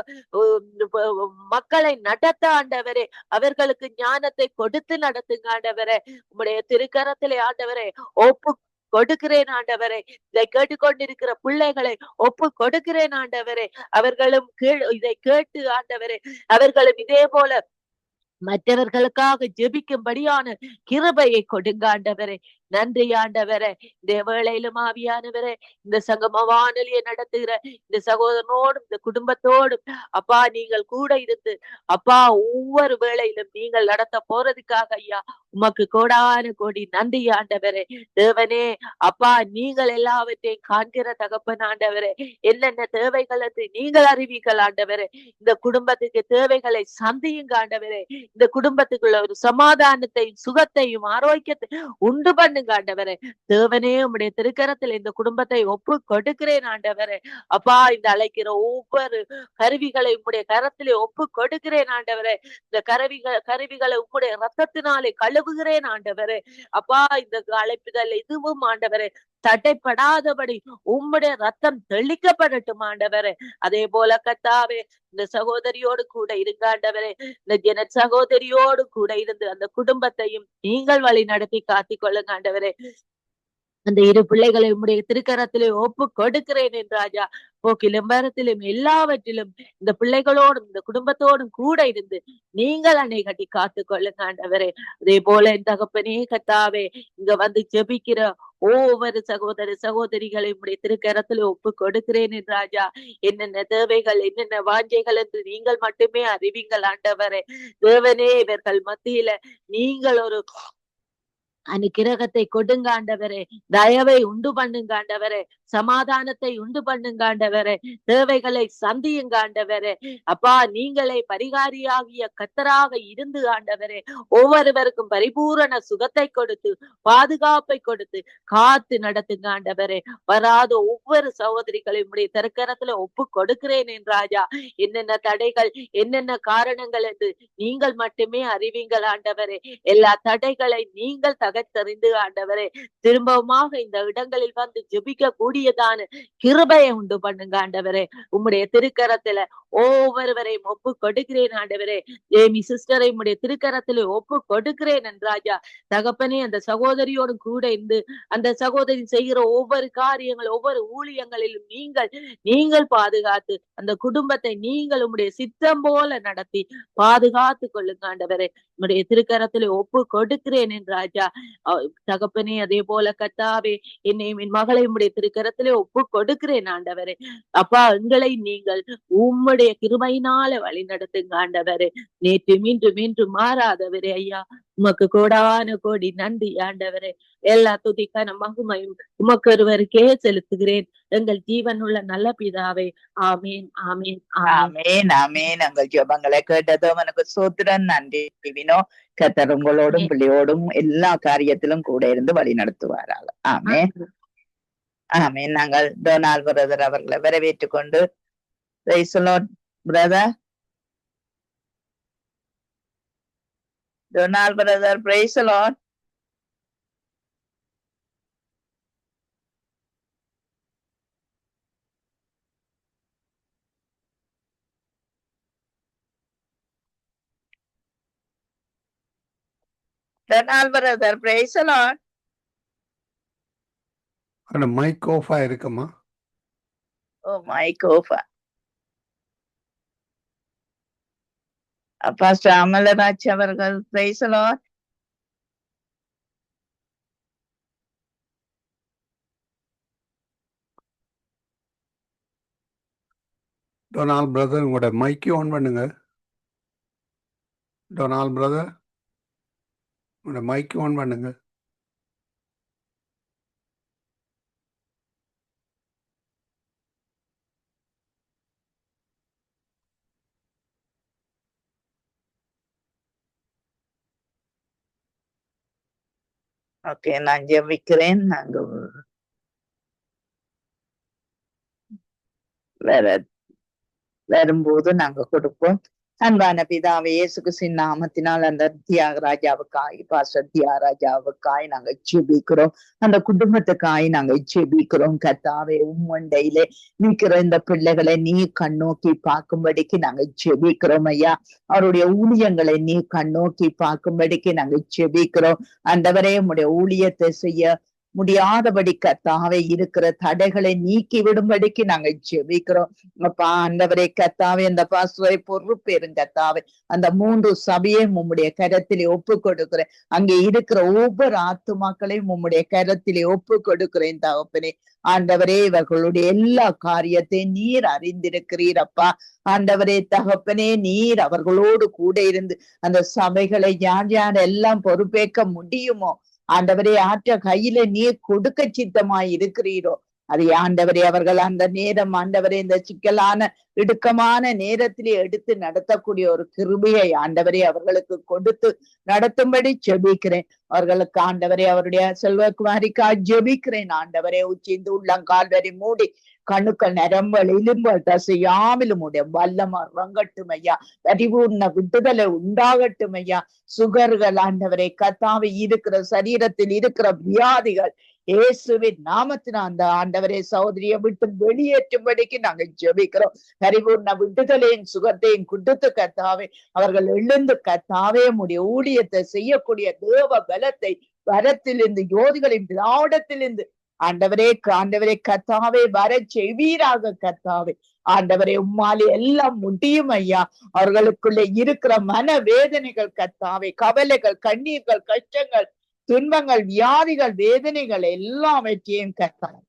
மக்களை நடத்த ஆண்டவரே அவர்களுக்கு ஞானத்தை கொடுத்து நடத்துங்க ஆண்டவரே. உம்முடைய திருக்கரத்திலே ஆண்டவரே ஒப்பு கொடுக்கிறேன் ஆண்டவரே. இதை கேட்டுக்கொண்டிருக்கிற பிள்ளைகளை ஒப்பு கொடுக்கிறேன் ஆண்டவரே. அவர்களும் இதை கேட்டு ஆண்டவரே அவர்களும் இதே போல மற்றவர்களுக்காக ஜெபிக்கும்படியான கிருபையை கொடுங்க ஆண்டவரே. நன்றி ஆண்டவரே. இந்த வேளையிலும் ஆவியானவரே, இந்த சங்கம வானொலியை நடத்துகிற இந்த சகோதரனோடும் இந்த குடும்பத்தோடும் அப்பா நீங்கள் கூட இருந்து அப்பா ஒவ்வொரு வேளையிலும் நீங்கள் நடத்த போறதுக்காக ஐயா உமக்கு கோடான கோடி நன்றி ஆண்டவரே. தேவனே அப்பா நீங்கள் எல்லாவற்றையும் காண்கிற தகப்பன் ஆண்டவரே. என்னென்ன தேவைகள் என்று நீங்கள் அறிவீர்கள் ஆண்டவரே. இந்த குடும்பத்துக்கு தேவைகளை சந்தியுங்க ஆண்டவரே. இந்த குடும்பத்துக்குள்ள ஒரு சமாதானத்தையும் சுகத்தையும் ஆரோக்கியத்தையும் உண்டு பண்ணுங்க ஆண்டவரே. தேவனே உம்முடைய திருக்கரத்தில் இந்த குடும்பத்தை ஒப்பு கொடுக்கிறேன் ஆண்டவரே. அப்பா இந்த அழைக்கிற ஒவ்வொரு கருவிகளை உம்முடைய கரத்திலே ஒப்பு கொடுக்கிறேன் ஆண்டவரே. இந்த கருவிகளை உம்முடைய ரத்தத்தினாலே கழுவுகிறேன் ஆண்டவரே. அப்பா இந்த அழைப்புதல் எதுவும் ஆண்டவரே தடைப்படாதபடி உம்முடைய ரத்தம் தெளிக்கப்படட்டும் ஆண்டவரே. அதே போல கர்த்தாவே இந்த சகோதரியோடு கூட இருங்க ஆண்டவரே. இந்த ஜன சகோதரியோடு கூட இருந்து அந்த குடும்பத்தையும் நீங்கள் வழி நடத்தி காத்துக் கொள்ளுங்க ஆண்டவரே. அந்த இரு பிள்ளைகளை உம்முடைய திருக்கரத்திலே ஒப்பு கொடுக்கிறேன் என் ராஜா. போக்கிலும் வரத்திலும் எல்லாவற்றிலும் இந்த பிள்ளைகளோடும் இந்த குடும்பத்தோடும் கூட இருந்து நீங்கள் அணை கட்டி காத்துக் கொள்ளுங்க ஆண்டவரே. அதே போல என் தகப்பனே கர்த்தாவே இங்க வந்து ஜெபிக்கிற ஒவ்வொரு சகோதர சகோதரிகளை உம்முடைய திருக்கரத்துல ஒப்பு கொடுக்கிறேன் என் ராஜா. என்னென்ன தேவைகள் என்னென்ன வாஞ்சைகள் என்று நீங்கள் மட்டுமே அறிவீங்கள் ஆண்டவரே. தேவனே இவர்கள் மத்தியில நீங்கள் ஒரு அனுக்கிரகத்தை கொடுங்க ஆண்டவரே. தயவை உண்டு பண்ணுங்க ஆண்டவரே. சமாதானத்தை உண்டு பண்ணுங்க ஆண்டவரே. தேவைகளை சந்தியுங்க ஆண்டவரே. அப்பா நீங்களே பரிகாரியாகிய கர்த்தராக இருந்து ஆண்டவரே ஒவ்வொருவருக்கும் பரிபூரண சுகத்தை கொடுத்து பாதுகாப்பை கொடுத்து காத்து நடத்துங்க ஆண்டவரே. வராத ஒவ்வொரு சகோதரிகளையும் உடைய திருக்கரத்துல ஒப்பு கொடுக்கிறேன் என் ராஜா. என்னென்ன தடைகள் என்னென்ன காரணங்கள் என்று நீங்கள் மட்டுமே அறிவீங்கள் ஆண்டவரே. எல்லா தடைகளை நீங்கள் தகர்த்தறிந்து ஆண்டவரே திரும்பவுமாக இந்த இடங்களில் வந்து ஜெபிக்க கூடியதான கிருபையை உண்டு பண்ணுங்க ஆண்டவரே. உம்முடைய திருக்கரத்துல ஒவ்வொருவரையும் ஒப்பு கொடுக்கிறேன் ஆண்டவரே. ஏமி சிஸ்டரை உம்முடைய திருக்கரத்துல ஒப்பு கொடுக்கிறேன் என்றாஜா. தகப்பனே அந்த சகோதரியோடு கூட இருந்து அந்த சகோதரி செய்கிற ஒவ்வொரு காரியங்கள் ஒவ்வொரு ஊழியங்களிலும் நீங்கள் பாதுகாத்து அந்த குடும்பத்தை நீங்கள் உம்முடைய சித்தம் போல நடத்தி பாதுகாத்து கொள்ளுங்க ஆண்டவரே. உம்முடைய திருக்கரத்துல ஒப்பு கொடுக்கிறேன் என்றாஜா. தகப்பனே அதே போல கர்த்தாவே என்னையும் என் மகளை உம்முடைய திருக்கரத்திலே ஒப்பு கொடுக்கிறேன் ஆண்டவரே. அப்பா எங்களை நீங்கள் உம்முடைய கிருபையினால வழி நடத்துங்க ஆண்டவரே. நேற்று மீண்டும் மாறாதவரே ஐயா. உமக்கு கோடான கோடி நன்றி ஆண்டவரே. எல்லா துதிக்கான மகிமையும் உமக்கு ஒருவருக்கே செலுத்துகிறேன் எங்கள் ஜீவனுள்ள நல்ல பிதாவே. ஆமீன் ஆமீன் ஆமேன் ஆமேன். எங்கள் ஜெபங்களை கேட்டதும் எனக்கு சோத்திரன் நன்றி வினோ. கர்த்தர் உங்களோடும் பிள்ளையோடும் எல்லா காரியத்திலும் கூட இருந்து வழி நடத்துவாராக. ஆமேன் ஆமேன். நாங்கள் டொனால்ட் பிரதர் அவர்களை வரவேற்றுக் கொண்டு brother Donald brother price the Lord. Donald brother price the Lord. அந்த மைக் ஆஃபா இருக்குமா? ஓ மைக் ஆஃபா. பாஸ்டர் அமலராஜ் அவர்கள் price the Lord. Donald brother உங்களோட மைக்கை ஆன் பண்ணுங்க. டொனால்ட் பிரதர் உங்களோட மைக்கை ஆன் பண்ணுங்க. ஓகே நான் ஜெபிக்கிறேன். நாங்க வரும்போது நாங்க கொடுப்போம். அன்பான பிதாவே இயேசு கிறிஸ்துவின் நாமத்தினால் அந்த தியாகராஜாவுக்காய் பாஸ்டர் தியாகராஜாவுக்காய் நாங்க ஜெபிக்கிறோம். அந்த குடும்பத்துக்காய் நாங்க ஜெபிக்கிறோம். கர்த்தாவே உம்மண்டையிலே நிற்கிற இந்த பிள்ளைகளை நீ கண்ணோக்கி பார்க்கும்படிக்கு நாங்க ஜெபிக்கிறோம் ஐயா. அவருடைய ஊழியங்களை நீ கண்ணோக்கி பார்க்கும்படிக்கு நாங்க ஜெபிக்கிறோம். ஆண்டவரே உம்முடைய ஊழியத்தை செய்ய முடியாதபடி கர்த்தாவே இருக்கிற தடைகளை நீக்கி விடும்படிக்கு நாங்கள் ஜெபிக்கிறோம். அப்பா ஆண்டவரே கர்த்தாவே அந்த பாசுவை பொறுப்பேறும் கர்த்தாவே அந்த 3 சபையையும் உம்முடைய கரத்திலே ஒப்பு கொடுக்கிறேன். அங்கே இருக்கிற ஒவ்வொரு ஆத்துமாக்களையும் உம்முடைய கரத்திலே ஒப்பு கொடுக்கிறேன் தகப்பனே. ஆண்டவரே இவர்களுடைய எல்லா காரியத்தையும் நீர் அறிந்திருக்கிறீர் அப்பா. ஆண்டவரே தகப்பனே நீர் அவர்களோடு கூட இருந்து அந்த சபைகளை யார் யார் எல்லாம் பொறுப்பேற்க முடியுமோ ஆண்டவரே ஆற்ற கையில நீர் கொடுக்க சித்தமாய் இருக்கிறீரோ அதை ஆண்டவரே அவர்கள் அந்த நேரம் ஆண்டவரே இந்த சிக்கலான இடுக்கமான நேரத்திலே எடுத்து நடத்தக்கூடிய ஒரு கிருபையை ஆண்டவரே அவர்களுக்கு கொடுத்து நடத்தும்படி ஜெபிக்கிறேன். அவர்களுக்கு ஆண்டவரே அவருடைய செல்வகுமாரிக்கா ஜெபிக்கிறேன். ஆண்டவரே உச்சிந்து உள்ளங்கால் வரை மூடி கண்ணுக்கள் நரம்பல் எலும்பல் தசையாமலும் உடைய வல்லமா இறங்கட்டும் ஐயா. பரிபூர்ண விடுதலை உண்டாகட்டும் ஐயா. சுகர்கள் ஆண்டவரே கத்தாவை இருக்கிற சரீரத்தில் இருக்கிற வியாதிகள் இயேசுவின் நாமத்தின அந்த ஆண்டவரே சகோதரியை விட்டு வெளியேற்றும்படிக்கு நாங்கள் ஜெபிக்கிறோம். பரிபூர்ண விடுதலையும் சுகத்தையும் கொடுத்து கத்தாவே அவர்கள் எழுந்து கத்தாவே உடைய ஊழியத்தை செய்யக்கூடிய தேவ பலத்தை வரத்திலிருந்து யோதிகளின் பிராடத்திலிருந்து ஆண்டவரே கத்தாவே வர செய்வீராக கத்தாவே. ஆண்டவரே உம்மாலே எல்லாம் முடியும் ஐயா. அவர்களுக்குள்ள இருக்கிற மன வேதனைகள் கத்தாவே கவலைகள் கண்ணீர்கள் கஷ்டங்கள் துன்பங்கள் வியாதிகள் வேதனைகள் எல்லாவற்றையும் கத்தாவே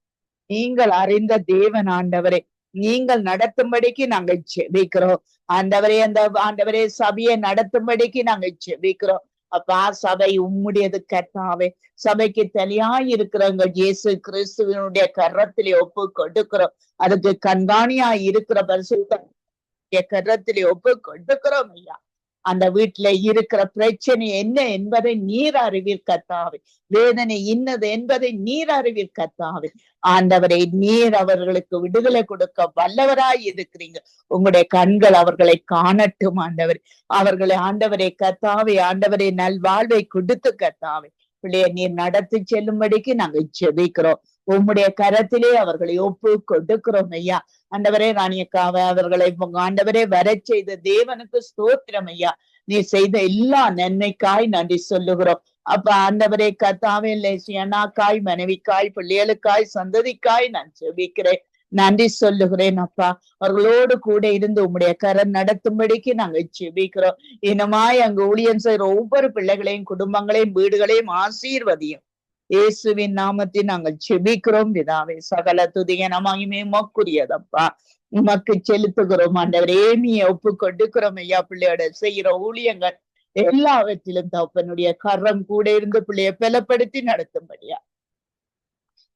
நீங்கள் அறிந்த தேவன் ஆண்டவரே நீங்கள் நடத்தும்படிக்கு நாங்கள் ஜெபிக்கிறோம். ஆண்டவரே அந்த ஆண்டவரே சபையை நடத்தும்படிக்கு நாங்கள் ஜெபிக்கிறோம். அப்பா சபை உம்முடையது கர்த்தாவே. சபைக்கு தலையாய் இருக்கிறவங்க இயேசு கிறிஸ்துவனுடைய கரத்திலே ஒப்பு கொடுக்கிறோம். அதுக்கு கண்காணியாய் இருக்கிற பரிசுத்த கரத்திலே ஒப்பு கொடுக்கிறோம் ஐயா. அந்த வீட்டுல இருக்கிற பிரச்சனை என்ன என்பதை நீர் அறிவீர் கர்த்தாவே. வேதனை இன்னது என்பதை நீர் அறிவீர் கர்த்தாவே. ஆண்டவரை நீர் அவர்களுக்கு விடுதலை கொடுக்க வல்லவராய் இருக்கிறீங்க. உங்களுடைய கண்கள் அவர்களை காணட்டும் ஆண்டவர். அவர்களை ஆண்டவரை கர்த்தாவே ஆண்டவரை நல்வாழ்வை கொடுத்து கர்த்தாவே பிள்ளைய நீர் நடத்தி செல்லும்படிக்கு நாங்கள் ஜெபிக்கிறோம். உம்முடைய கரத்திலே அவர்களை ஒப்பு கொடுக்கிறோம் ஐயா. ஆண்டவரே ராணியக்காவை அவர்களை ஆண்டவரே வர செய்த தேவனுக்கு ஸ்தோத்திரம் ஐயா. நீ செய்த எல்லா நன்மைக்காய் நன்றி சொல்லுகிறோம். அப்ப ஆண்டவரே கர்த்தாவே லேசியனாக்காய் மனைவிக்காய் பிள்ளைகளுக்காய் சந்ததிக்காய் நான் ஜெபிக்கிறேன். நன்றி சொல்லுகிறேன் அப்பா. அவர்களோடு கூட இருந்து உம்முடைய கரம் நடத்தும்படிக்கு நாங்க ஜெபிக்கிறோம். இனமாய் அங்கு ஊழியம் செய்கிற ஒவ்வொரு பிள்ளைகளையும் குடும்பங்களையும் வீடுகளையும் ஆசீர்வதியும் இயேசுவின் நாமத்தில் நாங்கள் ஜெபிக்கிறோம் பிதாவே. சகல துதிய நமாயுமே உமக்குரியதப்பா. உமக்கு செலுத்துகிறோம் ஆண்டவரே. ஏமியை ஒப்பு கொடுக்கிறோம் ஐயா. பிள்ளையோட செய்கிற ஊழியங்கள் எல்லாவற்றிலும் தகப்பனுடைய கரம் கூட இருந்து பிள்ளைய பலப்படுத்தி நடத்தும்படியா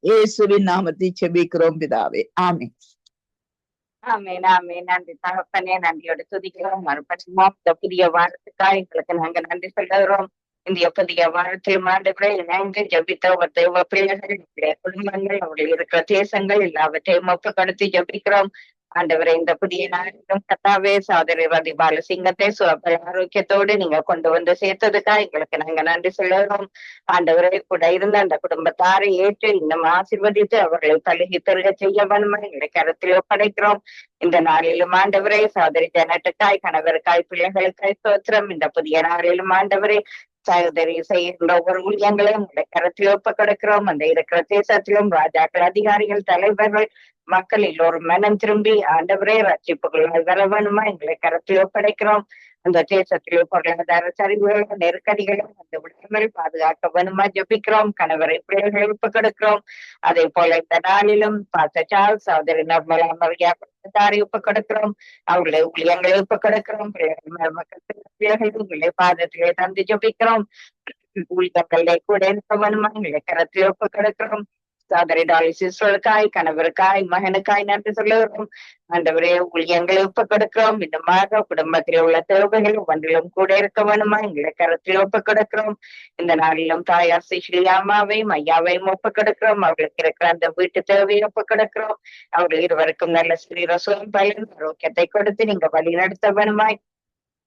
இயேசுவின் நாமத்தை ஜெபிக்கிறோம் பிதாவே. ஆமென். ஆமென் ஆமென். நன்றி தகப்பனே. நன்றியோட துதிக்கிறோம். மறுபடியும் இந்த புதிய வாரத்துக்காக எங்களுக்கு நாங்க நன்றி சொல்லுகிறோம். இந்த புதிய வாரத்தில் ஆண்டவரே நாங்கள் ஜபித்த தேவ பிள்ளைகள் குடும்பங்கள் அவர்கள் இருக்கிற தேசங்கள் எல்லாவற்றையும் ஒப்புக்கொடுத்து ஜபிக்கிறோம். ஆண்டவரை இந்த புதிய நாளிலும் கத்தாவே சகோதரி ரதி பாலசிங்கத்தை சுகபல ஆரோக்கியத்தோடு நீங்க கொண்டு வந்து சேர்த்ததுக்கா எங்களுக்கு நாங்க நன்றி சொல்லுகிறோம். ஆண்டவரை கூட இருந்த அந்த குடும்பத்தாரை ஏற்று இன்னும் ஆசீர்வதித்து அவர்களை தழுகி பெருக செய்ய வேணுமா எங்களை கருத்தில் ஒப்படைக்கிறோம். இந்த நாளிலும் ஆண்டவரே சகோதரி ஜனட்டுக்காய் கணவருக்காய் பிள்ளைகளுக்காய் ஸ்தோத்திரம். இந்த புதிய நாளிலும் ஆண்டவரே சகோதரி செய்கின்ற ஒவ்வொரு ஊழியங்களையும் உங்களை கருத்தில் ஒப்ப கொடுக்கிறோம். அந்த இருக்கிற தேசத்திலும் ராஜாக்கள் அதிகாரிகள் தலைவர்கள் மக்கள் எல்லோரும் மனம் திரும்பி ஆண்டவரே ரட்சிப்புகளால் வர வேணுமா எங்களை கருத்தில் ஒப்படைக்கிறோம். அந்த தேசத்திலே பொருளாதார சரிவுகள் நெருக்கடிகளும் அந்த விடாமல் பாதுகாக்க வேணுமா ஜபிக்கிறோம். கணவரை பிள்ளைகளை ஒப்பு கொடுக்கிறோம். அதே போல இந்த நாளிலும் பாசச்சால் சகோதரி நர்மலா மரியா தாரை ஒப்பு கொடுக்கிறோம். அவர்களை ஊழியங்களை ஒப்பு கொடுக்கிறோம். பிள்ளைகள் உங்களை பாதத்திலே தந்து ஜபிக்கிறோம். ஊழியர்களை கூட இருக்க வேணுமா எங்களை கருத்தில் ஒப்பு கொடுக்கிறோம். சகோதரி டாலி சிஸ்டருக்காய் கணவருக்காய் மகனுக்காய் நன்றி சொல்லுகிறோம். ஆண்டவரே ஊழியங்களை ஒப்பு கொடுக்கிறோம். இன்னுமாக குடும்பத்திலே உள்ள தேவைகள் ஒன்றிலும் கூட இருக்க வேணுமா எங்களை கருத்தில் ஒப்பு கொடுக்கிறோம். இந்த நாளிலும் தாயார் சிஷிலியாமாவையும் ஐயாவையும் ஒப்பு கொடுக்கிறோம். அவர்களுக்கு இருக்கிற அந்த வீட்டு தேவையை ஒப்பு கொடுக்கிறோம். அவர்கள் இருவருக்கும் நல்ல சரீர சுகம் பயன் ஆரோக்கியத்தை கொடுத்து நீங்க வழி நடத்த வேணுமாய்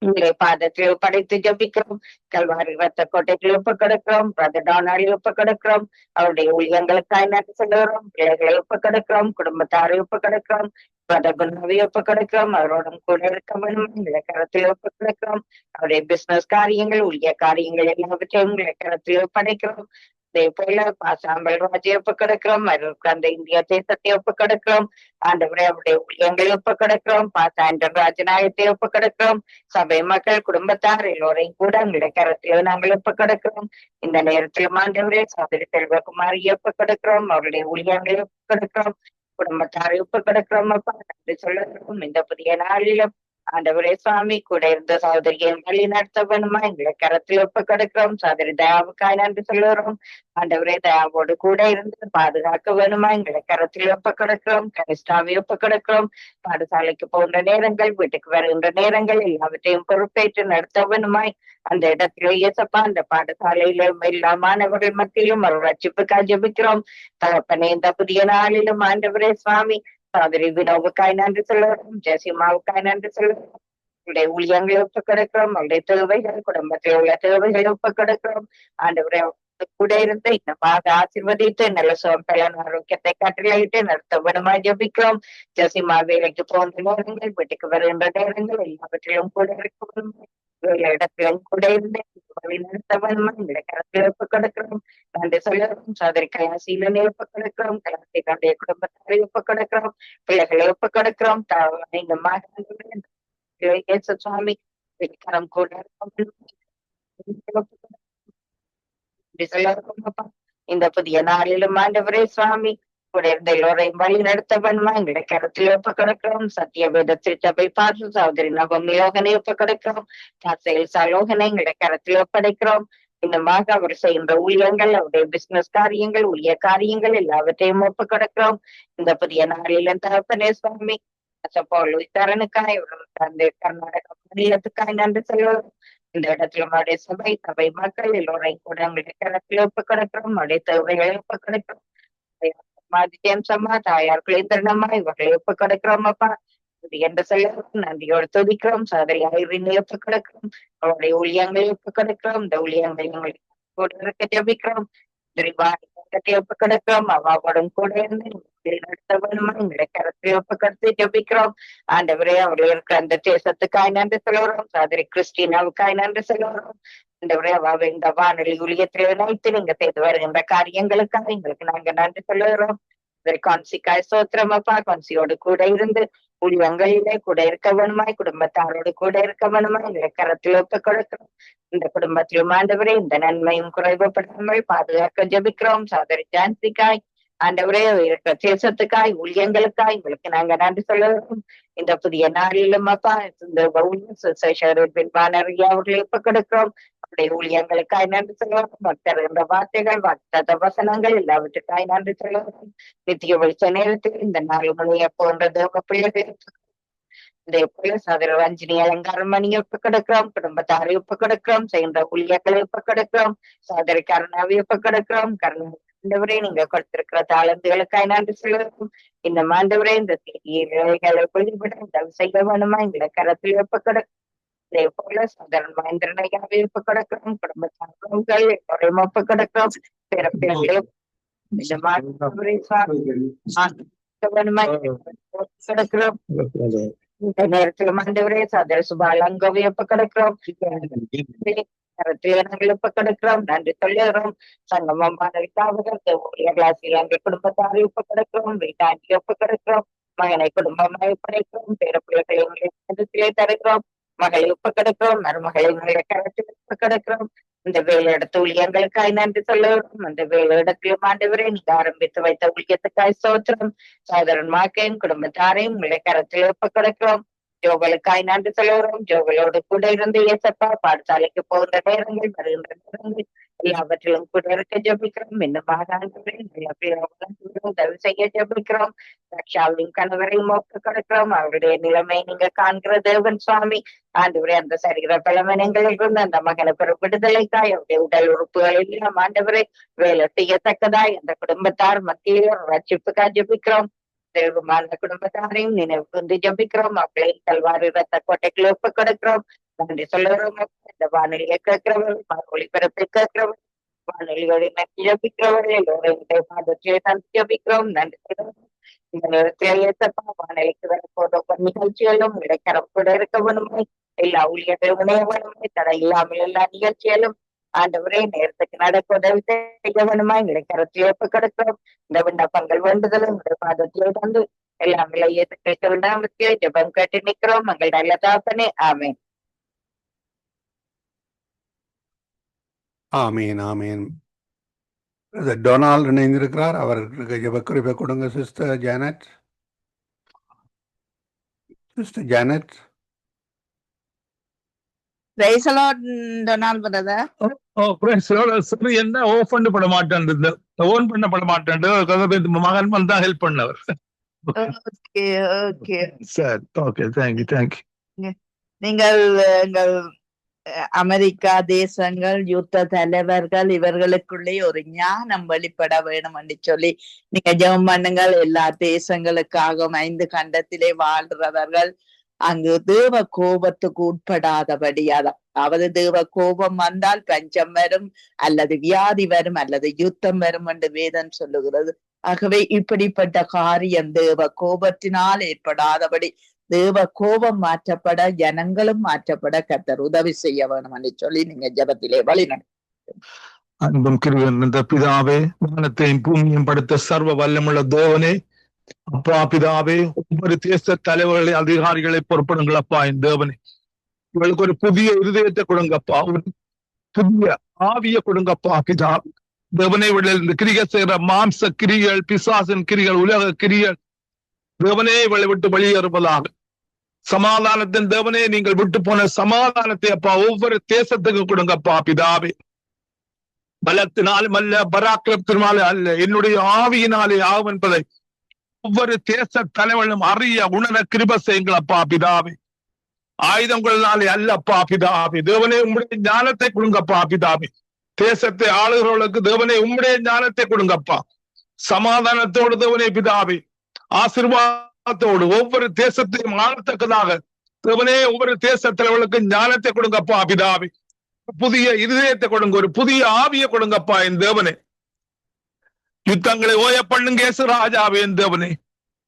உங்களை பாதத்தில் படைத்து ஜபிக்கிறோம். கல்வாரி ரத்த கோட்டைகளை ஒப்பு கொடுக்கிறோம். பிரதர் டொனால்டை ஒப்பு கொடுக்கிறோம். அவருடைய ஊழியங்களுக்காய் நன்றி சொல்லுகிறோம். பிள்ளைகளை ஒப்பு கொடுக்கிறோம். குடும்பத்தாரை ஒப்பு கொடுக்கிறோம். பிரதர் குணவை ஒப்பு கொடுக்கிறோம். அவரோடும் கூட இருக்க வேண்டும் உங்களை கரத்தில் ஒப்பு கொடுக்கிறோம். அவருடைய பிசினஸ் காரியங்கள் ஊழிய காரியங்கள் எல்லாவற்றையும் உங்களை கரத்தில் ஒப்படைக்கிறோம். அதே போல பாசாம்பல் ராஜ்யை ஒப்பு கொடுக்கிறோம், அந்த இந்திய தேசத்தை ஒப்பு கொடுக்கிறோம். ஆண்டவரே அவருடைய ஊழியங்களை ஒப்பு கொடுக்கிறோம். பாசாண்டன் ராஜநாயகத்தை ஒப்பு கொடுக்கிறோம். சபை மக்கள் குடும்பத்தார் எல்லோரையும் கூட உங்களுடைய கருத்தில் நாங்கள் ஒப்பு கொடுக்கிறோம். இந்த நேரத்தில் ஆண்டவரே சகோதரி செல்வகுமாரியை ஒப்பு கொடுக்கிறோம். அவருடைய ஊழியங்களை ஒப்பு கொடுக்கிறோம். குடும்பத்தாரை ஒப்பு கொடுக்கிறோம். அப்பா நன்றி சொல்லுகிறோம். இந்த புதிய நாளிலும் ஆண்டவரே சுவாமி கூட இருந்த சகோதரியை வழி நடத்த வேணுமா எங்களை கரத்தில் ஒப்பு கொடுக்கிறோம். சகோதரி தயாவுக்காய் நன்றி சொல்லுகிறோம். ஆண்டவரே தயாவோடு கூட இருந்து பாதுகாக்க வேணுமா எங்களை கரத்தில் ஒப்பு கொடுக்கிறோம். கனிஷ்டாவை ஒப்பு கொடுக்கிறோம். பாடசாலைக்கு போகின்ற நேரங்கள், வீட்டுக்கு வருகின்ற நேரங்கள் எல்லாவற்றையும் பொறுப்பேற்று நடத்த வேணுமாய் அந்த இடத்துல இயேசப்பா அந்த பாடசாலையில எல்லா மாணவர்கள் மத்தியிலும் ஒரு ரட்சிப்புக்காய் ஜெபிக்கிறோம். தகப்பனே இந்த புதிய நாளிலும் ஆண்டவரே சுவாமி சகோதரி வினோவுக்காய் நன்றி சொல்லுகிறோம். ஜெசிமாவுக்காய் நன்றி சொல்லுகிறோம். அவருடைய ஊழியங்களை ஒப்பு கொடுக்கிறோம். அவருடைய தேவைகள், குடும்பத்தில் உள்ள தேவைகளை ஒப்பு கொடுக்கிறோம். ஆண்டவரே கூட இருந்து இன்னமாக ஆசீர்வதித்து நல்ல சோம்பலான ஆரோக்கியத்தை கட்டளையிட்டு நடத்த வேணுமா ஜபிக்கிறோம். ஜெசிமா வேலைக்கு போன்ற நேரங்கள், வீட்டுக்கு வருகின்ற நேரங்கள் எல்லாவற்றிலும் கூட இருக்க வேலை இடத்திலும் கூட இருந்து வழி நடத்த வேணுமா எங்களை கருத்தில் ஒப்பு கொடுக்கிறோம். நன்றி சொல்லுகிறோம். சோதரி கலாசீலனை ஒப்பு கொடுக்கிறோம். கலாசிகளுடைய குடும்பத்தாரை ஒப்பு கொடுக்கிறோம். பிள்ளைகளை ஒப்பு கொடுக்கிறோம். இந்த மாதிரி சுவாமி வெளிக்கரம் கூட இந்த புதிய நாளிலும் ஆண்டவரே சுவாமி கூட இருந்த எல்லோரையும் வழி நடத்த வேணுமா எங்களை கருத்தில் ஒப்பு கொடுக்கிறோம். சத்திய வேத திருச்சபை பார்த்து சகோதரி நவமி யோகனை ஒப்பு கொடுக்கிறோம். சாலோகனை எங்களை கருத்தில் ஒப்படைக்கிறோம். இன்னமாக அவர் செய்கின்ற ஊழியங்கள், அவருடைய பிசினஸ் காரியங்கள், ஊழிய காரியங்கள் எல்லாவற்றையும் ஒப்பு கொடுக்கிறோம். இந்த புதிய நாளிலும் தகப்பனே சுவாமி தரனுக்காய் அந்த கர்நாடக மாநிலத்துக்காய் நன்றி சொல்லுவோம். இந்த இடத்துல அவருடைய சபை மக்கள் எல்லோரையும் கூட அவங்களுடைய கருத்தில் ஒப்பு கொடுக்கிறோம். அவருடைய தேவைகளை ஒப்பு கொடுக்கிறோம். சமா தாயார்களை தருணமா இவர்களை ஒப்பு கொடுக்கிறோம். அப்பா என்று சொல்லுறோம். நன்றியோடு துதிக்கிறோம். சகோதரி ஐரினை ஒப்பு கொடுக்கிறோம். அவருடைய ஊழியங்களை ஒப்பு கொடுக்கிறோம். இந்த ஊழியங்களை கூட இருக்க ஜபிக்கிறோம். ஒப்பு கொடுக்கிறோம். அவாவோடும் கூட இருந்து நடத்த வேணுமா எங்களை கருத்தை ஒப்பு கொடுத்து ஜபிக்கிறோம். ஆண்டவரே அவர்கள் இருக்கிற அந்த தேசத்துக்காய் நன்றி சொல்லுறோம். சகோதரி கிறிஸ்டினாவுக்காய் நன்றி சொல்லுறோம். ஆண்டவரே அவாவை இந்த வானொலி ஊழியத்தில் இணைத்து நீங்க செய்து வருகின்ற காரியங்களுக்காக எங்களுக்கு நாங்க நன்றி சொல்லுகிறோம். கான்சிக்காய் சோத்திரம் அப்பா, கான்சியோடு கூட இருந்து ஊழியங்களிலே கூட இருக்க வேணுமாய், குடும்பத்தாரோடு கூட இருக்க வேணுமாய் எங்களை கரத்தில் ஒப்பு கொடுக்கிறோம். இந்த குடும்பத்திலும் ஆண்டவரே இந்த நன்மையும் குறைவுபடாமல் பாதுகாக்க ஜபிக்கிறோம். சகோதரி ஜான்சிக்காய் ஆண்டவரே இருக்கிற தேசத்துக்காய் ஊழியங்களுக்காய் உங்களுக்கு நாங்க நன்றி சொல்லுகிறோம். இந்த புதிய நாளிலும் அப்பா இந்த அவர்களை ஒப்பு கொடுக்கிறோம். அவருடைய ஊழியங்களுக்காய் நன்றி சொல்லுவோம். பக்தர் என்ற வார்த்தைகள், வார்த்தை வசனங்கள் எல்லாவற்றுக்காய் நன்றி சொல்லுவோம். நித்திய வெளிச்ச நேரத்தில் இந்த நாள் மொழியை போன்றது பிள்ளைகள் இதே போல சகோதர ரஞ்சினி அலங்காரம் மணி ஒப்பு கொடுக்கிறோம். குடும்பத்தாரை ஒப்பு கொடுக்கிறோம். செய்கின்ற ஊழியர்களை ஒப்பு கொடுக்கிறோம். சகோதரி கருணாவை ஒப்பு கொடுக்கிறோம். ஆண்டவரே நீங்க கொடுத்திருக்கிற தாளந்துகளுக்காய் நன்றி சொல்லுவோம். இந்த ஆண்டவரே இந்த செய்திகளை வெளிவிட உதவி செய்ய வேணுமா எங்களை கரத்தில் ஒப்பு கொடுக்கிறோம். இதே போல சகோதரன் மகேந்திரனையாவை ஒப்பு கொடுக்கிறோம். குடும்பத்தார்கள் எல்லோரையும் ஒப்பு கொடுக்கிறோம். பிறப்பிள்ளைகளை இந்த வேணுமா கொடுக்கிறோம். இந்த நேரத்தில் ஆண்டவரே சகோதர சுபாலங்கோவை ஒப்பு கொடுக்கிறோம். ஒப்பு கொடுக்கிறோம். நன்றி சொல்லுகிறோம். சங்கமம் குடும்பத்தாரை ஒப்பு கொடுக்கிறோம். வீட்டாண்டி ஒப்பு கொடுக்கிறோம். மகனை குடும்பமாய் ஒப்படைக்கிறோம். பேர பிள்ளைகளை தருகிறோம். மகளை ஒப்பு கொடுக்கிறோம். மருமகளை கருத்தில் ஒப்பு கொடுக்கிறோம். இந்த வேலை இடத்து ஊழியங்களுக்காய் நன்றி சொல்லுகிறோம். அந்த வேலை இடத்திலும் ஆண்டவரே நீங்க ஆரம்பித்து வைத்த ஊழியத்துக்காய் சோத்திரம். சகோதரன் மாக்கையும் குடும்பத்தாரையும் உங்களை கரத்தில் ஒப்பு கொடுக்கிறோம். ஜோகளுக்காய் நன்றி சொல்லுகிறோம். ஜோகளோடு கூட இருந்து இயேசப்பா பாடசாலைக்கு போகின்ற நேரங்கள், வருகின்ற நேரங்கள் எல்லாவற்றிலும் கூட இருக்க ஜபிக்கிறோம். இன்னுமாக உதவி செய்ய ஜபிக்கிறோம். ரக்ஷாவையும் கணவரையும் ஒப்பு கொடுக்கிறோம். அவருடைய நிலைமை நீங்க காண்கிற தேவன் சுவாமி. ஆண்டவரே அந்த சரீர பலவீனங்களில் இருந்து அந்த மகனை பெற விடுதலைக்காய், அவருடைய உடல் உறுப்புகள் எல்லாம் ஆண்டவரை வேலை செய்யத்தக்கதாய் அந்த குடும்பத்தார் மத்தியில் ஒரு ரட்சிப்புக்காய் ஜபிக்கிறோம். தேவமான குடும்பத்தாரையும் நினைவு வந்து ஜபிக்கிறோம். மக்களை கல்வாரி ரத்த கோட்டைகளை ஒப்பு கொடுக்கிறோம். நன்றி சொல்லுகிறோம். இந்த வானொலியை கேட்கிறவர்கள், ஒளிபரப்பை கேட்கிறவர்கள், வானொலிகளை நன்றி ஜபிக்கிறவர்கள் எல்லோரையும் பாதத்திலே நன்றி ஜபிக்கிறோம். நன்றி சொல்லுகிறோம். இந்த நேரத்தில் ஏற்றப்பா வானொலிக்கு வரப்போற நிகழ்ச்சிகளும் இடைக்கரம் கூட இருக்க வேணுமே, எல்லா ஊழியர்களும் இணைய வேணுமே, தடை இல்லாமல் எல்லா நிகழ்ச்சிகளும் ஆண்டவரே நேரத்துக்கு நடக்க உதவி செய்ய வேணுமா எங்களை கருத்தில் ஒப்பு கொடுக்கிறோம். இந்த விண்ணப்பங்கள் வேண்டுதலும் உங்களுடைய பாதத்திலே தந்து எல்லாம் விலையை கேட்க விடாமத்திலே ஜெபம் கேட்டு நிற்கிறோம். எங்கள் நல்ல தாப்பனே, ஆமென். ஆமீன் ஆமீன். டொனால்ட் இணைந்திருக்கிறார். அவருக்கு ஜெபக்குறிப்பை கொடுங்க sister Janet. Sister Janet. Praise the Lord, Donald brother. சரி, என்ன ஓஃப் பண்ண பட மாட்டேன், ஓன் பண்ண பட மாட்டேன். மகன் வந்தா ஹெல்ப் பண்ணவர். Okay, okay. சரி, ஓகே, தேங்க்யூ. நீங்கள் எங்கள் அமெரிக்கா தேசங்கள் யுத்த தலைவர்கள் இவர்களுக்குள்ளே ஒரு ஞானம் வெளிப்பட வேணும் என்று சொல்லி நீங்க ஜெபம் பண்ணுங்கள். எல்லா தேசங்களுக்காகவும் 5 கண்டத்திலே வாழ்றவர்கள் அங்கு தேவ கோபத்துக்கு உட்படாதபடி, அதாவது தேவ கோபம் வந்தால் பஞ்சம் வரும், அல்லது வியாதி வரும், அல்லது யுத்தம் வரும் என்று வேதம் சொல்லுகிறது. ஆகவே இப்படிப்பட்ட காரியம் தேவ கோபத்தினால் ஏற்படாதபடி தேவ கோபம் மாற்றப்பட, ஜனங்களும் மாற்றப்பட கர்த்தர் உதவி செய்ய வேணும் என்று சொல்லி நீங்க ஜெபத்திலே வழிநடத்தும். அன்பும் கிருபையும் நிறைந்த பிதாவே, வானத்தையும் பூமியும் படைத்த சர்வ வல்லமுள்ள தேவனே, அப்பா பிதாவே, ஒவ்வொரு தேச தலைவர்களை அதிகாரிகளை பொறுப்படுங்களப்பா. என் தேவனே, இவளுக்கு ஒரு புதிய இருதயத்தை கொடுங்கப்பா, ஒரு புதிய ஆவிய கொடுங்கப்பா பிதா. தேவனை விட இந்த கிரிகை செய்கிற மாம்ச கிரிகள், பிசாசின் கிரிகள், உலக கிரிகள் தேவனே இவளை விட்டு வெளியேறுவதாக. சமாதானத்தின் தேவனே, நீங்கள் விட்டு போன சமாதானத்தை அப்பா ஒவ்வொரு தேசத்துக்கு கொடுங்கப்பா பிதாவே. பலத்தினாலும் அல்ல, பராக்கிரத்தினாலே அல்ல, என்னுடைய ஆவியினாலே ஆகும் என்பதை ஒவ்வொரு தேச தலைவர்களும் அறிய உணர கிருபை செய்யுங்களப்பா பிதாவே. ஆயுதங்களினாலே அல்லப்பா பிதாவே. தேவனே உம்முடைய ஞானத்தை கொடுங்கப்பா பிதாவே. தேசத்தை ஆளுகிறவர்களுக்கு தேவனே உம்முடைய ஞானத்தை கொடுங்கப்பா. சமாதானத்தோடு தேவனே பிதாவே, ஆசீர்வாதத்தோடு ஒவ்வொரு தேசத்தையும் ஆளத்தக்கதாக தேவனே ஒவ்வொரு தேச தலைவர்களுக்கு ஞானத்தை கொடுங்கப்பா பிதாவே. புதிய இருதயத்தை கொடுங்க, ஒரு புதிய ஆவியை கொடுங்கப்பா என் தேவனே. யுத்தங்களை ஓய பண்ணுங்க ராஜாவே என் தேவனே.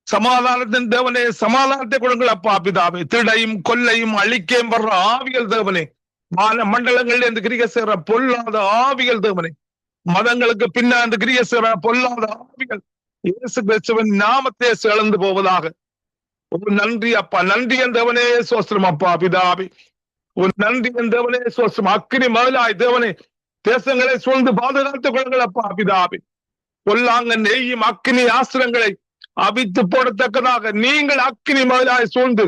சமாதானத்தின் தேவனே, சமாதானத்தை கொடுங்களப்பா பிதாவே. திருடையும் கொல்லையும் அழிக்கையும் வர்ற ஆவிகள் தேவனே, வான மண்டலங்கள்ல இந்த கிரியை செய்யற பொல்லாத ஆவிகள் தேவனே, மதங்களுக்கு பின்னாண்டு கிரியை செய்யற பொல்லாத ஆவிகள் இயேசு கிறிஸ்துவின் நாமத்தை இழந்து போவதாக. ஒரு நன்றி அப்பா, நன்றி என் தேவனே சோஸ்திரம் அப்பா பிதாவே. ஒரு நன்றி என் தேவனே சோஸ்திரம். அக்கினி மதிலாய் தேவனே தேசங்களை சூழ்ந்து பாதுகாத்துக் கொள்ளுங்கள் அப்பா பிதாவே. பொல்லாங்க நெய்யும் அக்கினி ஆசிரங்களை அவித்து போடத்தக்கதாக நீங்கள் அக்கினி மதிலாய் சூழ்ந்து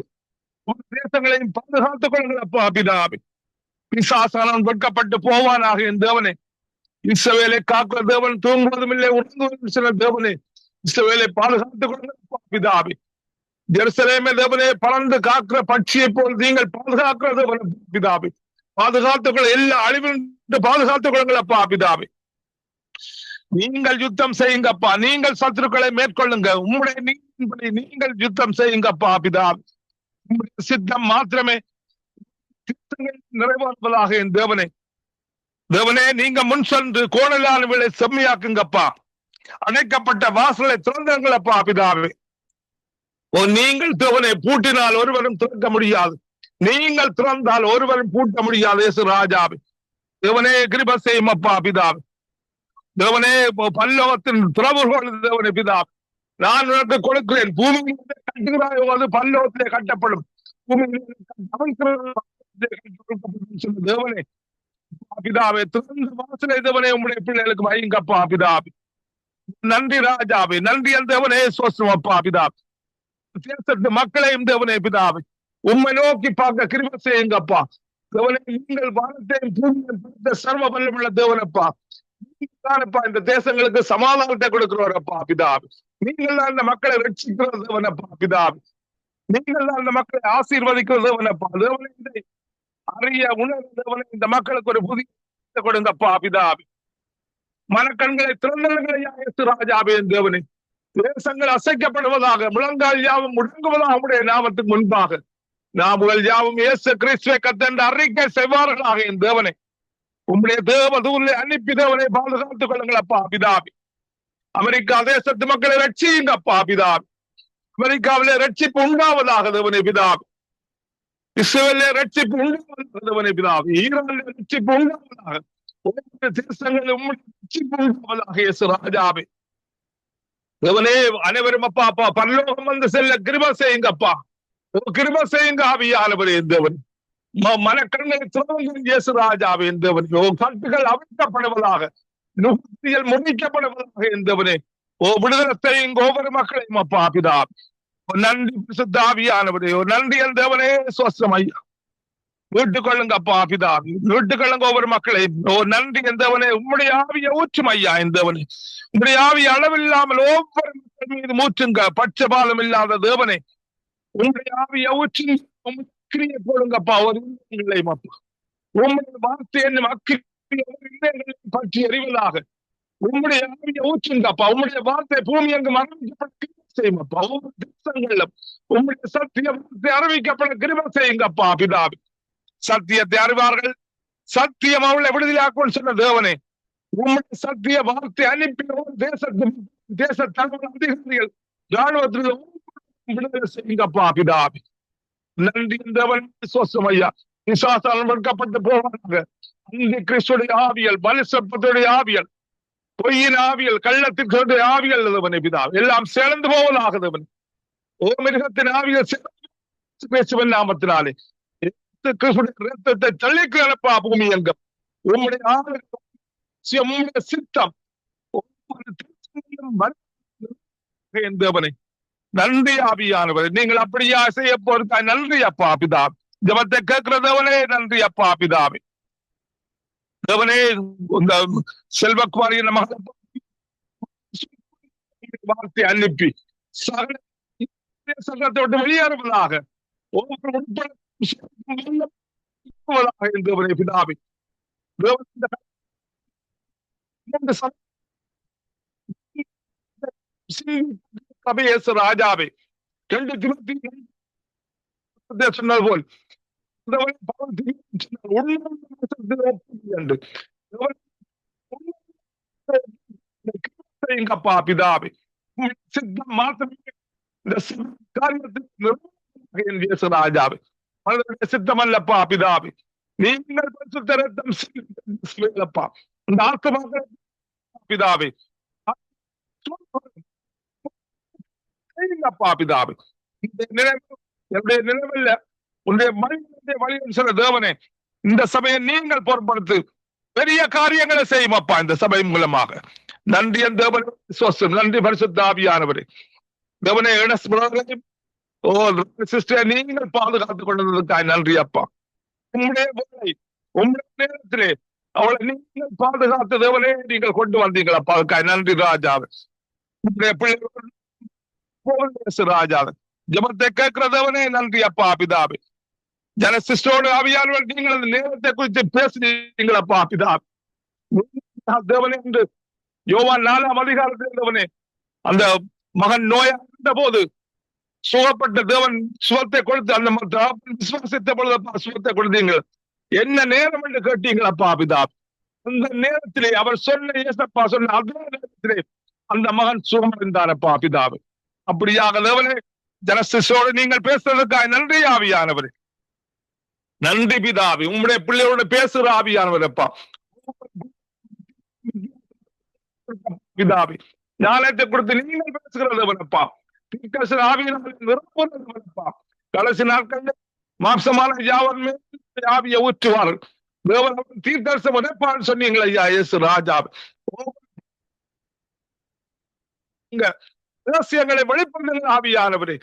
தேசங்களையும் பாதுகாத்துக் கொள்ளுங்கள் அப்பா பிதாவே. பிசாசானவன் வெட்கப்பட்டு போவானாக என் தேவனே. இஸ்ரவேலை காக்கிற தேவன் தூங்குவதும் இல்லை, உணர்ந்துவதும் சில தேவனே. இஸ்ரவேலை பாதுகாத்துக் கொள்ளுங்கள் அப்பா பிதாவே. ஜெருசலேமே தேவனே, பறந்து காக்கிற பட்சியை போல் நீங்கள் பாதுகாக்கிற தேவன் பிதாவே. பாதுகாத்துக் கொள்ள, எல்லா அழிவிலிருந்து பாதுகாத்துக் கொள்ளுங்கள் அப்பா பிதாவே. நீங்கள் யுத்தம் செய்யுங்கப்பா, நீங்கள் சத்துருக்களை மேற்கொள்ளுங்க. உம்முடைய நீதியின்படி நீங்கள் யுத்தம் செய்யுங்கப்பா பிதாவே. உம்முடைய சித்தம் மாத்திரமே நிறைவேறுவதாக என் தேவனே. தேவனே, நீங்க முன் சென்று கோணலான விலை செம்மையாக்குங்கப்பா. அணைக்கப்பட்ட வாசலை திறந்தங்களப்பா பிதாவே. நீங்கள் தேவனை பூட்டினால் ஒருவரும் திறக்க முடியாது, நீங்கள் திறந்தால் ஒருவரும் பூட்ட முடியாது இயேசு ராஜாவே. தேவனே கிருபை செய்யும் அப்பா பிதாவே. தேவனே பல்லோகத்தின் திறவுகோல் தேவனே பிதாவே. நான் உனக்கு கொடுக்கிறேன், பூமியில் கட்டுகிறாயோ அது பல்லோகத்திலே கட்டப்படும், தேவனே பிதாவே. திறந்த வாசலை தேவனே உங்களுடைய பிள்ளைகளுக்கு வையுங்கப்பா பிதாவே. நன்றி ராஜாவே, நன்றி என் தேவனே சோஸ்திரம் அப்பா பிதாவே. தேசத்து மக்களையும் தேவனே பிதாவே உம்மை நோக்கி பார்க்க கிருபை செய்யுங்கப்பா. தேவனே, நீங்கள் வானத்தையும் பூமியையும் சர்வ வல்லமுள்ள தேவனப்பா. நீங்கள்தானப்பா இந்த தேசங்களுக்கு சமாதானத்தை கொடுக்கிறவரப்பா பிதாவே. நீங்கள் தான் இந்த மக்களை ரட்சிக்கிற தேவனப்பா பிதாவே. நீங்கள் தான் இந்த மக்களை ஆசீர்வதிக்கிற தேவனப்பா. தேவனே, இதை அறிய உணர்வு தேவனே இந்த மக்களுக்கு ஒரு புதிய கொடுங்கப்பா பிதாவே. மனக்கண்களை திறந்தவர்களையா இயேசு ராஜாவே தேவனே. தேசங்கள் அசைக்கப்படுவதாக, முழங்கால் யாவும் முடங்குவதாக உடைய நாமத்துக்கு முன்பாக நாமுகள் யாவும் இயேசு கிறிஸ்துவை கர்த்தர் அறிக்கை செய்வார்களாக என் தேவனே. உம்முடைய தேவதூரை அனுப்பி தேவனை பாதுகாத்துக் கொள்ளுங்கள் அப்பா பிதாவே. அமெரிக்கா தேசத்து மக்களை ரட்சியுங்கப்பா பிதாவே. அமெரிக்காவிலே ரட்சிப்பு உண்டாவதாக தேவனே பிதாவே. இஸ்ரவேலிலே ரட்சிப்பு உண்டாவதாக தேவனே பிதாவே. ஈரானிலே ரட்சிப்பு உண்டாவதாக. ஒவ்வொரு தேசங்களும் ராஜாவே தேவனே அனைவரும் அப்பா அப்பா பரலோகம் வந்து செல்ல கிருபை செய்யுங்கப்பா, கிருபை செய்யுங்க ஆவியானவரே தேவன். மனக்கண்களை திறந்து இயேசு ராஜாவே தேவன். கட்டுகள் அவிழ்க்கப்படுவதாக, நுகர்ச்சிகள் முடிக்கப்படுவதாக இருந்தவனே. விடுதலை செய்யுங்க ஒவ்வொரு மக்களையும் அப்பா பிதா. நன்றி சுத்த ஆவியானவரே, நன்றி தேவனே. சுவஸ்தம் ஐயா, வீட்டுக் கொள்ளுங்க அப்பா பிதா, வீட்டுக் கொள்ளுங்க ஒவ்வொரு மக்களையும். நன்றி எந்தவனே. உம்முடைய ஆவிய ஊற்றும் ஐயா எந்தவனே. உம்முடைய ஆவிய அளவில்லாமல் ஒவ்வொரு மக்கள் மீது மூச்சுங்க. பட்சபாலம் இல்லாத தேவனே, உம்முடைய ஆவிய ஊற்றி கிரியை போடுங்கப்பா ஒரு இல்லையும் அப்பா. உம்முடைய வார்த்தை என்னும் அக்கிரியை பற்றி அறிவதாக உம்முடைய ஆவிய ஊற்றுங்கப்பா. உம்முடைய வார்த்தை பூமி அங்கு மரணிக்கப்பட்ட செய்யுங்கப்பா. ஒவ்வொரு தேசங்களிலும் உம்முடைய சத்திய வார்த்தை அறிவிக்கப்பட கிருபை செய்யுங்கப்பா பிதாவே. சத்தியத்தை அறிவார்கள், சத்தியம் அவளை விடுதலையாக்குன்னு சொன்ன தேவனே. உம்முடைய சத்திய வார்த்தை அனுப்பி தேச தலைவர் அதிகாரிகள் ராணுவத்தில் விடுதலை செய்யுங்கப்பா பிதாவே. நன்றி தேவன். சுவஸ்தம் ஐயா. விசுவாசால் வெட்கப்பட்டு போவாங்க. அந்த கிறிஸ்துடைய ஆவியல், பலிசப்பத்துடைய ஆவியல், பொய்யின் ஆவியல், கள்ளத்திற்கு ஆவியல் தேவனே பிதா எல்லாம் சேர்ந்து போவதாகவன். ஓ மிருகத்தின் ஆவியல் பேசுவன் நாமத்தினாலே ரத்தத்தை தள்ளிக்கு அனுப்பா பூமி எங்கும். உம்முடைய உம்முடைய சித்தம் தேவனை. நன்றி ஆவியானவர், நீங்கள் அப்படியா செய்ய போறதா? நன்றி அப்பா பிதா. ஜபத்தை கேட்கிறதவனே நன்றி அப்பா பிதாவே. தேவனே இந்த செல்வக்குமாரியின் மகள் வார்த்தை அனுப்பி சகலத்தை விட்டு வெளியேறுவதாக ஒவ்வொரு பிதாவே. ராஜாவே 2 திமுத்தி சொன்னது போல் பிதாவே சித்தம் மாத்திரமே இந்த காரியத்தில் ராஜாவே. சித்தம் அல்லப்பா பிதாவே, நீங்கள் பரிசுத்த ரத்தம் இந்த ஆத்மாக பிதாவே அப்பா பிதாவே. என்னுடைய நினைவில் உன்னுடைய மனிதனுடைய வழியில் சில தேவனே, இந்த சபையை நீங்கள் பொருட்படுத்து பெரிய காரியங்களை செய்யும் அப்பா இந்த சபை மூலமாக. நன்றி என் தேவனே. சுவஸ்தம். நன்றி பரிசுத்த ஆவியானவரே. தேவனே சிஸ்டர் நீங்கள் பாதுகாத்துக் கொண்டதற்காக நன்றி அப்பா. உங்களுடைய வேலை உங்களுடைய நேரத்திலே அவளை நீங்கள் பாதுகாத்த தேவனே நீங்கள் கொண்டு வந்தீங்களா அப்பா, அதுக்காக நன்றி ராஜாவே. உங்களுடைய பிள்ளைகள் ராஜாவே ஜபத்தை கேட்கிறதவனே நன்றி அப்பா பிதாவே. ஜனசிஸ்டோடு ஆவியானவர் நீங்கள் அந்த நேரத்தை குறித்து பேசுறீங்களப்பா பிதாவே. தேவனே என்று யோவான் 4ஆம் அதிகாரத்தில் இருந்தவனே அந்த மகன் நோயா இருந்த போது சுகப்பட்ட தேவன் சுகத்தை கொடுத்து அந்த விசுவாசித்த பொழுது சுகத்தை கொடுத்தீங்க. என்ன நேரம் என்று கேட்டீங்களப்பா பிதாவே. அந்த நேரத்திலே அவர் சொன்ன ஏசப்பா சொன்ன அதே நேரத்திலே அந்த மகன் சுகமடைந்தாரப்பா பிதாவே. அப்படியாக தேவனே ஜனசிஸ்டோடு நீங்கள் பேசுறதுக்காக நன்றி ஆவியானவரே. நன்றி பிதாவே. உங்களுடைய பிள்ளையோட பேசுற ஆவியானவர் அப்பா பிதாவே. ஞானத்தை கொடுத்து நீங்கள் பேசுகிறதவனப்பா. ஆவியானவரப்பா கடைசி நாட்கள் மாம்சமான யாவர் மேல் ஆவியை ஊற்றுவார். தேவன் தீர்க்கதரிசனம் உரைப்பான்னு சொன்னீங்களா ஐயா இயேசு ராஜாவே. ரகசியங்களை வெளிப்படுத்துகிற ஆவியானவரே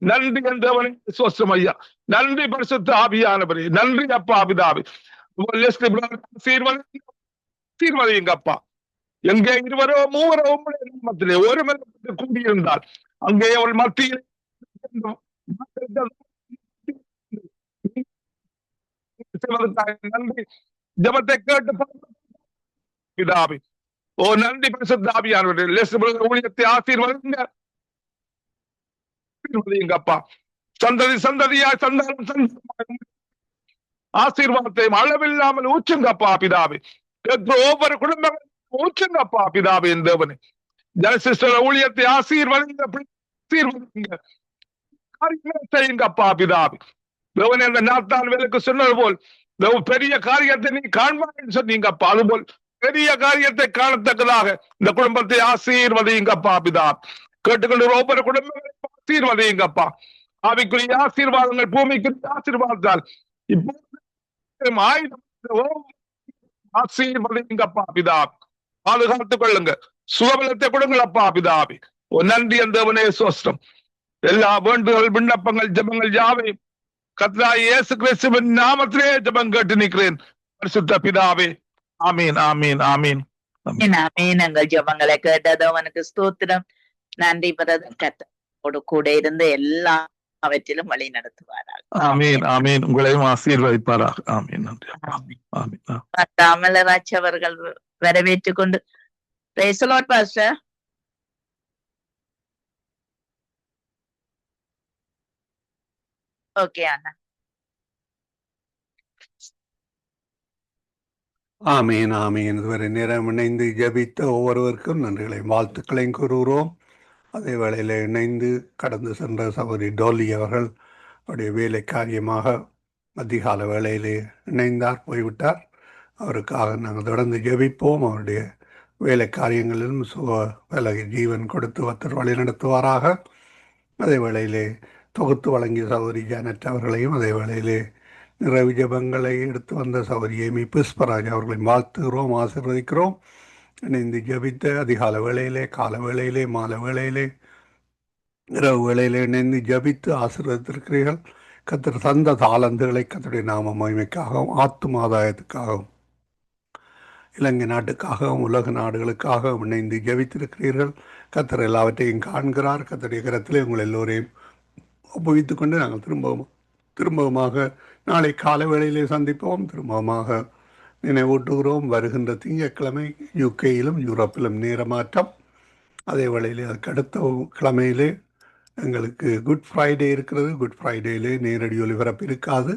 நன்றி என்றவனே. சுவஸ்தம் ஐயா. நன்றி பரிசுத்த ஆவியானவரே. நன்றி அப்பா பிதாவே. சீர்வதிங்க அப்பா. எங்கே 2 or 3 உம்முடைய நாமத்திலே ஒரு மனப்பட்டு கூடியிருந்தால் அங்கே அவள் மத்தியில் நன்றி. ஜபத்தை கேட்டு பிதாவே. ஓ நன்றி பரிசுத்த ஆவியானவரே. ஊழியத்தை ஆசீர்வதிங்கப்பா. சந்ததி சந்ததியா சந்தானம் ஆசீர்வாதத்தையும் அளவில்லாமல் ஊற்றுங்கப்பா பிதாவே. ஒவ்வொரு குடும்பங்களும் ஊற்றுங்கப்பா பிதாவே. என் தேவனே ஜனசிஸ்டர் ஊழியத்தை ஆசீர்வதிங்க செய்யுங்கப்பா பிதாவே. தேவனே அந்த நாத்தான் வேலைக்கு சொன்னது போல் இந்த பெரிய காரியத்தை நீ காண்பான்னு சொன்னீங்கப்பா. அதுபோல் பெரிய காரியத்தை காணத்தக்கதாக இந்த குடும்பத்தை ஆசீர்வதிங்கப்பா பிதா. கேட்டுக்கொண்டு ஒவ்வொரு குடும்பங்களையும் ஆசீர்வதிங்கப்பா. ஆவிக்குரிய ஆசீர்வாதங்கள் பூமிக்கு ஆசீர்வாதத்தால் இப்போ ஆசீர்வதிங்கப்பா பிதா. பாதுகாத்துக் கொள்ளுங்க, சுகபலத்தை கொடுங்களப்பா பிதாவி. நன்றி தேவனே, சோஸ்திரம். எல்லா வேண்டுதல் விண்ணப்பங்கள் ஜெபங்கள் யாவையும் கர்த்தராகிய இயேசு கிறிஸ்துவின் நாமத்திலே ஜெபம் கேட்டு நிற்கிறேன் பரிசுத்த பிதாவே. ஆமீன் ஆமீன் ஆமீன் ஆமீன். எங்கள் ஜெபங்களை கேட்டது அவனுக்கு ஸ்தோத்திரம். நன்றி பிரதர். கர்த்தரோடு கூட இருந்து எல்லாவற்றிலும் வழி நடத்துவாராக. ஆமீன் ஆமீன். உங்களையும் ஆசீர்வதிப்பாராக. ஆமீன். நன்றி. ஆமீன். அமலராஜ் அவர்கள் வரவேற்றுக் கொண்டு Praise the Lord, Pastor. Okay, Anna. ஆமீன் ஆமீன். இதுவரை நேரம் இணைந்து ஜபித்த ஒவ்வொருவருக்கும் நன்றிகளையும் வாழ்த்துக்களையும் கூறுகிறோம். அதே வேளையில் இணைந்து கடந்து சென்ற சகோதரி டோலி அவர்கள் அவருடைய வேலை காரியமாக அதிகால வேளையிலே இணைந்தார், போய்விட்டார். அவருக்காக நாங்கள் தொடர்ந்து ஜெபிப்போம். அவருடைய வேலை காரியங்களிலும் விலகி ஜீவன் கொடுத்து ஒருத்தர் வழி நடத்துவாராக. அதே வேளையிலே தொகுத்து வழங்கிய சகோதரி ஜானட் அவர்களையும், அதே வேளையிலே நிறைவு ஜபங்களை எடுத்து வந்த சகோதரி ஏமி புஷ்பராஜ் அவர்களையும் வாழ்த்துகிறோம், ஆசீர்வதிக்கிறோம். இணைந்து ஜபித்த அதிகால வேளையிலே, கால வேளையிலே, மாலை வேளையிலே, இரவு வேளையிலே இணைந்து ஜபித்து ஆசீர்வதித்திருக்கிறீர்கள். கர்த்தர் தந்த தாளந்துகளை கர்த்தருடைய நாம மகிமைக்காகவும் ஆத்துமாதாயத்துக்காகவும் இலங்கை நாட்டுக்காகவும் உலக நாடுகளுக்காகவும் இணைந்து ஜபித்திருக்கிறீர்கள். கர்த்தர் எல்லாவற்றையும் காண்கிறார். கர்த்தருடைய கரத்திலே உங்கள் எல்லோரையும் ஒப்புவித்துக் கொண்டு நாங்கள் திரும்பவுமாக நாளை கால வேளையிலே சந்திப்போம். திரும்பவுமாக நினைவூட்டுகிறோம். வருகின்ற திங்கட்கிழமை யூகேயிலும் யூரோப்பிலும் நேரமாற்றம். அதே வேளையிலே அதுக்கு அடுத்த கிழமையிலே எங்களுக்கு குட் ஃப்ரைடே இருக்கிறது. குட் ஃப்ரைடேயிலே நேரடி ஒலிபரப்பு இருக்காது.